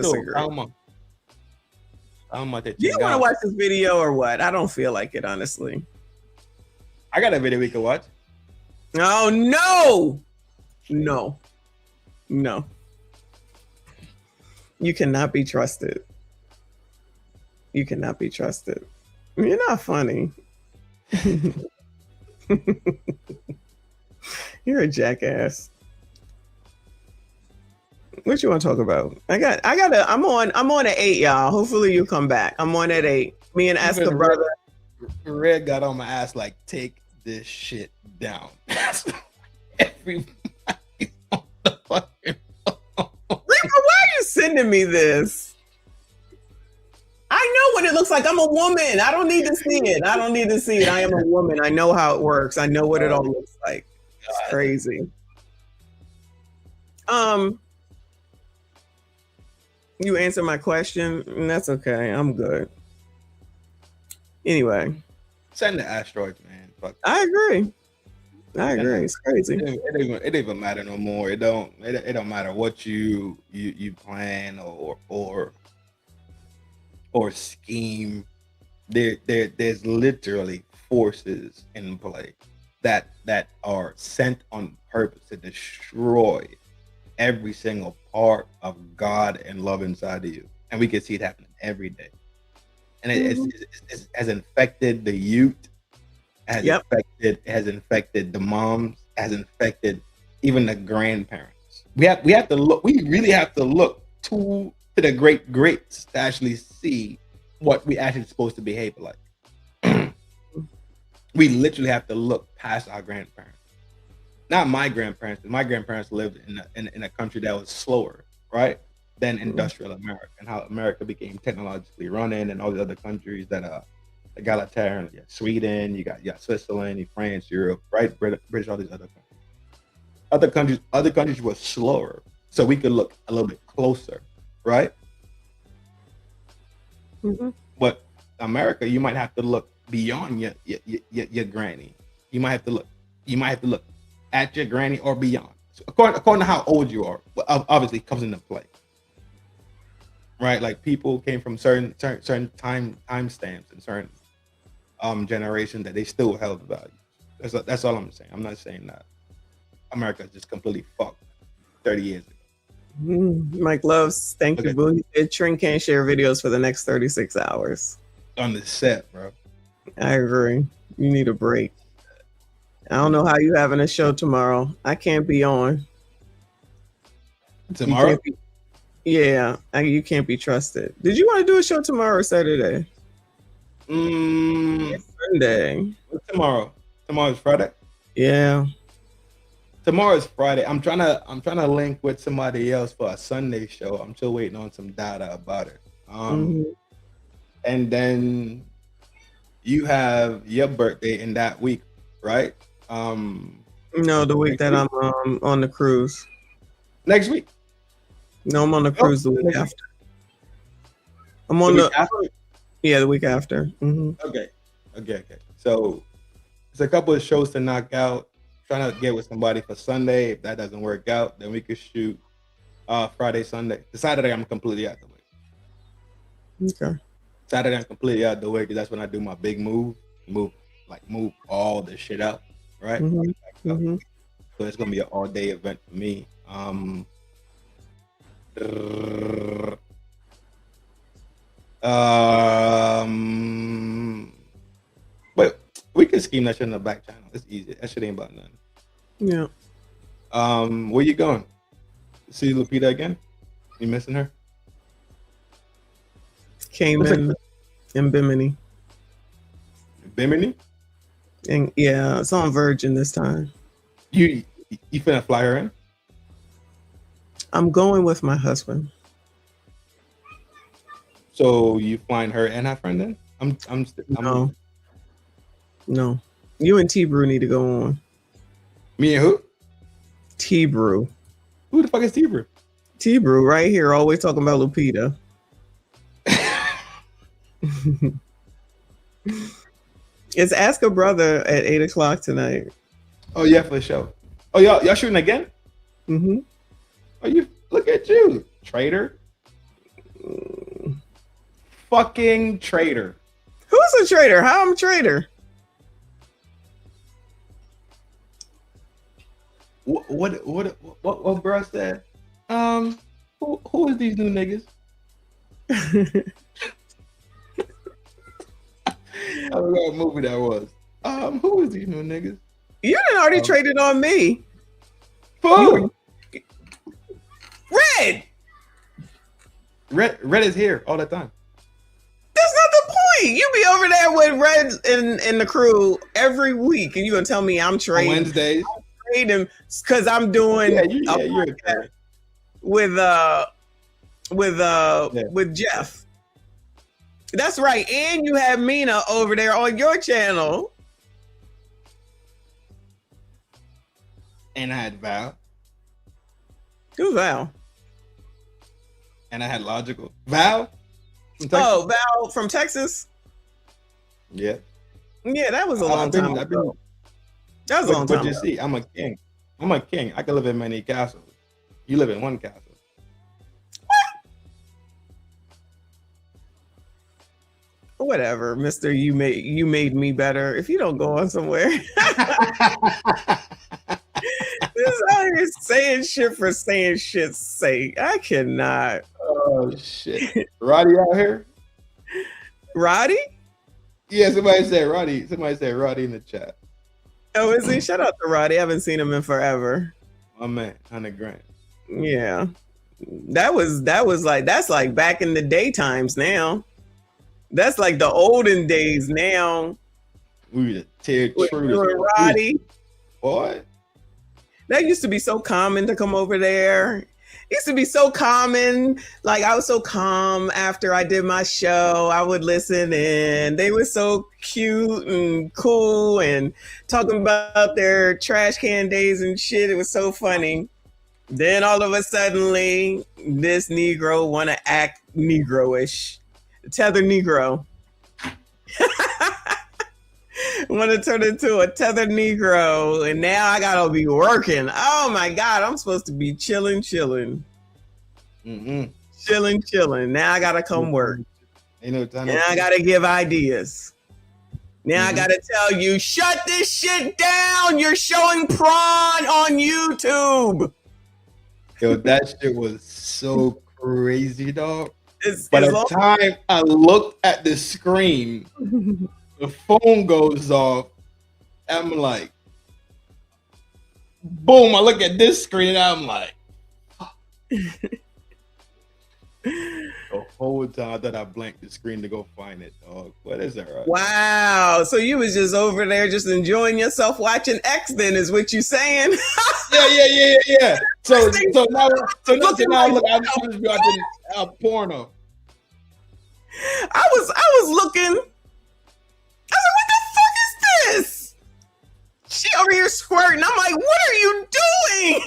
to watch this video or what? I don't feel like it, honestly. I got a video we can watch. Oh no, no, no. You cannot be trusted. You cannot be trusted. You're not funny. You're a jackass. What you want to talk about? I'm on at 8, y'all. Hopefully you come back. I'm on at 8. Me and Ask a Brother. Red got on my ass like, take this shit down. Everybody on the fucking phone. Rico, why are you sending me this? I know what it looks like. I'm a woman. I don't need to see it. I don't need to see it. I am a woman. I know how it works. I know what it all looks like. It's crazy. You answered my question, and that's okay. I'm good. Anyway. Send the asteroids, man. Fuck. I agree. It's crazy. It don't even matter no more. It don't matter what you plan or scheme. There's literally forces in play that are sent on purpose to destroy every single part of God and love inside of you, and we can see it happening every day. And it has infected the youth, has infected the moms, has infected even the grandparents. We have to look. We really have to look to the greats to actually see what we actually supposed to behave like. We literally have to look past our grandparents. Not my grandparents. My grandparents lived in a country that was slower, right, than industrial America, and how America became technologically running, and all the other countries that egalitarian. You got Sweden, you got Switzerland, you France, Europe, right, British, all these other countries. Other countries were slower, so we could look a little bit closer, right? But America, you might have to look beyond your granny. You might have to look at your granny or beyond. So according to how old you are, obviously comes into play, right? Like people came from certain time stamps and certain generations that they still held value. That's all I'm saying. I'm not saying that America is just completely fucked 30 years ago. Mike Loves, thank you, boo. He said Trin can't share videos for the next 36 hours. On the set, bro. I agree. You need a break. I don't know how you having a show tomorrow. I can't be on. Tomorrow? You can't be trusted. Did you want to do a show tomorrow or Saturday? It's Sunday. What's tomorrow? Tomorrow's Friday? Yeah. Tomorrow's Friday. I'm trying to link with somebody else for a Sunday show. I'm still waiting on some data about it. And then you have your birthday in that week, right? No, the week that I'm on the cruise. Next week? No, I'm on the cruise the week after. I'm on the week after. Okay. So it's a couple of shows to knock out. Trying to get with somebody for Sunday. If that doesn't work out, then we could shoot Friday, Sunday. The Saturday I'm completely out the way. Okay. Saturday I'm completely out the way because that's when I do my big move all the shit out, right? So it's gonna be an all day event for me. But we can scheme that shit in the back channel. It's easy. That shit ain't about nothing. Yeah. Where you going? See Lupita again? You missing her? Cayman and Bimini. Bimini? And yeah, it's on Virgin this time. You finna fly her in? I'm going with my husband. So you flying her and her friend in? No. You and T-Brew need to go on. Me and who? T-Brew. Who the fuck is T-Brew? T-Brew right here, always talking about Lupita. It's Ask a Brother at 8 o'clock tonight. Oh yeah, for sure. Oh y'all shooting again? Oh, you look at you, traitor. Fucking traitor. Who's a traitor? How I'm a traitor? What bro said? Who is these new niggas? I don't know what movie that was. Who is these new niggas? You done already traded on me. Who? Red is here all the time. That's not the point. You be over there with Red and the crew every week, and you gonna tell me I'm trading on Wednesdays? I'm trading because I'm doing with Jeff. That's right, and you have Mina over there on your channel. And I had Val. Who's Val? And I had Logical. Val? Oh, Val from Texas? Yeah. Yeah, that was a long time ago. That was a long time ago. But you see, I'm a king. I'm a king. I can live in many castles. You live in one castle. Whatever, Mister. You made me better. If you don't go on somewhere, this out here saying shit for saying shit's sake. I cannot. Oh shit, Roddy out here. Roddy? Yeah, somebody said Roddy. Somebody said Roddy in the chat. Oh, is he? Shout out to Roddy. I haven't seen him in forever. My man, 100 grand. Yeah, that was like that's like back in the day times now. That's like the olden days now. We the tear true. Roddy. What? That used to be so common to come over there. It used to be so common. Like I was so calm after I did my show. I would listen in. They were so cute and cool and talking about their trash can days and shit. It was so funny. Then all of a sudden, this Negro want to act Negro-ish. Tether Negro. Want to turn into a tethered Negro, and now I gotta be working. Oh my God, I'm supposed to be chilling. Chilling. Now I gotta come work. Ain't no time. Now I gotta give ideas. Now I gotta tell you, shut this shit down. You're showing prawn on YouTube. Yo, that shit was so crazy, dog. By the time I looked at the screen, the phone goes off. I'm like, boom, I look at this screen and I'm like, the whole time I thought I blanked the screen to go find it, dog. What is that, right? Wow. So you was just over there just enjoying yourself watching X then is what you saying? Yeah. So now look, I'm just watching porno. I was looking. I was like, what the fuck is this? She over here squirting. I'm like, what are you doing?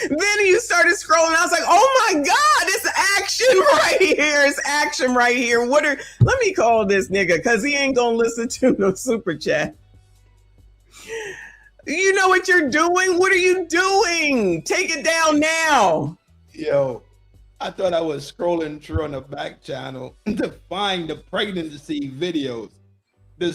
Then you started scrolling. I was like, oh my God, it's action right here. It's action right here. Let me call this nigga because he ain't gonna listen to no super chat. You know what you're doing? What are you doing? Take it down now. Yo, I thought I was scrolling through on the back channel to find the pregnancy videos. You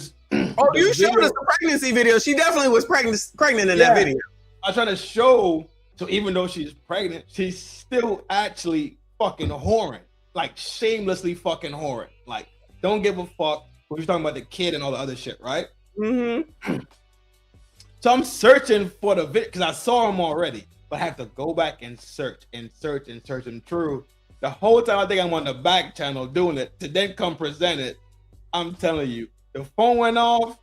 showed us the pregnancy video. She definitely was pregnant in that video. I try to show, so even though she's pregnant, she's still actually fucking whoring. Like shamelessly fucking whoring. Like, don't give a fuck. We're talking about the kid and all the other shit, right? Mm-hmm. So I'm searching for the video because I saw them already, but I have to go back and search them through. The whole time I think I'm on the back channel doing it to then come present it. I'm telling you, the phone went off.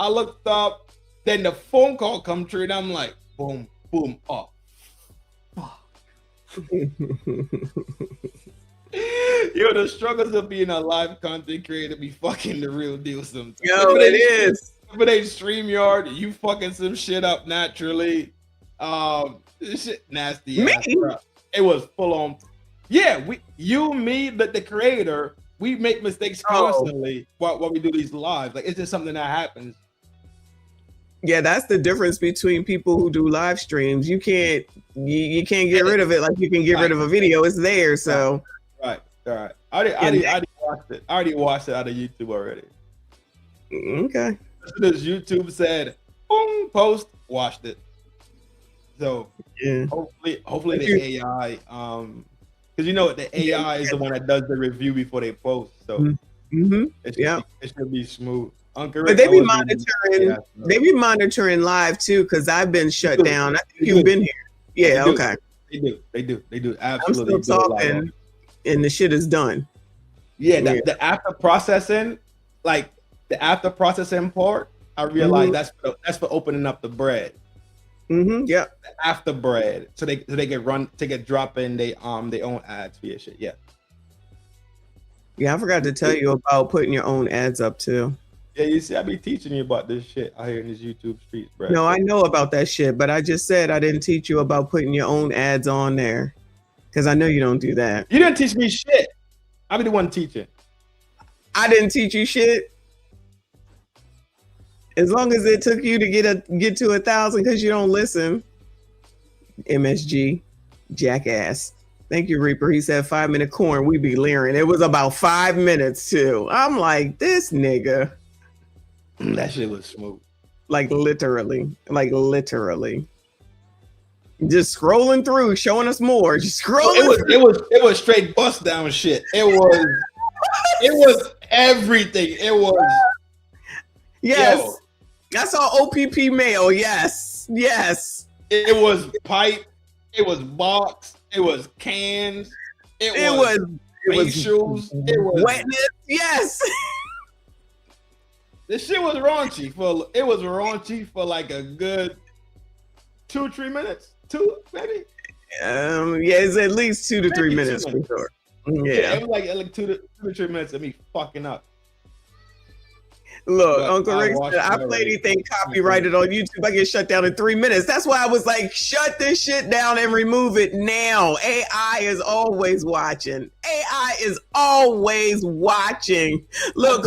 I looked up, then the phone call come through, and I'm like, boom, boom, up. Yo, the struggles of being a live content creator be fucking the real deal sometimes. Yo, it is. If it ain't StreamYard, you fucking some shit up naturally. This shit nasty. It was full on. Yeah, the creator, we make mistakes constantly while we do these lives. Like, it's just something that happens. Yeah, that's the difference between people who do live streams. You can't get rid of it like you can get rid of a video. It's there, so. Right. I already watched it. I already watched it out of YouTube already. Okay. As soon as YouTube said, boom, post, watched it. So Yeah. hopefully the AI, because you know the AI is the one that does the review before they post. So it should be smooth. Uncle But Rick, they be monitoring live too, because I've been shut down. I think you've been here. Yeah, okay. They do. I'm Absolutely. still talking, and the shit is done. Yeah, the after processing, like the after processing part, I realized that's for opening up the bread. Yeah. The after bread, so they get drop in they own ads for your shit. Yeah. Yeah, I forgot to tell you about putting your own ads up too. Yeah, you see, I be teaching you about this shit out here in these YouTube streets, bro. No, I know about that shit, but I just said I didn't teach you about putting your own ads on there, because I know you don't do that. You didn't teach me shit. I be the one teaching. I didn't teach you shit. As long as it took you to get to 1,000, because you don't listen. MSG, jackass. Thank you, Reaper. He said 5-minute corn. We be leering. It was about 5 minutes too. I'm like, this nigga. That shit was smooth. Like literally. Just scrolling through, showing us more. Just scrolling. It was straight bust down shit. It was everything. It was. Yes. Yo. I saw OPP mail. Yes. It was pipe. It was box. It was cans. It was facials. It was wetness. Yes. This shit was raunchy for like a good 2-3 minutes. 2 maybe. Yeah, it's at least 2 to 3 minutes for sure. Yeah, it was like 2 to 3 minutes of me fucking up. Look, Uncle Rick said, I play anything copyrighted on YouTube, I get shut down in 3 minutes. That's why I was like, shut this shit down and remove it now. AI is always watching. Look,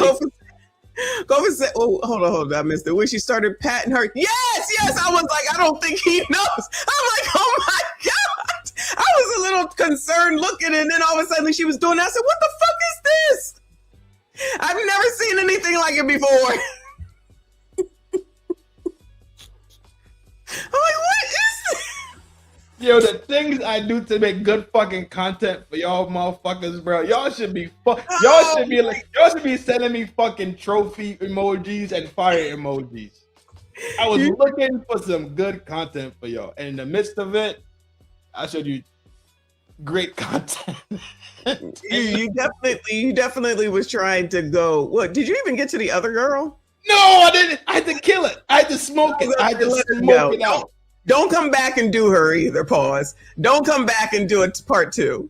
Kofi said, oh, hold on, I missed it. When she started patting her, yes, I was like, I don't think he knows. I'm like, oh my God. I was a little concerned looking, and then all of a sudden she was doing that. I said, what the fuck is this? I've never seen anything like it before. I'm like, what is this? Yo, the things I do to make good fucking content for y'all motherfuckers, bro. Y'all should be sending me fucking trophy emojis and fire emojis. I was looking for some good content for y'all, and in the midst of it, I showed you great content. you definitely was trying to go. What, did you even get to the other girl? No, I didn't. I had to kill it. I had to smoke it. I had to smoke it out. Don't come back and do her either. Pause. Don't come back and do it part 2.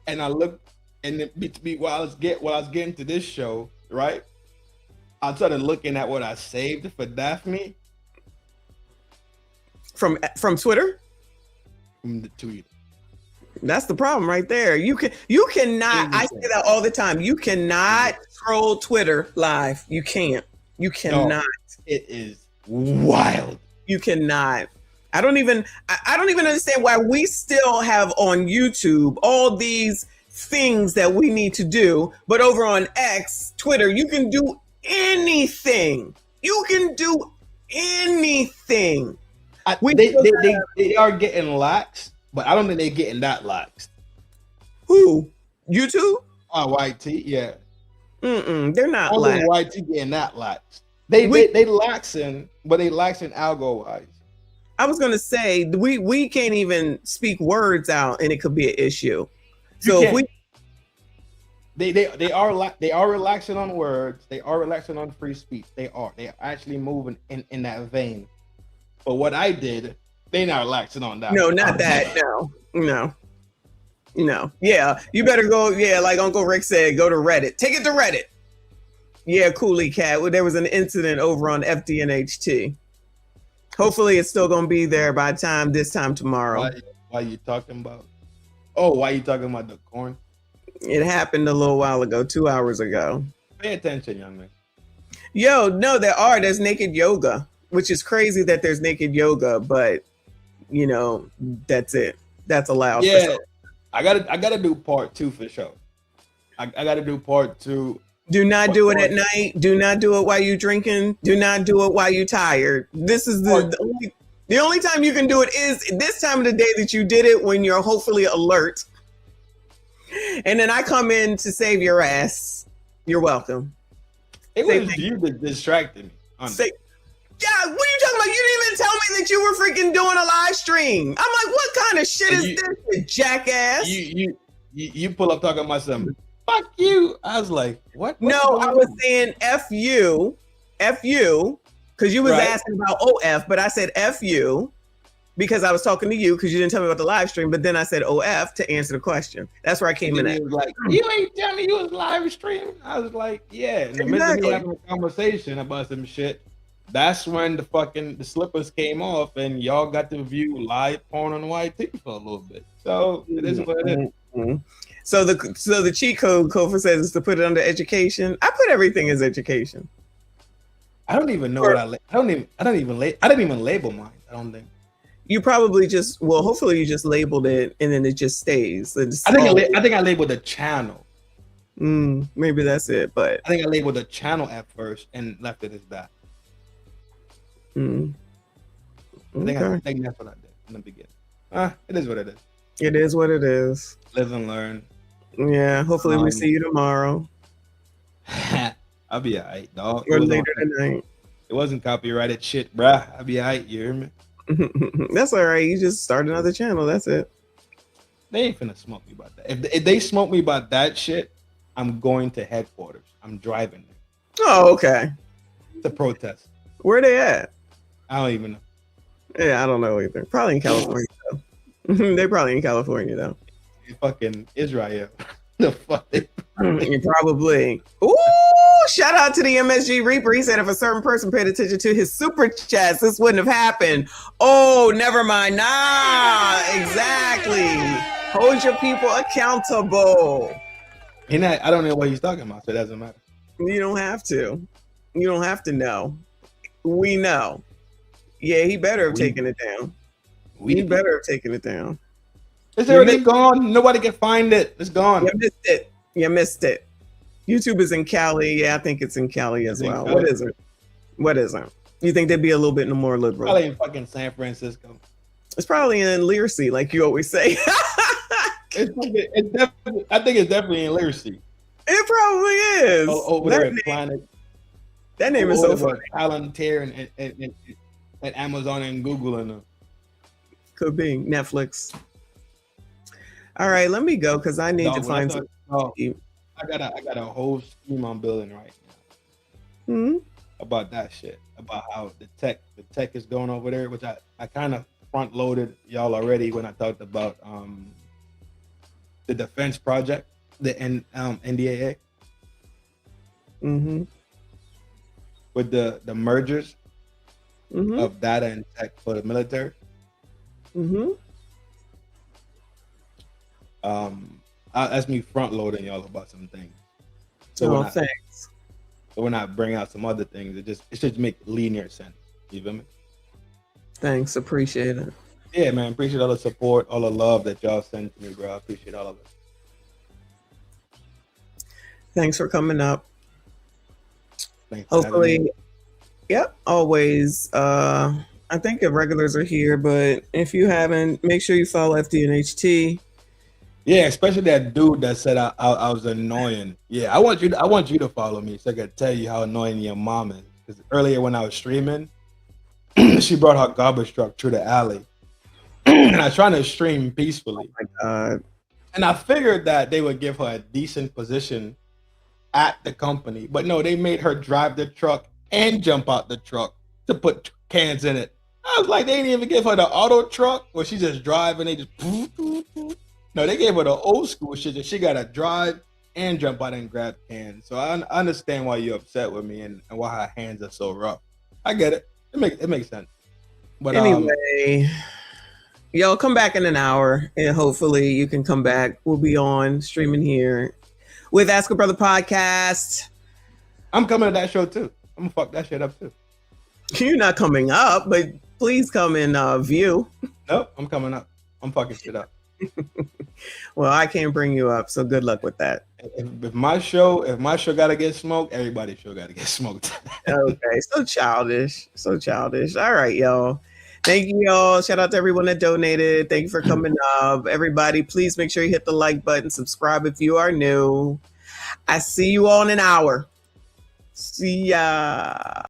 And I looked, and while I was getting to this show, right? I started looking at what I saved for Daphne from Twitter. From the tweet. That's the problem right there. You cannot. I say that all the time. You cannot scroll Twitter live. You can't. You cannot. No, it is wild. You cannot. I don't even understand why we still have on YouTube all these things that we need to do, but over on X, Twitter, you can do anything. You can do anything. They are getting lax, but I don't think they're getting that lax. Who? YouTube? YT, yeah. They're not lax. YT getting that lax. They laxing, but they laxing algo wise. I was gonna say we can't even speak words out, and it could be an issue. So if they are relaxing on words. They are relaxing on free speech. They are actually moving in that vein. But what I did, they not relaxing on that. No, not that. No. Yeah, you better go. Yeah, like Uncle Rick said, go to Reddit. Take it to Reddit. Yeah, Coolie Cat. Well, there was an incident over on FDNHT. Hopefully, it's still gonna be there by this time tomorrow. Why you talking about? Oh, why you talking about the corn? It happened a little while ago, 2 hours ago. Pay attention, young man. Yo, no, there's naked yoga, which is crazy that there's naked yoga, but that's it. That's allowed. Yeah, for sure. I gotta do part 2 for sure. I gotta do part 2. Do not do it at night. Do not do it while you're drinking. Do not do it while you're tired. This is the only. The only time you can do it is this time of the day that you did it when you're hopefully alert. And then I come in to save your ass. You're welcome. It was you that distracted me. Yeah, what are you talking about? You didn't even tell me that you were freaking doing a live stream. I'm like, what kind of shit is this, you jackass? You pull up talking about something. Fuck you. I was like, what? No, I was saying F you, because you was asking about OF, but I said F you because I was talking to you because you didn't tell me about the live stream, but then I said OF to answer the question. That's where I came in at. He was like, you ain't telling me you was live streaming? I was like, yeah. In the midst of me having a conversation about some shit, that's when the slippers came off and y'all got to view live porn on YT for a little bit. So it is what it is. So the cheat code Kofa says is to put it under education. I put everything as education. I don't even know what I didn't even label mine. I don't think. You probably just hopefully you just labeled it and then it just stays. I think I labeled the channel. Maybe that's it, but I think I labeled the channel at first and left it as that. I think that's what I did in the beginning. It is what it is. It is what it is. Live and learn. Yeah. Hopefully we see you tomorrow. I'll be alright, dog. Or later tonight. It wasn't copyrighted shit, bruh. I'll be alright. You hear me? That's all right. You just start another channel. That's it. They ain't finna smoke me about that. If they smoke me about that shit, I'm going to headquarters. I'm driving there. Oh, okay. It's a protest. Where they at? I don't even know. Yeah, I don't know either. Probably in California though. They probably in California though. Fucking Israel. The fuck? Probably. Ooh, shout out to the MSG Reaper. He said if a certain person paid attention to his super chats, this wouldn't have happened. Oh, never mind. Nah, exactly. Hold your people accountable. I don't know what he's talking about, so it doesn't matter. You don't have to. You don't have to know. We know. Yeah, he better have taken it down. He better have taken it down. It's already gone. Nobody can find it. It's gone. You missed it. YouTube is in Cali. Yeah, I think it's in Cali as well. Cali. What isn't? You think they'd be a little bit more liberal? Probably in fucking San Francisco. It's probably in Learcy, like you always say. I think it's definitely in Learcy. It probably is. Over there at Planet. That name is so funny. Palantir and Amazon and Google and could be Netflix. All right, let me go because I need to find some. I got a whole scheme I'm building right now about that shit, about how the tech is going over there, which I kind of front loaded y'all already when I talked about the defense project, the NDAA, with the mergers of data and tech for the military. That's me front loading y'all about some things. So thanks. So when I bring out some other things, it should make linear sense. You feel me? Thanks, appreciate it. Yeah, man, appreciate all the support, all the love that y'all send to me, bro. I appreciate all of it. Thanks for coming up. Thanks. Hopefully, yep, always. I think the regulars are here, but if you haven't, make sure you follow FD and HT. Yeah, especially that dude that said I was annoying. Yeah, I want you to follow me so I can tell you how annoying your mom is. Because earlier when I was streaming, she brought her garbage truck through the alley, and I was trying to stream peacefully. Oh my God! And I figured that they would give her a decent position at the company, but no, they made her drive the truck and jump out the truck to put cans in it. I was like, they didn't even give her the auto truck where she just drive and they just. No, they gave her the old school shit that she got to drive and jump out and grab cans. So I understand why you're upset with me and why her hands are so rough. I get it. It makes sense. But anyway, y'all come back in an hour and hopefully you can come back. We'll be on streaming here with Ask a Brother podcast. I'm coming to that show too. I'm gonna fuck that shit up too. You're not coming up, but please come and view. Nope, I'm coming up. I'm fucking shit up. Well, I can't bring you up, so good luck with that. If my show gotta get smoked, everybody's show gotta get smoked. Okay, so childish. All right, y'all. Thank you, y'all. Shout out to everyone that donated. Thank you for coming up. Everybody, please make sure you hit the like button. Subscribe if you are new. I see you all in an hour. See ya.